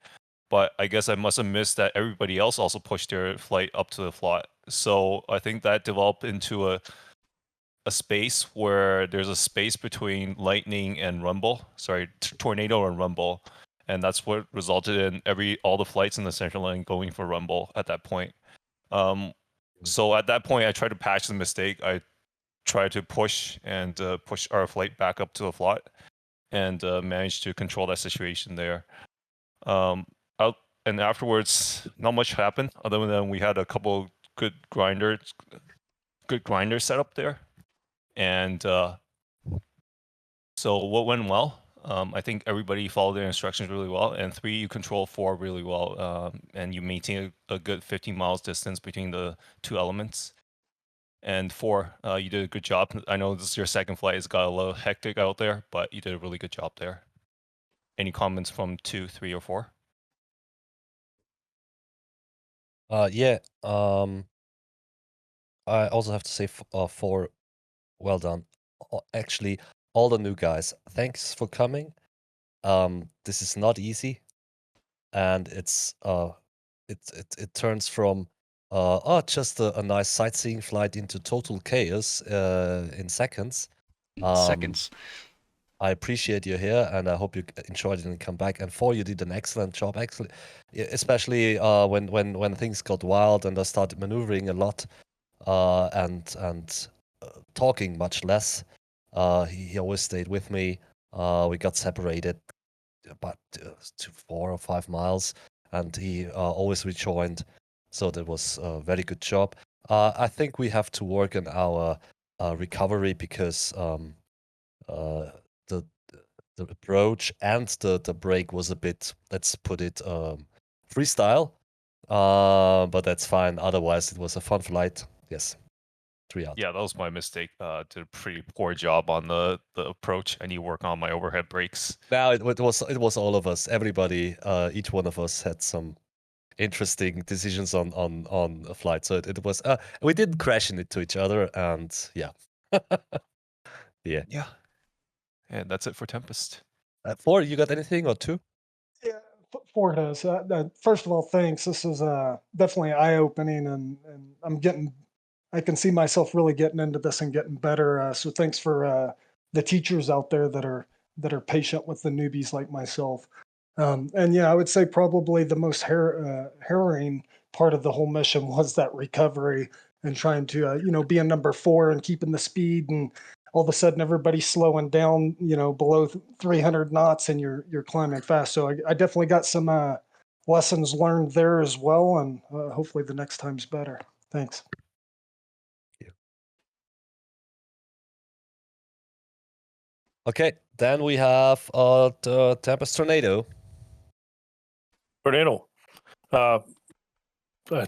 But I guess I must have missed that everybody else also pushed their flight up to the flight. So I think that developed into a space where there's a space between lightning and rumble. Sorry, tornado and rumble. And that's what resulted in all the flights in the central line going for rumble at that point. So at that point, I tried to patch the mistake. I tried to push our flight back up to the flight and managed to control that situation there. And afterwards, not much happened other than we had a couple good grinders set up there. And so what went well? I think everybody followed their instructions really well. And 3, you control 4 really well. And you maintain a good 15 miles distance between the 2 elements. And 4, you did a good job. I know this is your second flight. It's got a little hectic out there, but you did a really good job there. Any comments from 2, 3, or 4? Yeah. I also have to say 4, well done. Actually, all the new guys, thanks for coming. this is not easy, and it turns from just a nice sightseeing flight into total chaos in seconds. Seconds. I appreciate you here, and I hope you enjoyed it and come back. And you did an excellent job, especially when things got wild and I started maneuvering a lot and talking much less. He always stayed with me. We got separated about 4 or 5 miles, and he always rejoined. So that was a very good job. I think we have to work on our recovery because the approach and the break was a bit, let's put it, freestyle. But that's fine. Otherwise, it was a fun flight. Yes. 3 out. Yeah, that was my mistake. Did a pretty poor job on the approach. I need to work on my overhead brakes. Now it was all of us. Everybody, each one of us had some interesting decisions on a flight. So it was we didn't crash into each other, and yeah. Yeah. And that's it for Tempest. 4, you got anything, or 2? Yeah, 4 does. First of all, thanks. This is definitely eye-opening, and I can see myself really getting into this and getting better. So thanks for the teachers out there that are patient with the newbies like myself. And yeah, I would say probably the most harrowing part of the whole mission was that recovery and trying to be a number 4 and keeping the speed, and all of a sudden everybody's slowing down, below 300 knots, and you're climbing fast. So I definitely got some lessons learned there as well, and hopefully the next time's better. Thanks. Okay, then we have the Tempest Tornado. Tornado. I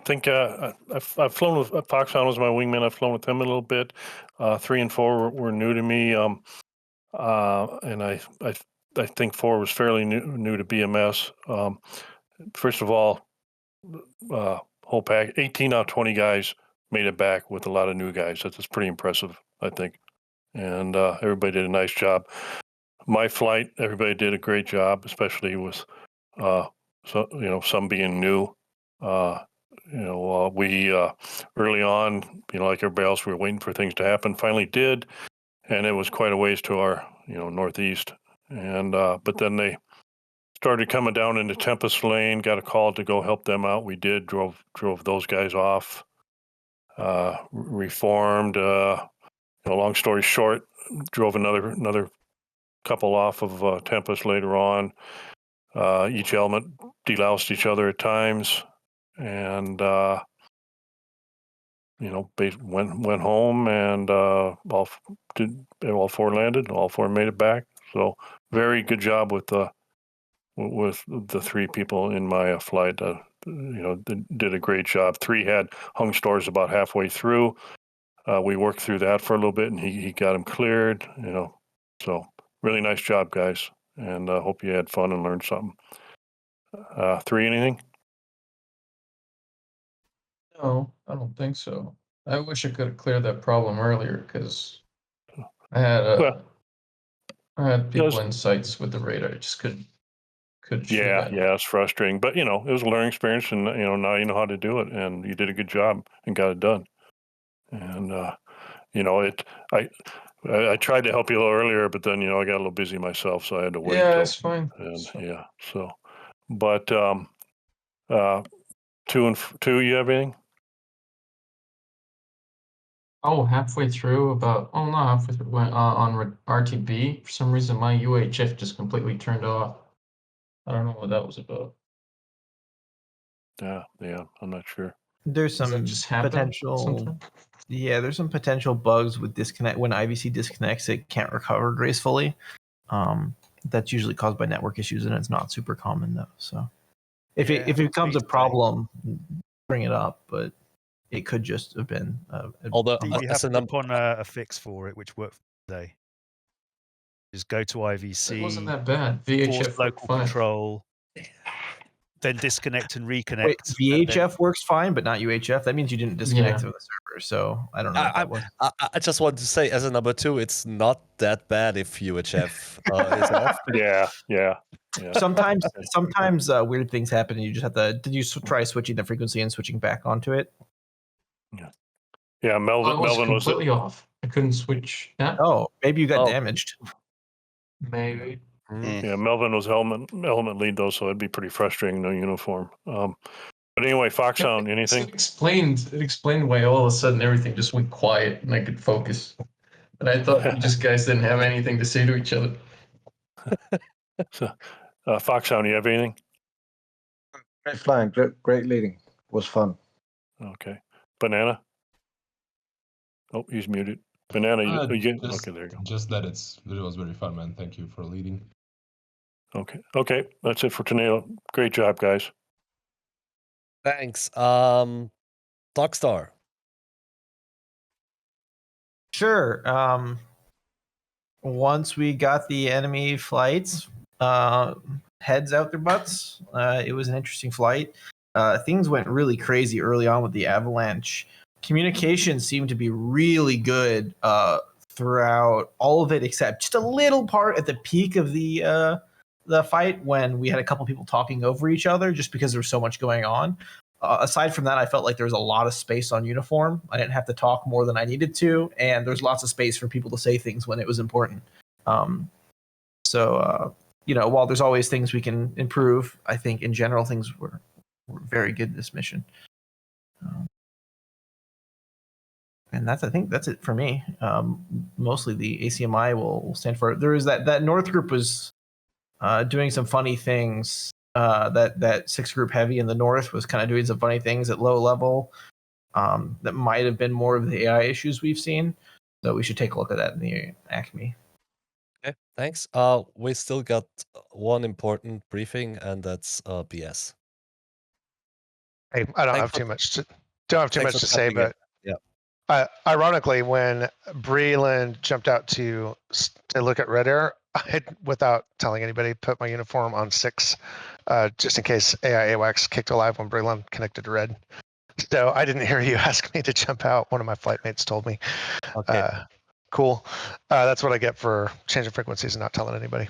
think I've flown with Foxhound was my wingman. I've flown with him a little bit. 3 and 4 were new to me, and I think 4 was fairly new to BMS. First of all, whole pack, 18 out of 20 guys made it back with a lot of new guys. That's pretty impressive, I think. And everybody did a nice job. My flight, everybody did a great job, especially with some being new. We early on, like everybody else, we were waiting for things to happen. Finally did, and it was quite a ways to our northeast. And but then they started coming down into Tempest Lane. Got a call to go help them out. We did. Drove those guys off. Reformed. Long story short, drove another couple off of Tempest later on. Each element deloused each other at times, and went home, and all 4 landed. All 4 made it back. So very good job with the 3 people in my flight. Did a great job. 3 had hung stores about halfway through. We worked through that for a little bit, and he got them cleared. So really nice job, guys, and hope you had fun and learned something. 3, anything? No, I don't think so. I wish I could have cleared that problem earlier, because I had people in sights with the radar. I just couldn't shoot Yeah, at. it's frustrating, but it was a learning experience, and now you know how to do it, and you did a good job and got it done. And I tried to help you a little earlier, but then I got a little busy myself, so I had to wait. Yeah, it's fine. And so, but 2 and 2, you have anything? Oh, halfway through, halfway through, on RTB, for some reason my UHF just completely turned off. I don't know what that was about. Yeah, I'm not sure. There's Does that some just happen potential. sometime? Yeah, there's some potential bugs with disconnect. When IVC disconnects, it can't recover gracefully. That's usually caused by network issues, and it's not super common though. So if it becomes a problem, bring it up. But it could just have been. Although you have to put on a fix for it, which worked today. Just go to IVC. It wasn't that bad. Force VHF local fine. control. then disconnect and reconnect. Wait, and then- VHF works fine, but not UHF. That means you didn't disconnect Yeah. from the server. So I don't know what that was. I just want to say, as a number 2, it's not that bad if UHF is off. Yeah. Sometimes weird things happen, and you just have to. Did you try switching the frequency and switching back onto it? Yeah, Melvin was completely off. I couldn't switch. Yeah. Oh, maybe you got damaged. Maybe. Yeah, Melvin was element lead though, so it'd be pretty frustrating, no uniform. But anyway, Foxhound, anything? It explained why all of a sudden everything just went quiet and I could focus. And I thought you just guys didn't have anything to say to each other. So, Foxhound, you have anything? Great flying, great leading. Was fun. Okay. Banana? Oh, he's muted. Banana, you just, okay, there you go. Just that it was very fun, man. Thank you for leading. Okay, that's it for Tornado. Great job, guys. Thanks. Darkstar. Sure. Once we got the enemy flights heads out their butts, it was an interesting flight. Things went really crazy early on with the avalanche. Communication seemed to be really good throughout all of it, except just a little part at the peak of the fight when we had a couple people talking over each other, just because there was so much going on. Aside from that, I felt like there was a lot of space on uniform. I didn't have to talk more than I needed to, and there's lots of space for people to say things when it was important. While there's always things we can improve, I think in general things were very good in this mission. And I think that's it for me. Mostly the ACMI will stand for. There is that North group was doing some funny things. That 6 group heavy in the North was kind of doing some funny things at low level. That might have been more of the AI issues we've seen. So we should take a look at that in the Acme. Okay, thanks. We still got one important briefing, and that's BS. Hey, I don't have too much to say, but ironically, when Breland jumped out to look at red air, I, without telling anybody, put my uniform on 6, just in case AI AWACs kicked alive when Breland connected to red. So I didn't hear you ask me to jump out. One of my flight mates told me. Okay. Cool. That's what I get for changing frequencies and not telling anybody.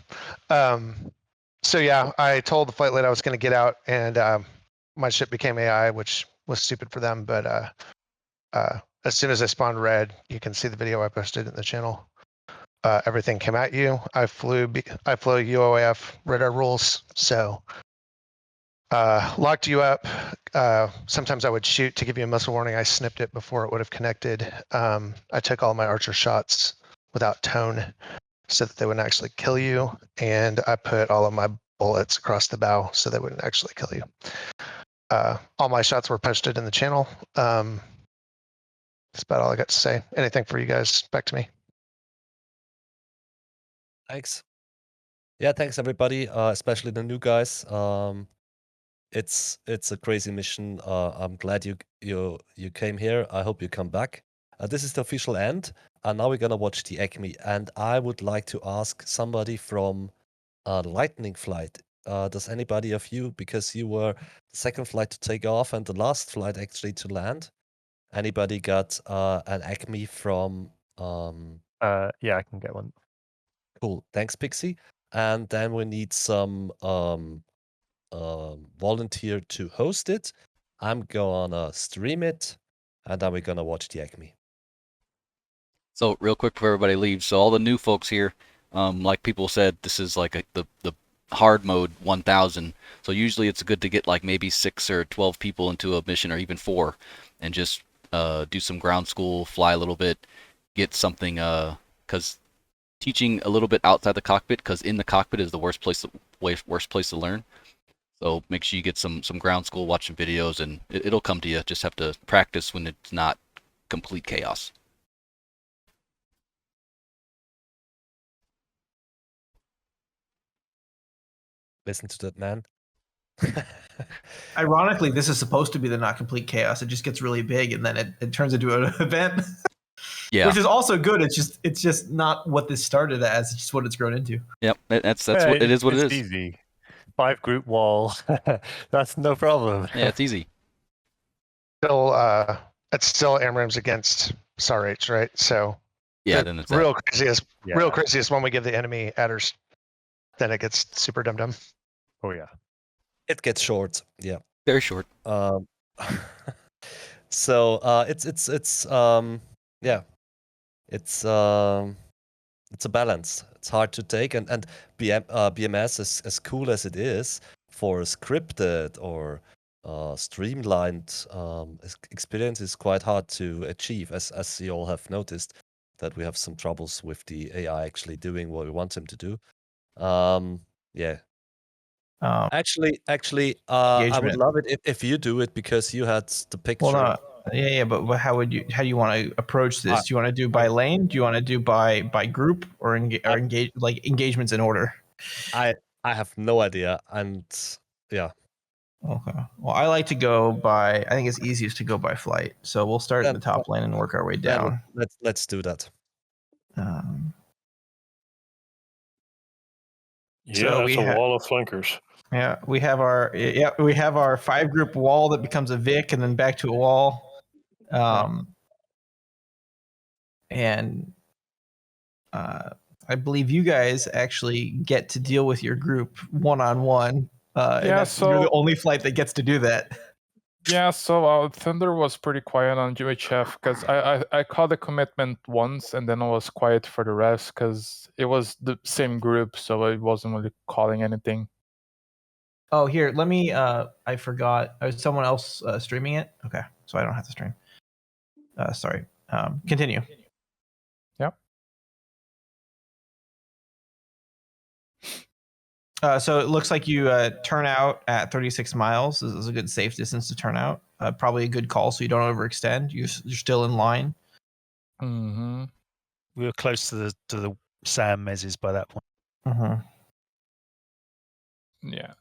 So yeah, I told the flight lead I was going to get out, and my ship became AI, which was stupid for them. But as soon as I spawned red, you can see the video I posted in the channel. Everything came at you. I flew UOAF radar rules, so locked you up. Sometimes I would shoot to give you a missile warning. I snipped it before it would have connected. I took all my Archer shots without tone so that they wouldn't actually kill you, and I put all of my bullets across the bow so they wouldn't actually kill you. All my shots were posted in the channel. That's about all I got to say. Anything for you guys? Back to me. Thanks. Yeah, thanks everybody, especially the new guys. It's a crazy mission. I'm glad you came here. I hope you come back. This is the official end, and now we're gonna watch the Acme. And I would like to ask somebody from Lightning Flight. Does anybody of you, because you were the second flight to take off and the last flight actually to land, anybody got an Acme from? Yeah, I can get one. Cool, thanks, Pixie. And then we need some volunteer to host it. I'm gonna stream it, and then we're gonna watch the Acme. So real quick before everybody leaves, so all the new folks here, like people said, this is like the hard mode 1000. So usually it's good to get like maybe 6 or 12 people into a mission, or even 4, and just do some ground school, fly a little bit, get something, because teaching a little bit outside the cockpit, because in the cockpit is the worst place to learn. So make sure you get some ground school, watch some videos, and it'll come to you. Just have to practice when it's not complete chaos. Listen to that man. Ironically, this is supposed to be the not complete chaos. It just gets really big, and then it turns into an event. Yeah, which is also good. It's just not what this started as. It's just what it's grown into. Yep, that's what it is. What it is. Easy. 5 group wall. That's no problem. Yeah, it's easy. Still, it's still AMRAMs against SAR-H, right? So Yeah, the then it's real that. craziest. Yeah. Real craziest when we give the enemy adders, then it gets super dumb. Oh yeah. It gets short. Yeah. Very short. So yeah, it's a balance. It's hard to take, and BMS is as cool as it is for a scripted or streamlined experience is quite hard to achieve, as you all have noticed that we have some troubles with the AI actually doing what we want him to do. Yeah. Actually, I would Engagement. love it if you do it because you had the picture. Well, no, yeah, but how do you want to approach this? Do you want to do by lane? Do you want to do by group or engage like engagements in order? I have no idea, and yeah. Okay. Well, I like to go by. I think it's easiest to go by flight. So we'll start in the top lane and work our way down. Let's do that. Yeah, it's a wall of flankers. Yeah, we have our 5-group wall that becomes a Vic and then back to a wall. And I believe you guys actually get to deal with your group one-on-one. So you're the only flight that gets to do that. Yeah, so Thunder was pretty quiet on UHF because I caught a commitment once and then I was quiet for the rest because it was the same group, so I wasn't really calling anything. Oh, here, let me. I forgot. Was someone else streaming it? Okay, so I don't have to stream. Sorry. Continue. Yep. So it looks like you turn out at 36 miles. This is a good safe distance to turn out. Probably a good call so you don't overextend. You're still in line. Mm-hmm. We were close to the SAM mezzes by that point. Mm-hmm. Yeah.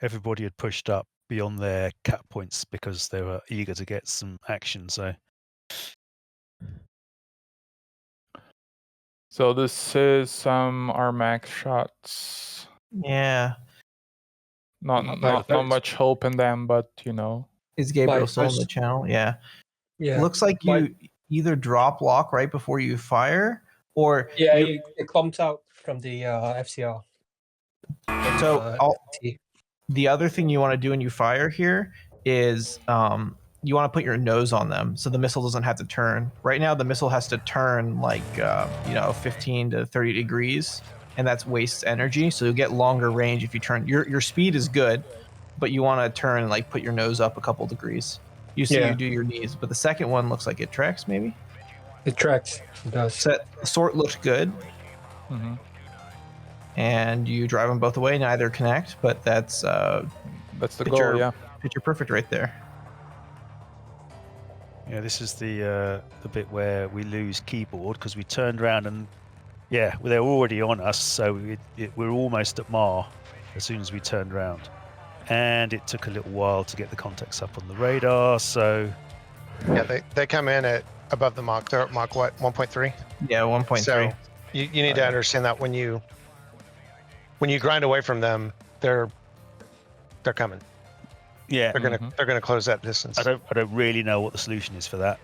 Everybody had pushed up beyond their cap points because they were eager to get some action. So this is some RMAX shots. Yeah. Not much hope in them, but you know. Is Gabriel still in the channel? Yeah. Yeah. Looks like you either drop lock right before you fire, or it comes out from the FCR. So the other thing you want to do when you fire here is you want to put your nose on them so the missile doesn't have to turn. Right now the missile has to turn like 15 to 30 degrees, and that's wastes energy. So you'll get longer range if you turn. Your speed is good, but you want to turn and like put your nose up a couple degrees. You see you do your knees, but the second one looks like it tracks maybe. It tracks. It does. So the sort looks good. Mm-hmm. And you drive them both away, neither connect, but that's the goal, yeah. Picture perfect right there. Yeah, this is the bit where we lose keyboard because we turned around and they're already on us, so we're almost at Mar as soon as we turned around, and it took a little while to get the contacts up on the radar. So yeah, they come in at above the Mach. They're at Mach what, 1.3? Yeah, 1.3. So you need to understand that when you grind away from them, they're coming. Yeah, they're gonna close that distance. I don't really know what the solution is for that.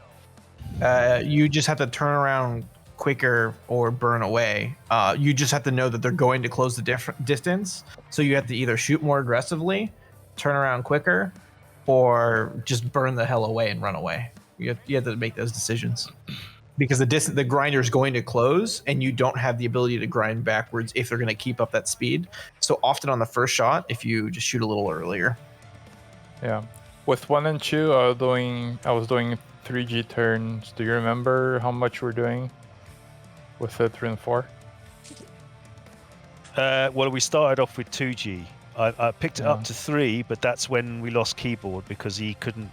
You just have to turn around quicker or burn away. You just have to know that they're going to close the distance. So you have to either shoot more aggressively, turn around quicker, or just burn the hell away and run away. You have to make those decisions. Because the grinder is going to close, and you don't have the ability to grind backwards if they're going to keep up that speed. So often on the first shot, if you just shoot a little earlier. Yeah, with 1 and 2, I was doing 3G turns. Do you remember how much we're doing with the 3 and 4? Well, we started off with 2G. I picked it up to 3, but that's when we lost keyboard because he couldn't.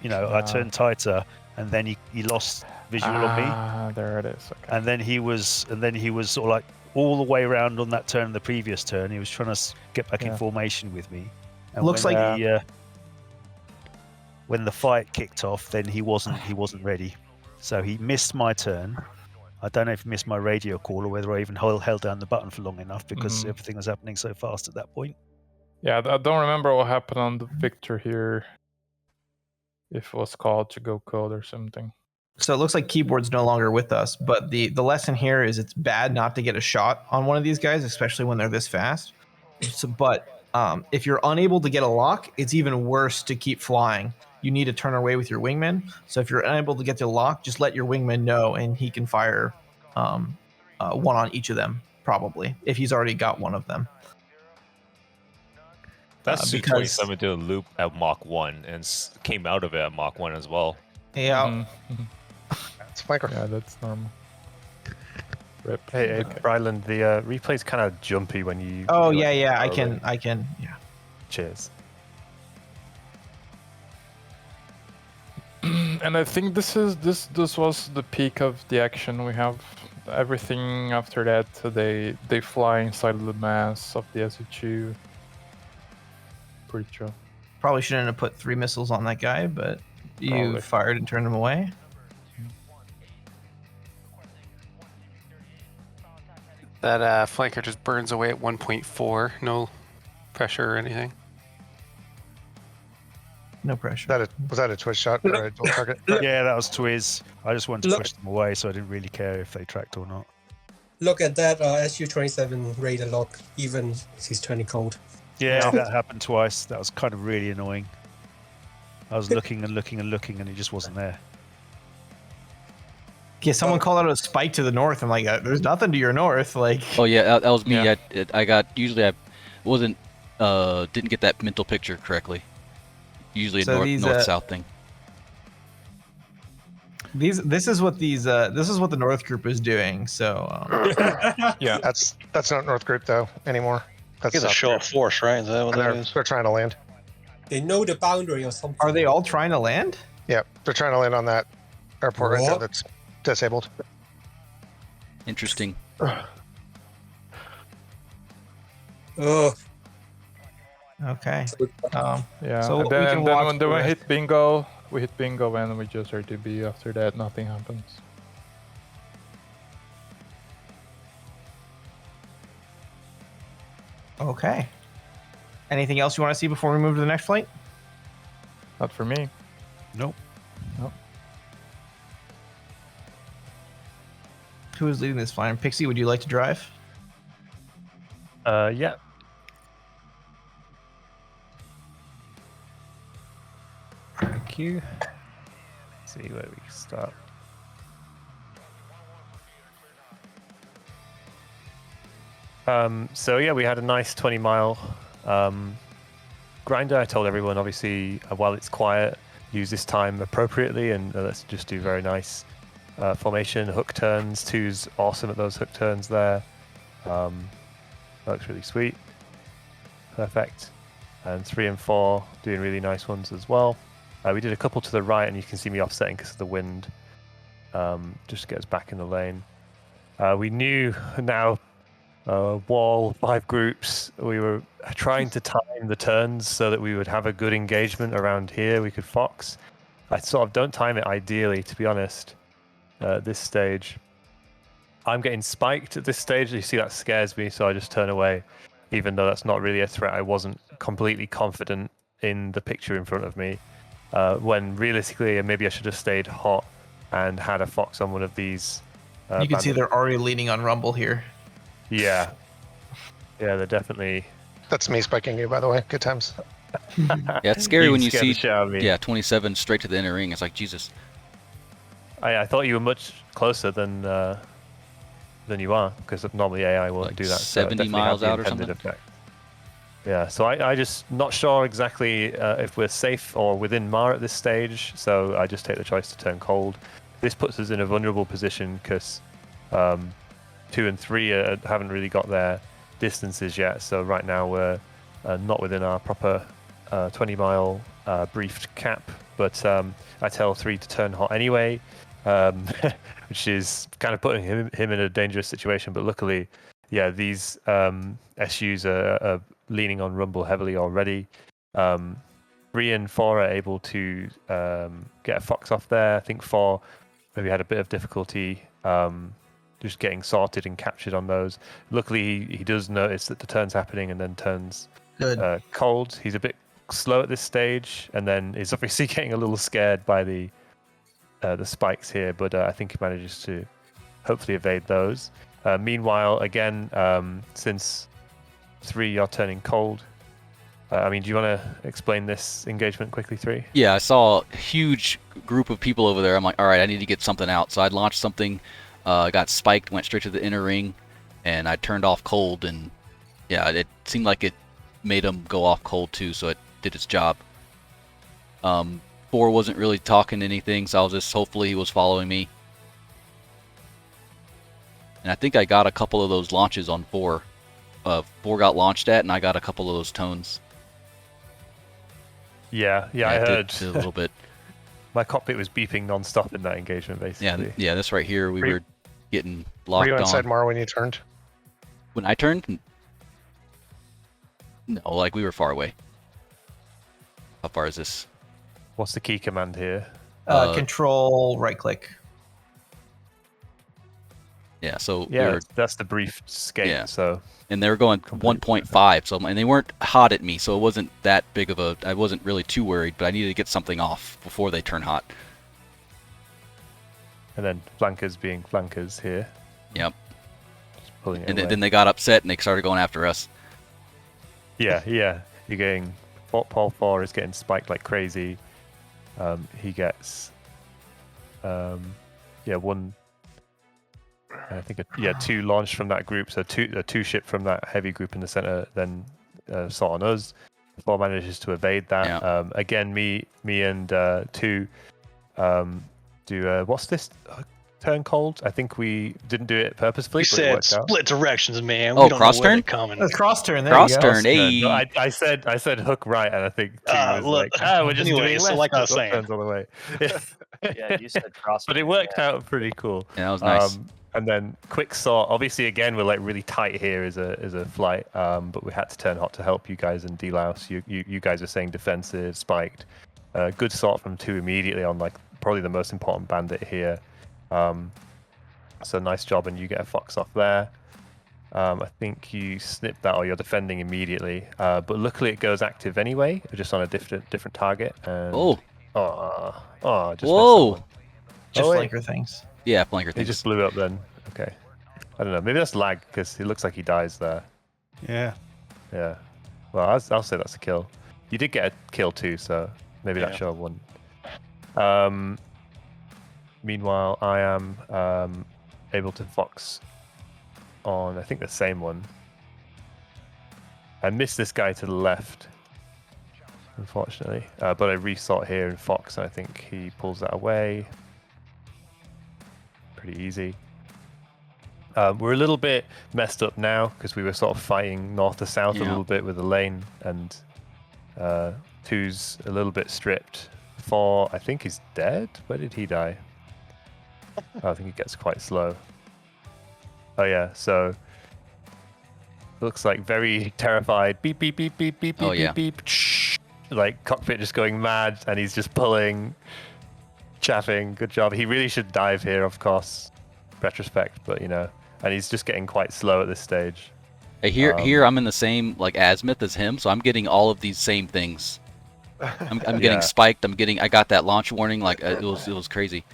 I turned tighter, and then he lost visual on me. There it is. Okay. And then he was sort of like all the way around on that turn, the previous turn. He was trying to get back in formation with me. And Looks like when the fight kicked off, then he wasn't ready. So he missed my turn, I don't know if I missed my radio call or whether I even held down the button for long enough because everything was happening so fast at that point. Yeah, I don't remember what happened on the Victor here. If it was called to go code or something. So it looks like Keyboard's no longer with us, but the lesson here is it's bad not to get a shot on one of these guys, especially when they're this fast. But if you're unable to get a lock, it's even worse to keep flying. You need to turn away with your wingman. So if you're unable to get the lock, just let your wingman know, and he can fire one on each of them, probably, if he's already got one of them. That Su-27 did a loop at Mach 1 and came out of it at Mach 1 as well. Yeah. That's micro. Yeah, that's normal. Rip. Hey, Ryland, the replay's kind of jumpy when you. Oh, yeah, I can, yeah. Cheers. And I think this was the peak of the action. We have everything after that. They fly inside of the mass of the SHU. Pretty chill. Probably shouldn't have put 3 missiles on that guy, but you fired and turned him away. That flanker just burns away at 1.4. No pressure or anything. No pressure. Was that a twist shot or a dual target? Yeah, that was Twiz. I just wanted to push them away, so I didn't really care if they tracked or not. Look at that SU-27 radar lock, even as he's turning cold. Yeah, that happened twice. That was kind of really annoying. I was looking and looking and looking, and it just wasn't there. Yeah, someone called out a spike to the north. I'm like, there's nothing to your north. Like. Oh yeah, that was me. Yeah. I got usually I wasn't didn't get that mental picture correctly. Usually a north-south thing. This is what the North Group is doing. So yeah, that's not North Group though anymore. That's a show of force, right? Is that what that is? They're trying to land. They know the boundary or something. Are they all trying to land? Yeah, they're trying to land on that airport right there that's disabled. Interesting. Oh. Okay. Yeah. So and then when we hit bingo, and we just RTB. After that, nothing happens. Okay. Anything else you want to see before we move to the next flight? Not for me. Nope. Who is leading this flight? Pixie, would you like to drive? Yeah. Thank you. Let's see where we start. So yeah, we had a nice 20-mile grinder. I told everyone, obviously, while it's quiet, use this time appropriately, and let's just do very nice formation, hook turns. 2's awesome at those hook turns there. Looks really sweet. Perfect. And 3 and 4 doing really nice ones as well. We did a couple to the right, and you can see me offsetting because of the wind, just to get us back in the lane. We knew now, wall, 5 groups, we were trying to time the turns so that we would have a good engagement around here. We could fox. I sort of don't time it ideally, to be honest, at this stage. I'm getting spiked at this stage. You see, that scares me, so I just turn away, even though that's not really a threat. I wasn't completely confident in the picture in front of me. When realistically, maybe I should have stayed hot and had a fox on one of these. You can see they're already leaning on Rumble here. Yeah, they're definitely. That's me spiking you, by the way. Good times. Yeah, it's scary when you see. the shit out of me. 27 straight to the inner ring. It's like Jesus. I thought you were much closer than you are, because normally AI won't do that. 70 miles out or something. Effect. Yeah, so I just not sure exactly if we're safe or within MAR at this stage, so I just take the choice to turn cold. This puts us in a vulnerable position because 2 and 3 haven't really got their distances yet, so right now we're not within our proper 20-mile briefed cap, but I tell 3 to turn hot anyway, which is kind of putting him in a dangerous situation, but luckily, yeah, these SUs are leaning on Rumble heavily already. 3 and 4 are able to get a fox off there. I think 4 maybe had a bit of difficulty just getting sorted and captured on those. Luckily, he does notice that the turn's happening and then turns cold. He's a bit slow at this stage, and then is obviously getting a little scared by the spikes here, but I think he manages to hopefully evade those. Meanwhile, again, since 3 are turning cold, I mean, do you want to explain this engagement quickly, 3? Yeah, I saw a huge group of people over there. I'm like, all right, I need to get something out. So I launched something, got spiked, went straight to the inner ring, and I turned off cold, and yeah, it seemed like it made them go off cold too, so it did its job. 4 wasn't really talking anything, so I was just, hopefully he was following me. And I think I got a couple of those launches on 4. 4 got launched at, and I got a couple of those tones. Yeah, I heard a little bit. My cockpit was beeping non-stop in that engagement, basically. Yeah, this right here, we were getting locked on. Were you inside Mar when you turned? When I turned? No, like we were far away. How far is this? What's the key command here? Control right-click. Yeah, so that's the brief skate. Yeah. So, and they were going 1.5, so and they weren't hot at me, so it wasn't that big of a. I wasn't really too worried, but I needed to get something off before they turn hot. And then flankers being flankers here. Yep. Just pulling it and away. then they got upset and they started going after us. Yeah. You're getting Paul 4 is getting spiked like crazy. He gets one. I think 2 launched from that group, so two ship from that heavy group in the center, then saw on us. 4 manages to evade that. Yeah. Again, me and 2 do what's this? Turn cold? I think we didn't do it purposefully. We but it said worked out. split directions, man. Oh, We don't know cross where turn? they're coming. Cross turn. There Cross you go. turn. Hey. No, I said hook right, and I think 2 was look, we're just anyway, doing so left. like I was What saying. turns all the way. Yeah, you said cross. But it worked out pretty cool. Yeah, that was nice. And then quick sort. Obviously, again, we're like really tight here as a flight. But we had to turn hot to help you guys and delouse. You guys are saying defensive, spiked. Good sort from 2 immediately on like probably the most important bandit here. So nice job, and you get a fox off there. I think you snip that, or you're defending immediately. But luckily, it goes active anyway, just on a different target. And just Whoa! missed that one. Just wait. flanker things. Yeah, flanker He things. just blew up then. Okay. I don't know. Maybe that's lag because it looks like he dies there. Yeah. Yeah. Well, I'll say that's a kill. You did get a kill too, so maybe that's your one. Meanwhile, I am able to fox on, I think, the same one. I missed this guy to the left, unfortunately. But I resort here in fox, and I think he pulls that away. Pretty easy. We're a little bit messed up now because we were sort of fighting north to south a little bit with the lane, and 2's a little bit stripped. 4, I think he's dead. Where did he die? I think he gets quite slow. Oh yeah, so looks like very terrified. Beep beep beep beep beep beep beep beep. Like cockpit just going mad, and he's just pulling, chaffing. Good job. He really should dive here, of course, retrospect, but and he's just getting quite slow at this stage. Hey, here I'm in the same like azimuth as him, so I'm getting all of these same things. I'm getting spiked. I got that launch warning. Like it was crazy.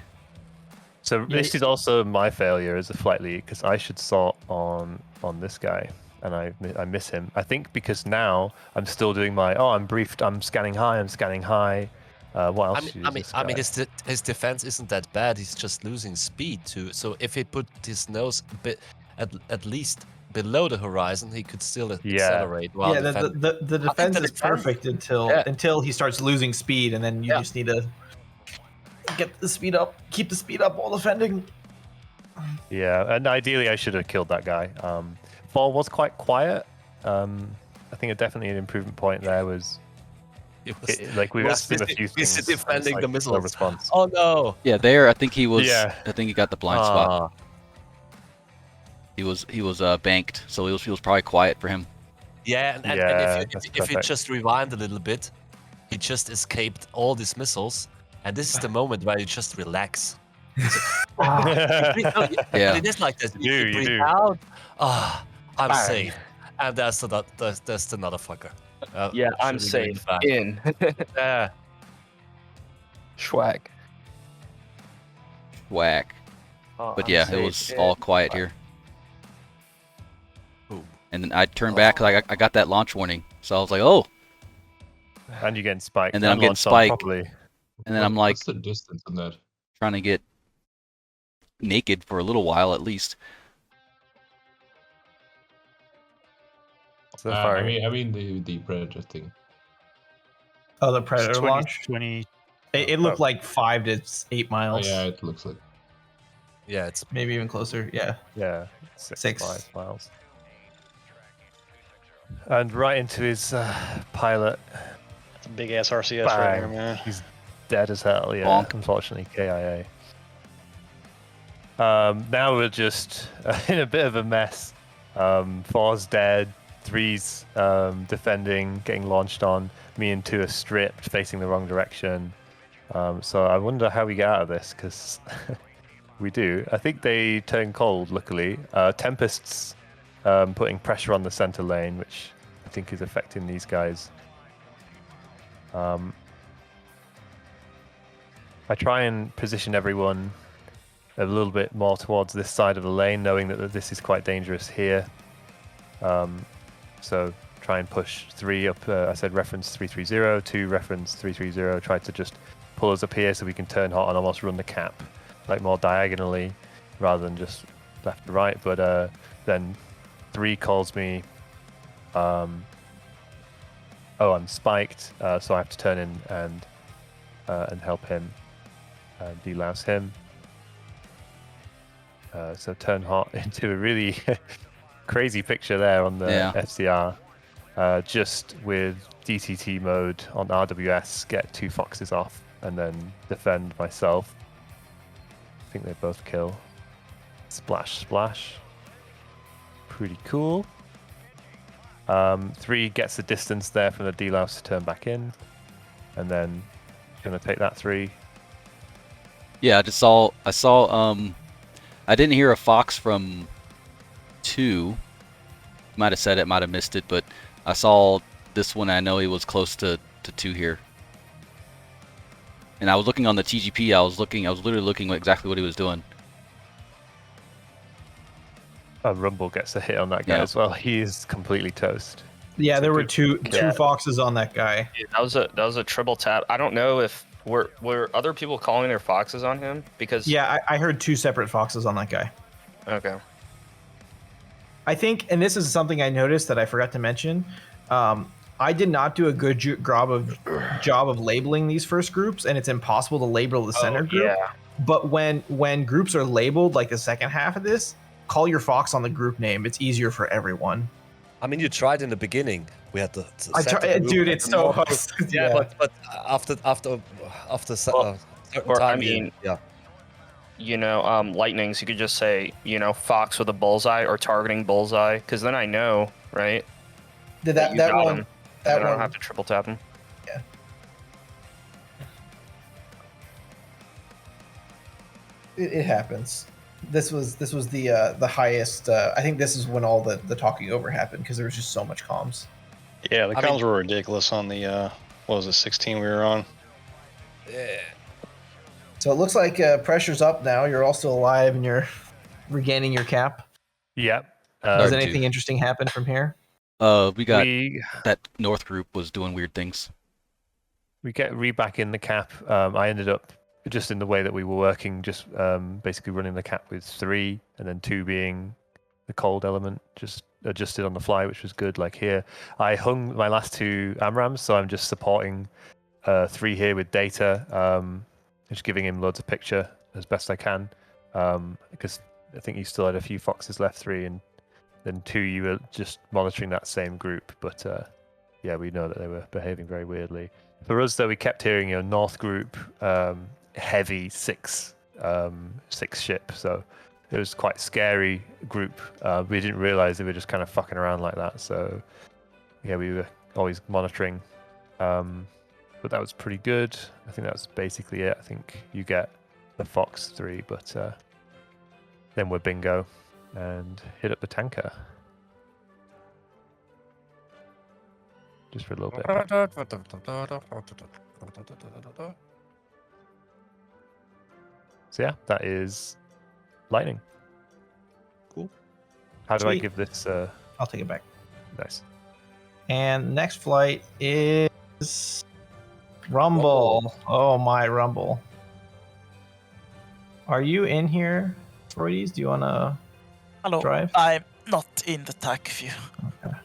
So this is also my failure as a flight lead because I should sort on this guy, and I miss him. I think because now I'm still doing my I'm briefed. I'm scanning high. What else? I mean, his defense isn't that bad. He's just losing speed too. So if he put his nose a bit at least below the horizon, he could still accelerate. While the defense is perfect until he starts losing speed, and then you just need to get the speed up, keep the speed up while defending. Yeah, and ideally I should have killed that guy. 4 was quite quiet. I think definitely an improvement point there was. We've asked him a few things. Defending the missiles. No response. Oh no! Yeah, there. I think he was. I think he got the blind spot. He was banked, so he was probably quiet for him. Yeah, and if you just rewind a little bit, he just escaped all these missiles, and this is the moment where you just relax. Yeah. It is like this. You do, you breathe do. out. I'm Bang. safe. And that's the motherfucker. Yeah, I'm shooting you safe. in the back. Yeah. Schwag. Whack. Oh, But I'm yeah, it safe was in. all quiet here. And then I turned back because I got that launch warning. So I was like, oh. And you're getting spiked. And then I'm getting launched on spiked. properly. And then I'm like What's the distance on that? trying to get naked for a little while at least. So far, I mean the Predator thing. Oh, the Predator 20, launch? 20. It looked like 5 to 8 Oh, miles. yeah, it looks like. Yeah, it's maybe even closer. Yeah. Yeah, 6. 5 miles. And right into his pilot. It's a big ass RCS right there, man. He's dead as hell, yeah. Bonk. Unfortunately, KIA. Now we're just in a bit of a mess. 4's dead, 3's defending, getting launched on. Me and 2 are stripped, facing the wrong direction. So I wonder how we get out of this, because we do. I think they turn cold, luckily. Tempest's putting pressure on the center lane, which I think is affecting these guys. I try and position everyone a little bit more towards this side of the lane, knowing that this is quite dangerous here. So try and push 3 up. I said reference 330, 2 reference 330. Try to just pull us up here so we can turn hot and almost run the cap, like more diagonally rather than just left to right. But then 3 calls me. I'm spiked, so I have to turn in and help him delouse him. So turn hot into a really crazy picture there on the FCR. Just with DTT mode on RWS, get 2 foxes off and then defend myself. I think they both kill. Splash, splash. Pretty cool. 3 gets the distance there from the delouse to turn back in. And then gonna take that 3. Yeah, I saw I didn't hear a fox from 2. Might have said it, might have missed it, but I saw this one. I know he was close to 2 here. And I was looking on the TGP. I was literally looking at exactly what he was doing. Rumble gets a hit on that guy as well. He is completely toast. Yeah, there were two foxes on that guy. Yeah, that was a triple tap. I don't know if were other people calling their foxes on him because I heard 2 separate foxes on that guy. Okay. I think, and this is something I noticed that I forgot to mention. I did not do a good job of labeling these first groups, and it's impossible to label the center group. Yeah. But when groups are labeled, like the second half of this, call your fox on the group name. It's easier for everyone. I mean, you tried in the beginning. We had the dude, it's so hard. Yeah, but after Or, time, I mean, yeah. You know, lightnings, you could just say, you know, fox with a bullseye or targeting bullseye, because then I know, right? Did you that got one? him, That and I one. don't have to triple tap him. Yeah. It happens. This was the highest. I think this is when all the talking over happened because there was just so much comms. Yeah, the comms were ridiculous on the what was it, 16 we were on. Yeah. So it looks like pressure's up now. You're all still alive and you're regaining your cap. Yep. Does anything interesting happen from here? We got that North group was doing weird things. We get back in the cap. I ended up just in the way that we were working, just basically running the cap with 3 and then 2 being the cold element, just adjusted on the fly, which was good. Like here, I hung my last 2 AMRAMs, so I'm just supporting 3 here with data, just giving him loads of picture as best I can, because I think you still had a few foxes left, 3, and then 2 you were just monitoring that same group. But yeah, we know that they were behaving very weirdly. For us, though, we kept hearing, North group, heavy 6 ship, so it was quite scary group. We didn't realize they were just kind of fucking around like that, so yeah, we were always monitoring. But that was pretty good. I think that's basically it. I think you get the Fox 3, but then we're bingo and hit up the tanker. Just for a little bit. So yeah, that is lightning. Cool. How do I Sweet. give this? I'll take it back. Nice. And the next flight is Rumble. Oh my Rumble. Are you in here, Freudies? Do you want to drive? I'm not in the Tacview. Okay.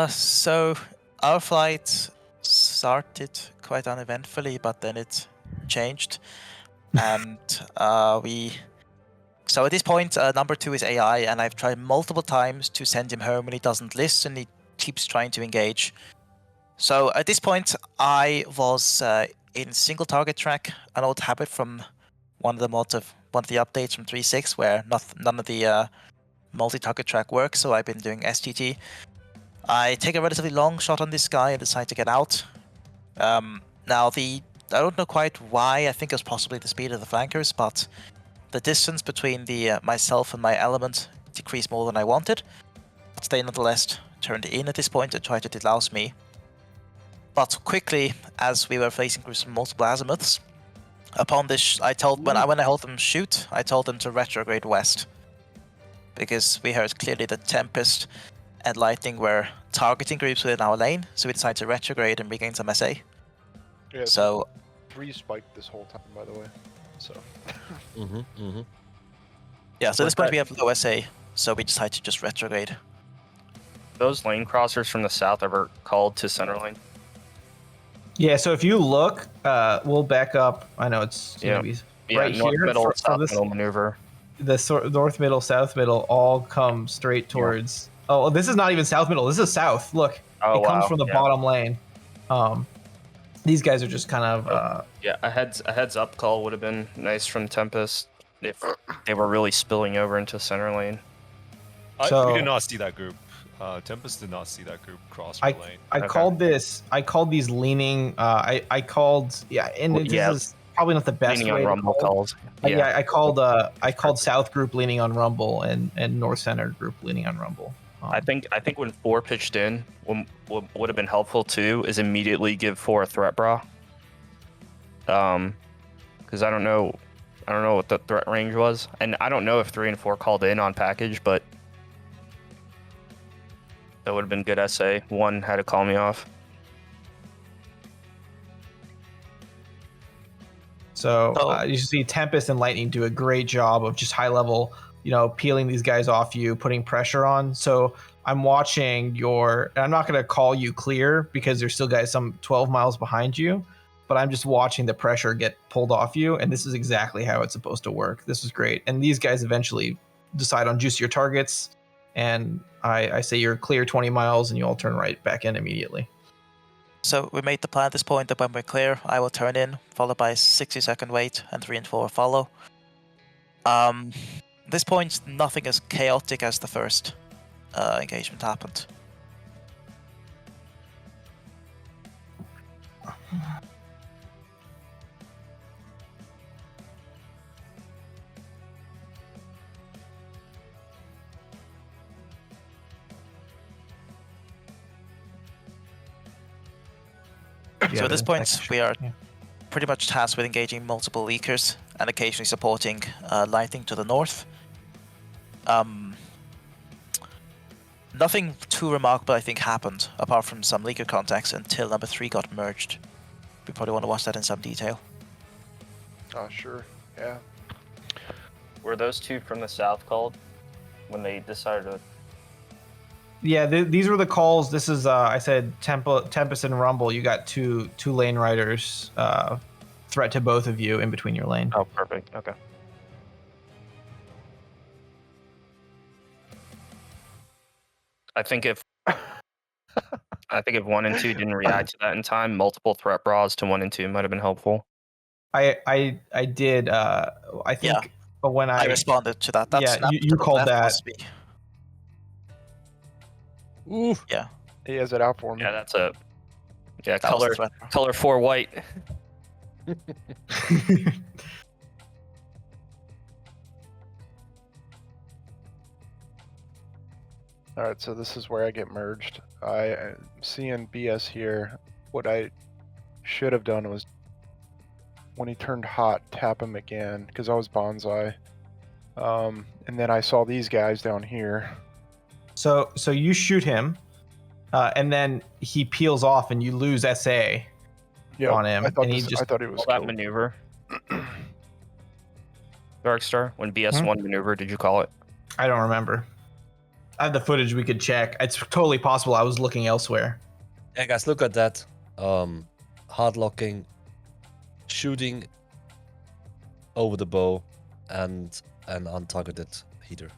So our flight started quite uneventfully, but then it changed, and So at this point, number 2 is AI, and I've tried multiple times to send him home, and he doesn't listen. He keeps trying to engage. So at this point, I was in single target track, an old habit from one of the updates from 3.6, where none of the multi-target track works. So I've been doing STT. I take a relatively long shot on this guy and decide to get out. Now I don't know quite why. I think it was possibly the speed of the flankers, but the distance between myself and my element decreased more than I wanted. But they nonetheless turned in at this point and tried to delouse me. But quickly, as we were facing through some multiple azimuths, upon this, when I told them shoot, I told them to retrograde west, because we heard clearly that Tempest and Lightning were targeting groups within our lane, so we decided to retrograde and regain some SA. Yeah, So 3 spiked this whole time, by the way. So. Yeah, so at this point we have low SA, so we decided to just retrograde. Those lane crossers from the south ever called to center lane? Yeah, so if you look, we'll back up. I know it's gonna be right north, here. middle, south, this, middle maneuver. The north, middle, south, middle all come straight towards. Yeah. Oh, this is not even south, middle. This is south. Look, it comes from the bottom lane. These guys are just kind of. Yeah, a heads up call would have been nice from Tempest if they were really spilling over into center lane. We did not see that group. Tempest did not see that group cross the lane. I called these leaning. I called and this is probably not the best leaning way on Rumble calls. I called South group leaning on Rumble and North Center group leaning on Rumble. I think when 4 pitched in, what would have been helpful too is immediately give 4 a threat bra. Because I don't know what the threat range was, and I don't know if 3 and 4 called in on package, but that would have been good SA. 1 had to call me off. So you see Tempest and Lightning do a great job of just high level, peeling these guys off you, putting pressure on. So I'm watching and I'm not going to call you clear because there's still guys some 12 miles behind you, but I'm just watching the pressure get pulled off you. And this is exactly how it's supposed to work. This is great. And these guys eventually decide on juicier targets. And I say you're clear 20 miles and you all turn right back in immediately. So we made the plan at this point that when we're clear, I will turn in, followed by a 60-second wait, and 3 and 4 follow. At this point, nothing as chaotic as the first engagement happened. So at this point, we are pretty much tasked with engaging multiple leakers and occasionally supporting Lightning to the north. Nothing too remarkable, I think, happened, apart from some leaker contacts, until number 3 got merged. We probably want to watch that in some detail. Oh, sure. Yeah. Were those 2 from the south called when they decided to... Yeah, these were the calls. This is, I said, Tempest and Rumble. You got two lane riders. Threat to both of you in between your lane. Oh, perfect. Okay. I think if 1 and 2 didn't react to that in time, multiple threat bras to 1 and 2 might have been helpful. I did. I think, but when I responded to that. That's you called that. Ooh. Yeah. He has it out for me. Yeah, that's color 4 white. All right, so this is where I get merged. I seeing BS here. What I should have done was, when he turned hot, tap him again because I was bonsai. And then I saw these guys down here. So you shoot him, and then he peels off, and you lose SA on him. I thought, and he this, just I thought he was that killed. maneuver. Darkstar, when BS1 maneuver, did you call it? I don't remember. I have the footage we could check. It's totally possible I was looking elsewhere. Yeah, guys, look at that. Hard locking, shooting over the bow, and an untargeted heater.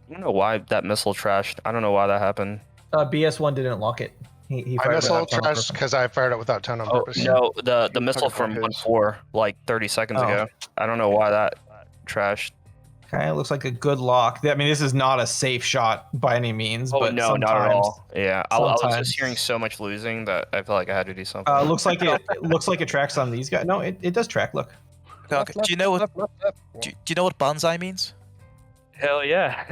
I don't know why that missile trashed. I don't know why that happened. BS1 didn't lock it. He My fired it missile without tone on trashed purpose. because I fired it without tone on Oh, purpose. no, the missile from 1-4, like 30 seconds Oh. ago. I don't know why that trashed. Okay, it looks like a good lock. I mean, this is not a safe shot by any means. Oh, but no, sometimes, not at all. Yeah, I was sometimes- just hearing so much losing that I felt like I had to do something. Looks like it looks like it tracks on these guys. No, it does track. Look. Okay, do you know what do you know what bonsai means? Hell yeah.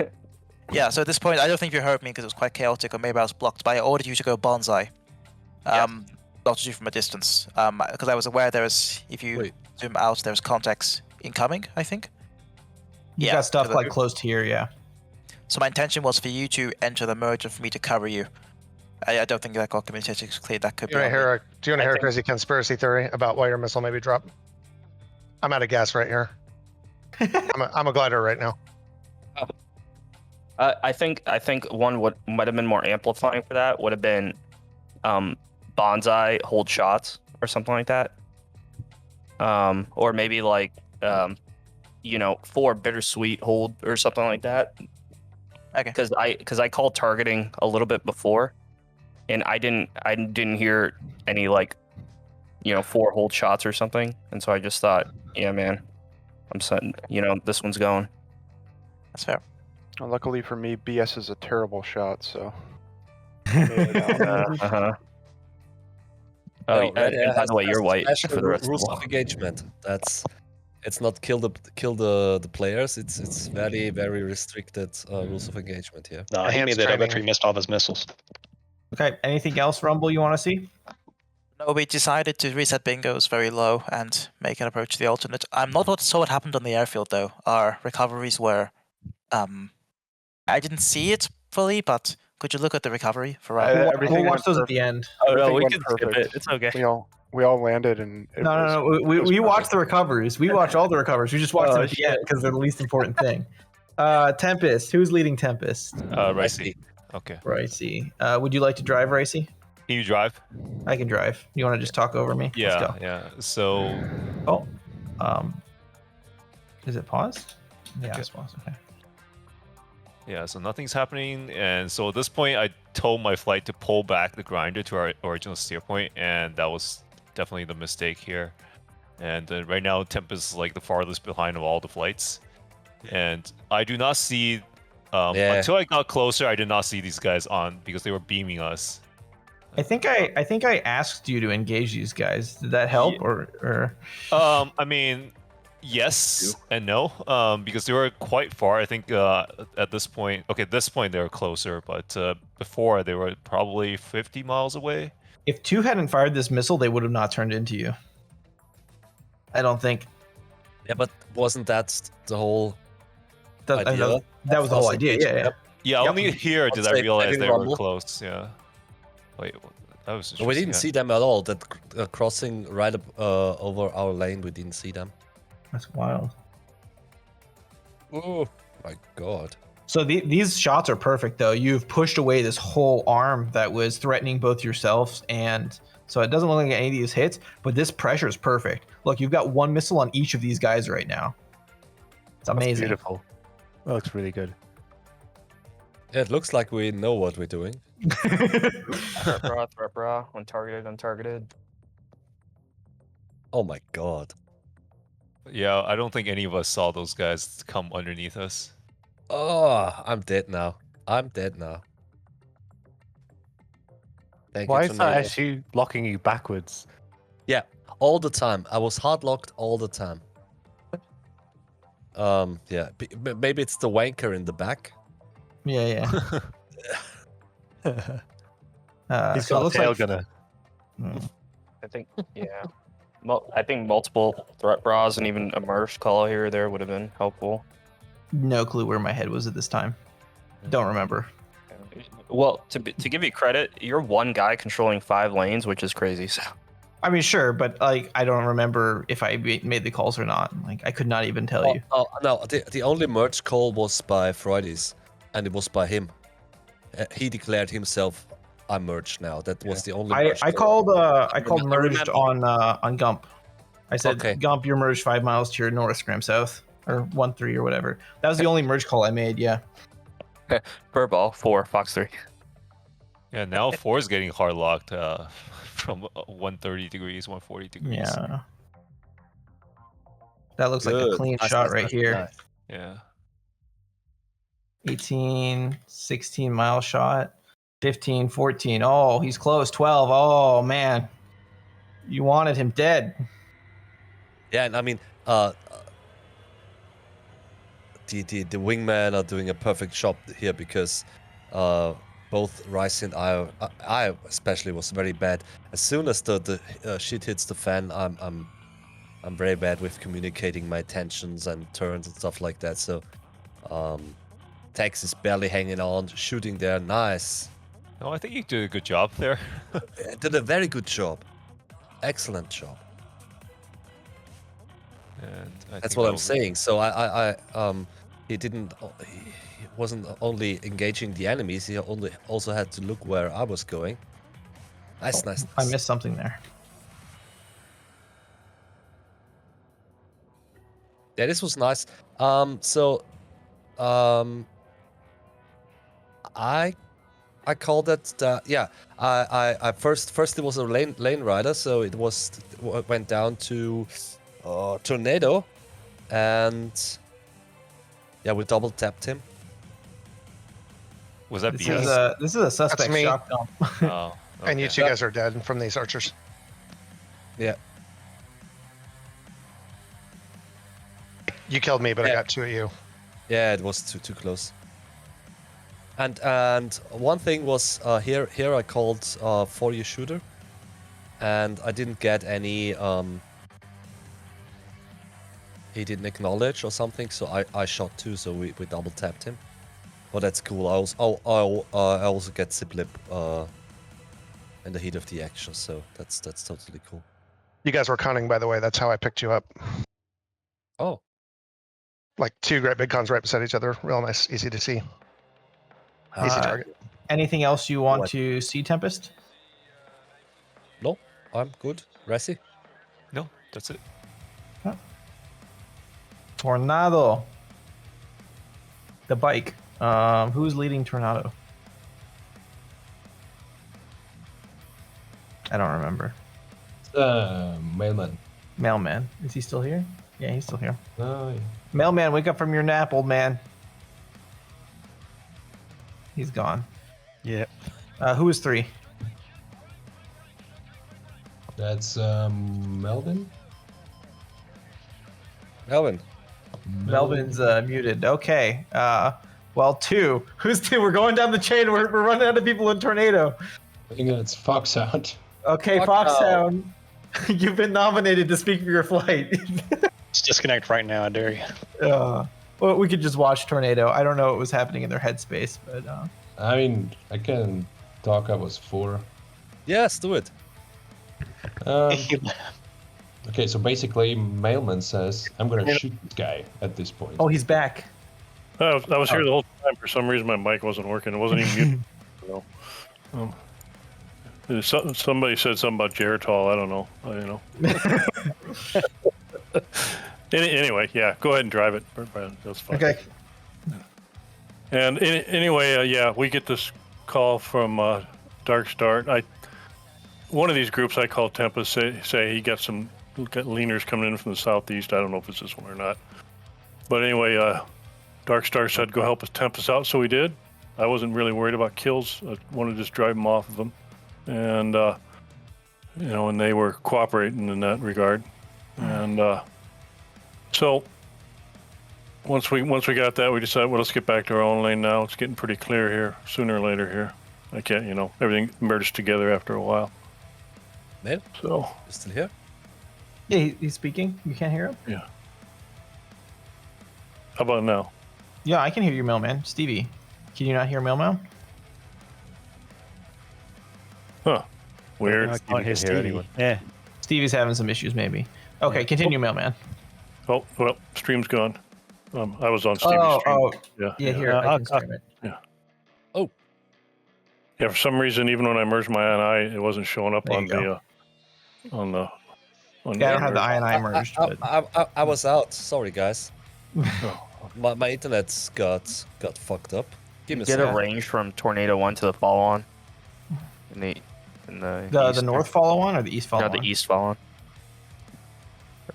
Yeah, so at this point, I don't think you heard me because it was quite chaotic, or maybe I was blocked. But I ordered you to go bonsai. Not to do from a distance. Because I was aware there is, if you zoom out, there's contacts incoming, I think. You got stuff like close to here, yeah. So my intention was for you to enter the merge and for me to cover you. I don't think that got communicated clear. That could Do you want be. to hear a crazy conspiracy theory about why your missile maybe dropped? I'm out of gas right here. I'm a glider right now. I think one might have been more amplifying for that would have been bonsai hold shots or something like that. Or maybe like 4 bittersweet hold or something like that. Okay. Because I called targeting a little bit before, and I didn't hear any 4 hold shots or something, and so I just thought, yeah, man, I'm setting. This one's going. That's fair. Well, luckily for me, BS is a terrible shot, so. Oh, and by the way, you're white for the rest of rules the of engagement. It's not kill the players. It's very, very restricted rules of engagement here. No, he made that up after he missed all of his missiles. Okay, anything else, Rumble, you want to see? No, we decided to reset bingos very low and make an approach to the alternate. I'm not sure what happened on the airfield though. Our recoveries were, I didn't see it fully, but could you look at the recovery for We'll watch those at the end. Oh no, we Everything can went skip perfect. it. It's okay. We all landed and No. We watch the recoveries. We watch all the recoveries. We just watch them at the end because they're the least important thing. Tempest. Who's leading Tempest? Ricey. Okay. Ricey. Would you like to drive, Ricey? Can you drive? I can drive. You want to just talk over me? Yeah, Let's go. yeah. So. Oh. Is it paused? Yeah, it's paused. Okay. Yeah, so nothing's happening, and so at this point, I told my flight to pull back the grinder to our original steer point, and that was definitely the mistake here. And right now, Tempest is like the farthest behind of all the flights, and I do not see. Until I got closer, I did not see these guys on because they were beaming us. I think I asked you to engage these guys. Did that help or? I mean, yes and no, because they were quite far. I think at this point, at this point they were closer, but before they were probably 50 miles away. If 2 hadn't fired this missile, they would have not turned into you. I don't think. Yeah, but wasn't that the whole idea? That was the whole idea. Yeah. Yeah, only here did I realize they were close. Yeah. Wait, that was. We didn't see them at all. That crossing right up over our lane, we didn't see them. That's wild. Oh my god. So these shots are perfect, though. You've pushed away this whole arm that was threatening both yourselves, and so it doesn't look like any of these hits, but this pressure is perfect. Look, you've got 1 missile on each of these guys right now. It's amazing. That's beautiful. That looks really good. Yeah, it looks like we know what we're doing. Threat bra, untargeted. Oh my god. Yeah, I don't think any of us saw those guys come underneath us. Oh, I'm dead now. Thank Why you. is that actually locking you backwards? Yeah, all the time. I was hard locked all the time. Yeah, maybe it's the wanker in the back. Yeah. He's So got it looks a tail like gunner. I think, yeah. I think multiple threat bras and even a merged call here or there would have been helpful. no clue where my head was at this time. Don't remember. Well, to give you credit, you're one guy controlling 5 lanes, which is crazy. So I mean, sure, but like I don't remember if I made the calls or not. Like I could not even tell you. Oh no, the only merge call was by Fridays, and it was by him. He declared himself, "I'm merged now." That was the only. I called merged on Gump. I said, Okay. Gump, you're merged 5 miles to your north, Scram South, or 1-3 or whatever. That was the only merge call I made. Yeah. okay, Furball 4, Fox 3. Yeah, now 4 is getting hard locked from 130 degrees, 140 degrees. Yeah. That looks like a Good. clean Nice, shot nice, right nice, here. nice. Yeah. 18, 16 mile shot. 15, 14. Oh, he's close. 12. Oh, man. You wanted him dead. Yeah, and I mean, the wingmen are doing a perfect job here because both Rice and I especially was very bad. As soon as the shit hits the fan, I'm very bad with communicating my tensions and turns and stuff like that. So, Tex is barely hanging on, shooting there. Nice. No, I think you did a good job there. Did a very good job. Excellent job. And That's what I'm saying. So he wasn't only engaging the enemies. He also had to look where I was going. Nice, nice. I missed something there. Yeah, this was nice. I called it. I first it was a lane rider, so it went down to Tornado, and yeah, we double tapped him. Was that This BS? is a suspect That's me. shock dump. Oh, And you okay. two guys are dead from these archers. Yeah. You killed me, but I Yeah. got 2 of you. Yeah, it was too close. And one thing was here I called for your shooter, and I didn't get any. He didn't acknowledge or something, so I shot too. So we double tapped him. Oh, that's cool. I also get Ziplip in the heat of the action, so that's totally cool. You guys were conning, by the way. That's how I picked you up. Oh. Like 2 great big cons right beside each other. Real nice, easy to see. Easy target. Anything else you want to see, Tempest? No, I'm good. Resi? No, that's it. Tornado. The bike. Who's leading Tornado? I don't remember. Mailman. Mailman. Is he still here? Yeah, he's still here. Oh, yeah. Mailman, wake up from your nap, old man. He's gone. Yep. Who is 3? That's Melvin. Melvin. Melvin's muted. Okay. Well, 2. Who's 2? We're going down the chain. We're running out of people in Tornado. I think it's Foxhound. Okay, Foxhound. You've been nominated to speak for your flight. Let's disconnect right now, I dare you. Well, we could just watch Tornado. I don't know what was happening in their headspace, but I mean, I can talk. I was 4. Yes, do it. Okay, so basically, Mailman says, I'm going to shoot this guy at this point. oh, he's back. I was here the whole time. For some reason, my mic wasn't working. It wasn't even muted. Somebody said something about Geritol. I don't know. Anyway, yeah, go ahead and drive it. That's fine. Okay. And anyway, yeah, we get this call from Darkstar. One of these groups I call Tempest say he got leaners coming in from the southeast. I don't know if it's this one or not. But anyway, Darkstar said go help us Tempest out, so we did. I wasn't really worried about kills. I wanted to just drive them off of them. And and they were cooperating in that regard. And so once we got that, we decided, well, let's get back to our own lane now. It's getting pretty clear here, sooner or later here. I can't, everything merged together after a while. Man, so you still here? Yeah, he's speaking. You can't hear him? Yeah. How about now? Yeah, I can hear you, Mailman. Stevie, can you not hear Mailman? Huh. Weird. I can't hear anyone. Yeah. Stevie's having some issues, maybe. Okay, continue, Mailman. Oh, well, stream's gone. I was on Stevie's stream. Yeah, here, I can stream it. Yeah. Oh. Yeah, for some reason, even when I merged my INI, it wasn't showing up on the Yeah, I don't have the INI merged. But... I was out. Sorry, guys. My internet's got fucked up. Give me Get a range from Tornado 1 to the follow-on. In the the north follow-on or the east follow-on? No, the east follow-on.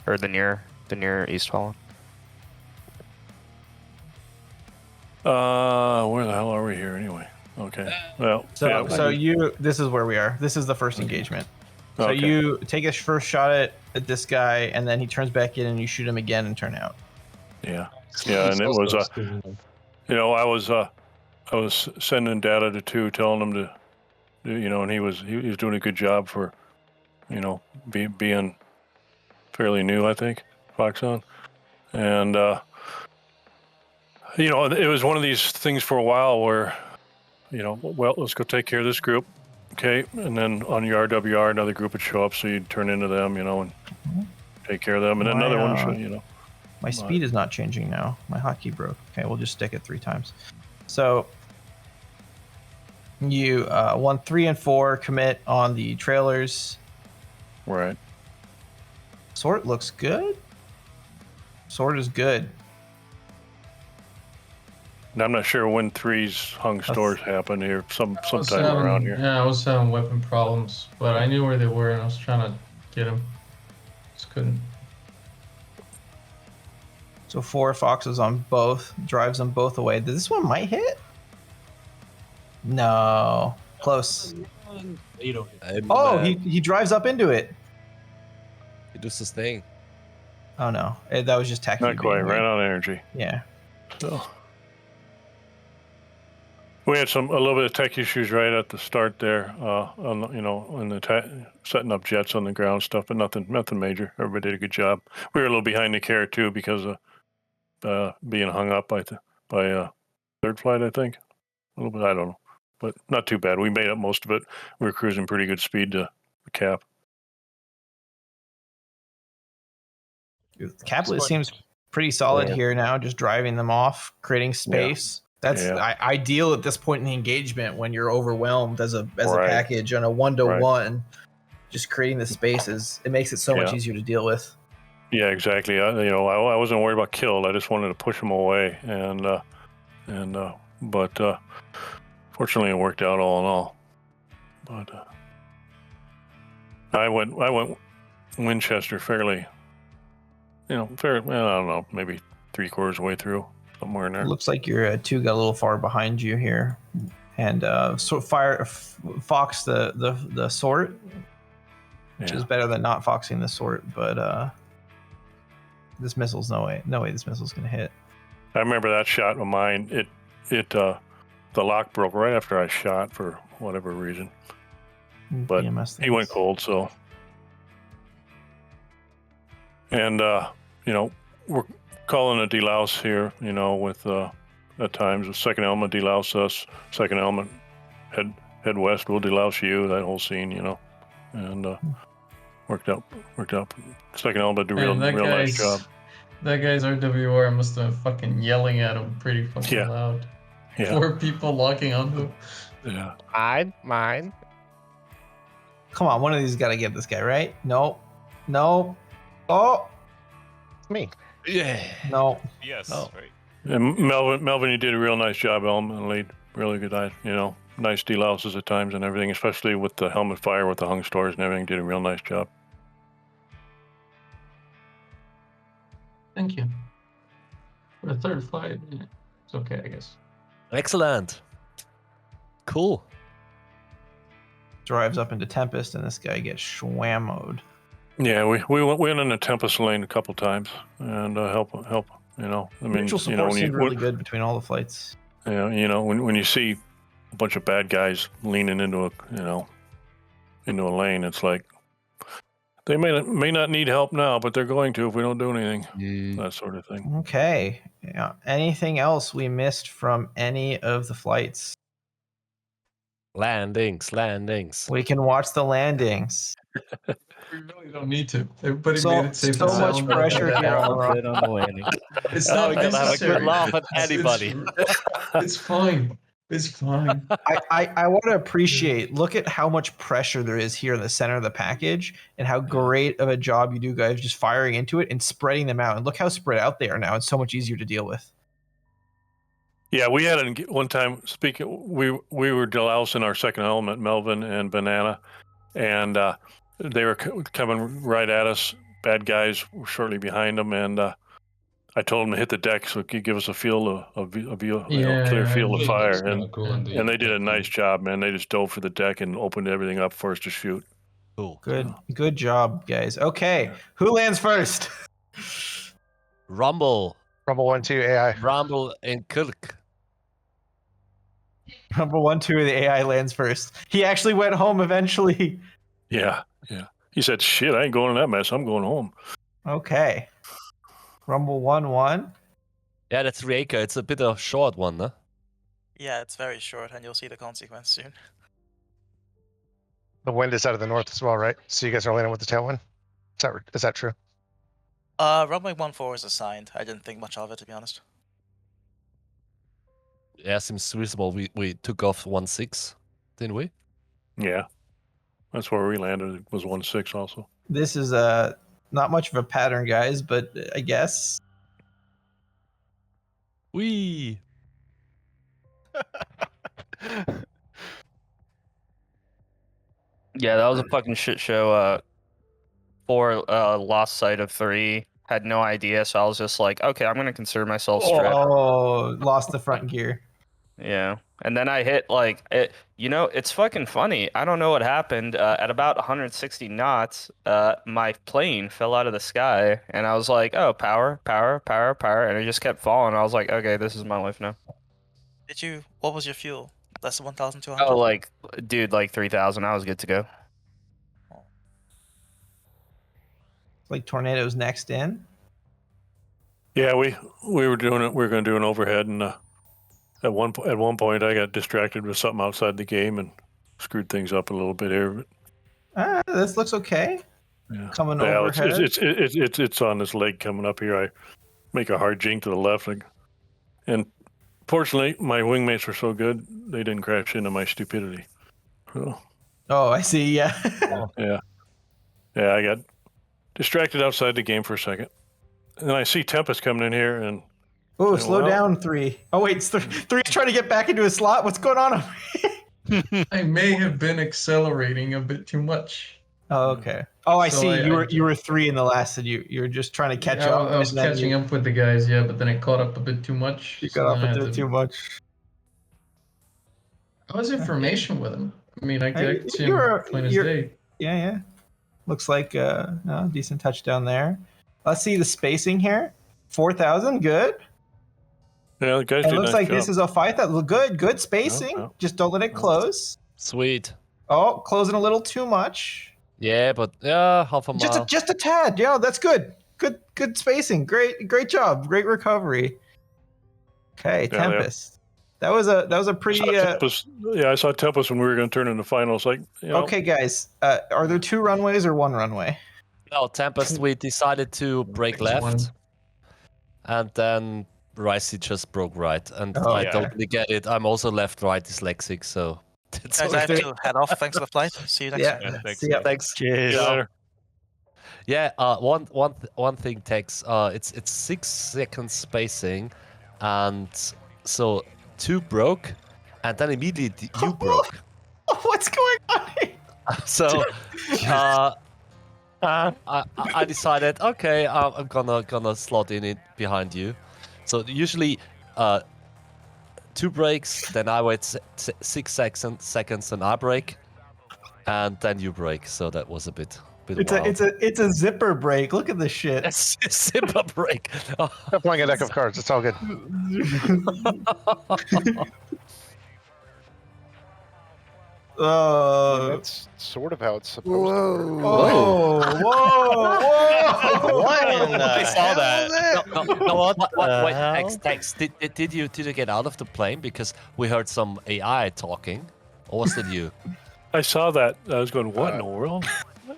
Or the near east follow-on. Where the hell are we here anyway? Okay. Well, this is where we are. This is the first engagement. So Okay. you take a first shot at this guy, and then he turns back in, and you shoot him again and turn out. Yeah, and it was I was sending data to 2, telling him to, and he was doing a good job for, being fairly new, I think, Foxon, and it was one of these things for a while where, well, let's go take care of this group, okay, and then on your RWR another group would show up, so you'd turn into them, and take care of them, and then another one should, My speed is not changing now. My hotkey broke. Okay, we'll just stick it 3 times. So you 1, 3, and 4 commit on the trailers. Right. Sort looks good. Sort is good. And I'm not sure when 3's hung stores happen here, sometime having, around here. Yeah, I was having weapon problems, but I knew where they were and I was trying to get them. Just couldn't. So 4 foxes on both, drives them both away. This one might hit? No. Close. Oh, he drives up into it. He does his thing. Oh no, that was just Tacview. Not quite, ran out of energy. Yeah. So we had a little bit of tech issues right at the start there, on setting up jets on the ground stuff, but nothing major. Everybody did a good job. We were a little behind the carrot too because of being hung up by third flight, I think. A little bit, I don't know, but not too bad. We made up most of it. We were cruising pretty good speed to cap. Caplet seems pretty solid here now, just driving them off, creating space. That's ideal at this point in the engagement when you're overwhelmed as a package on a 1-to-1. Just creating the spaces, it makes it so much easier to deal with. Yeah, exactly. I wasn't worried about killed. I just wanted to push them away, but fortunately it worked out all in all. But I went Winchester fairly. I don't know, maybe 3/4 way through, somewhere in there. It looks like your 2 got a little far behind you here, and fox the sort, which is better than not foxing the sort. But this missile's no way this missile's gonna hit. I remember that shot of mine. The lock broke right after I shot for whatever reason, but BMS he went cold. So, and we're calling a delouse here. With at times the second element delouse us, second element head west, we'll delouse you. That whole scene, and worked out. Second element did a real nice job. That guy's RWR must have been fucking yelling at him pretty fucking loud. Yeah. 4 people locking onto him. Yeah. Mine. Come on, one of these got to get this guy, right? No. Oh, me. Yeah. No. Yes. Oh. Right. And Melvin, you did a real nice job, element lead. Really good, nice delouses at times and everything, especially with the helmet fire, with the hung stores and everything. Did a real nice job. Thank you. For the 3rd flight, it's okay, I guess. Excellent. Cool. drives up into Tempest, and this guy gets schwammoed. Yeah, we went in the Tempest lane a couple times and help. You know, I mean, Mutual support seemed really good between all the flights. Yeah, you know, when you see a bunch of bad guys leaning into a lane, it's like they may not need help now, but they're going to if we don't do anything. That sort of thing. Okay. Yeah. Anything else we missed from any of the flights? Landings. We can watch the landings. We really don't need to. Everybody So- made it safe so and much sound. pressure Okay. here on the rock. on the landing. It's Oh, not we gotta have a necessary. good laugh at It's- anybody. It's fine. It's fine. I want to appreciate, look at how much pressure there is here in the center of the package and how great of a job you do guys just firing into it and spreading them out. And look how spread out they are now. It's so much easier to deal with. Yeah, we had one time. We were delousing our second element, Melvin and Banana, and they were coming right at us. Bad guys were shortly behind them, and I told them to hit the deck so it could give us a field clear field of fire, and they did a nice job, man. They just dove for the deck and opened everything up for us to shoot. Cool. Good job, guys. Okay, who lands first? Rumble 1-2 AI. Rumble in Kirk. Number 1-2 of the AI lands first. He actually went home eventually. Yeah. He said, "Shit, I ain't going in that mess. I'm going home." Okay. Rumble 1-1. Yeah, that's Rieka. It's a bit of a short one, huh? Yeah, it's very short, and you'll see the consequence soon. The wind is out of the north as well, right? So you guys are landing with the tailwind? Is that true? Runway 14 is assigned. I didn't think much of it, to be honest. Yeah, seems reasonable. We took off 1-6, didn't we? Yeah, that's where we landed. It was 1-6 also. This is not much of a pattern, guys, but I guess. Wee. Yeah, that was a fucking shit show. 4 lost sight of 3. Had no idea, so I was just like, okay, I'm gonna consider myself stripped. Oh, lost the front gear. Yeah, and then I hit like it. You know, it's fucking funny. I don't know what happened. At about 160 knots, my plane fell out of the sky, and I was like, "Oh, power!" And it just kept falling. I was like, "Okay, this is my life now." What was your fuel? Less than 1,200? Oh, like, dude, like 3,000. I was good to go. Like Tornado's next in. Yeah, we were doing it. We were going to do an overhead, and at one point I got distracted with something outside the game and screwed things up a little bit here. This looks okay. Yeah. Coming Yeah, overhead. it's on this leg coming up here. I make a hard jink to the left, and fortunately my wingmates were so good they didn't crash into my stupidity. So, Oh, I see. Yeah. yeah, I got distracted outside the game for a second, and then I see Tempest coming in here, and Oh, slow down, 3. Oh wait, it's 3's trying to get back into his slot. What's going on? I may have been accelerating a bit too much. Oh, okay. Oh, I So see. You were 3 in the last, and you were just trying to catch Yeah, up. I was and then catching you- up with the guys, yeah, but then it caught up a bit too much. You so got then up I a had bit to- too much. How was information with him? I mean, I could see him You're- plain as you're- day. Yeah. Looks like no, decent touchdown there. Let's see the spacing here. 4,000, good. yeah, the guys It did a looks nice like job. this is a 5,000. Good spacing. No. Just don't let it close. Sweet. Oh, closing a little too much. Yeah, but half a mile. Just a tad. Yeah, that's good. Good spacing. Great job. Great recovery. Okay, Yeah, Tempest. That was a pretty. I saw Tempest when we were going to turn into finals. Like, Okay, guys. Are there 2 runways or 1 runway? No, Tempest, we decided to break left, and then Ricey just broke right, and Oh, I yeah. don't really get it. I'm also left-right dyslexic, so it's Guys, I have to head off. Thanks for the flight. See you next Yeah. time. Thanks. See ya. Thanks. See you later. Yeah, one thing, Tex. It's 6 seconds spacing, and so 2 broke, and then immediately you broke. What's going on here? So I decided, okay, I'm gonna slot in it behind you. So usually 2 breaks, then I wait 6 seconds, and I break. and then you break. So that was a bit It's wild. it's a zipper break. Look at this shit. It's a zipper break. I'm playing a deck of cards. It's all good. That's sort of how it's supposed to work. Whoa! Whoa! What in the I saw hell that. is it? No, wait, Tex, did you get out of the plane because we heard some AI talking, or was it you? I saw that. I was going, what in the world?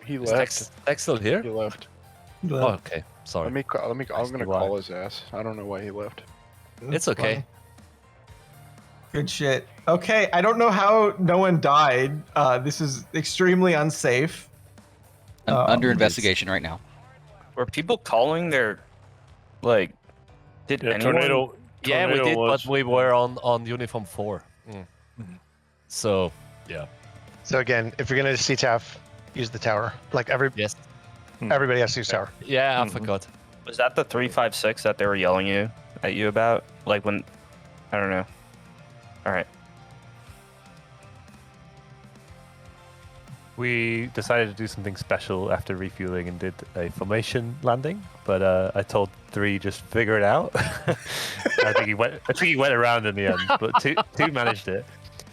He Is left. Tex still here? He left. Oh, okay. Sorry. I'm gonna call his ass. I don't know why he left. It's okay. Good shit. Okay, I don't know how no one died. This is extremely unsafe. Under investigation right now. Were people calling their, like, did Yeah, anyone? tornado. Yeah, we Tornado did, was- but we were on uniform 4. So, yeah. So again, if you're gonna CTAF, use the tower. Like Yes. everybody has to use tower. Yeah, I forgot. Was that the 356 that they were yelling at you about? Like when, I don't know. All right. We decided to do something special after refueling and did a formation landing, but I told 3 just figure it out. I think he went around in the end, but two managed it.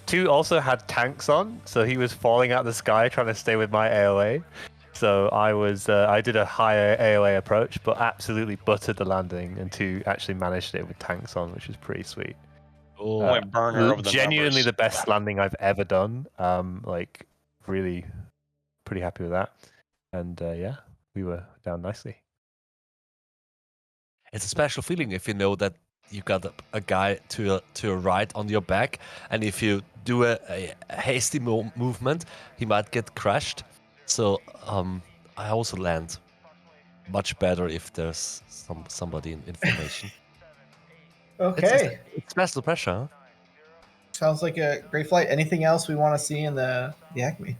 2 also had tanks on, so he was falling out of the sky trying to stay with my AOA. So I did a higher AOA approach, but absolutely buttered the landing, and 2 actually managed it with tanks on, which was pretty sweet. Went burner over the Genuinely numbers. the best landing I've ever done. Like really pretty happy with that. And yeah, we were down nicely. It's a special feeling if you know that you got a guy to a right on your back, and if you do a hasty movement, he might get crashed. So I also land much better if there's somebody in information. Okay. It's special pressure. Huh? Sounds like a great flight. Anything else we want to see in the Acme?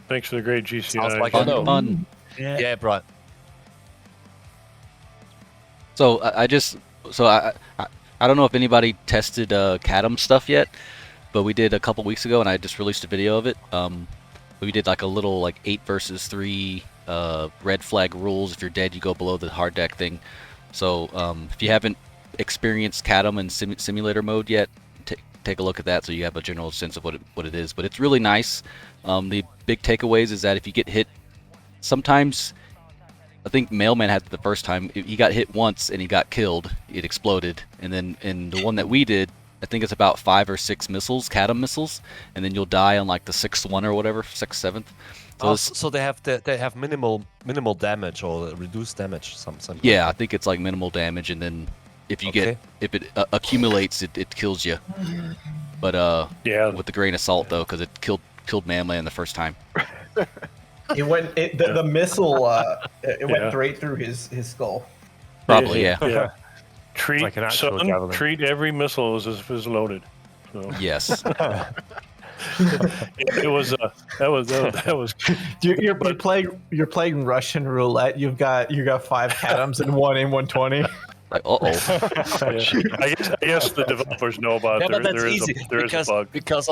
Thanks for the great GCI. Sounds like Fun. Yeah, bro. So I don't know if anybody tested CADM stuff yet, but we did a couple weeks ago, and I just released a video of it. We did like a little 8 versus 3 red flag rules. If you're dead, you go below the hard deck thing. So if you haven't experienced CADM in simulator mode yet, take a look at that so you have a general sense of what it is. But it's really nice. The big takeaways is that if you get hit, sometimes, I think Mailman had it the first time, he got hit once and he got killed, it exploded, and then in the one that we did, I think it's about 5 or 6 missiles, CADM missiles, and then you'll die on like the 6th one or whatever, 6th, 7th. So they have minimal damage or reduced damage. Something. Yeah, I think it's like minimal damage, and then if you if it accumulates, it kills you. But yeah, with the grain of salt though, because it killed Mailman the first time. It went. The missile. It went right through his skull. Probably, yeah. Yeah. Treat like an actual javelin. treat every missile as if it's loaded. So. Yes. It was that was. You're playing Russian roulette. You've got 5 CADMs and 1 M120. Like, I guess the developers know about Yeah, there. but that's There is easy there is a bug. because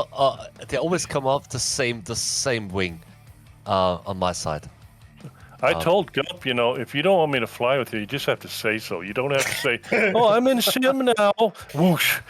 they always come off the same wing on my side. I told Gump, if you don't want me to fly with you, you just have to say so. You don't have to say, "Oh, I'm in sim now." Whoosh.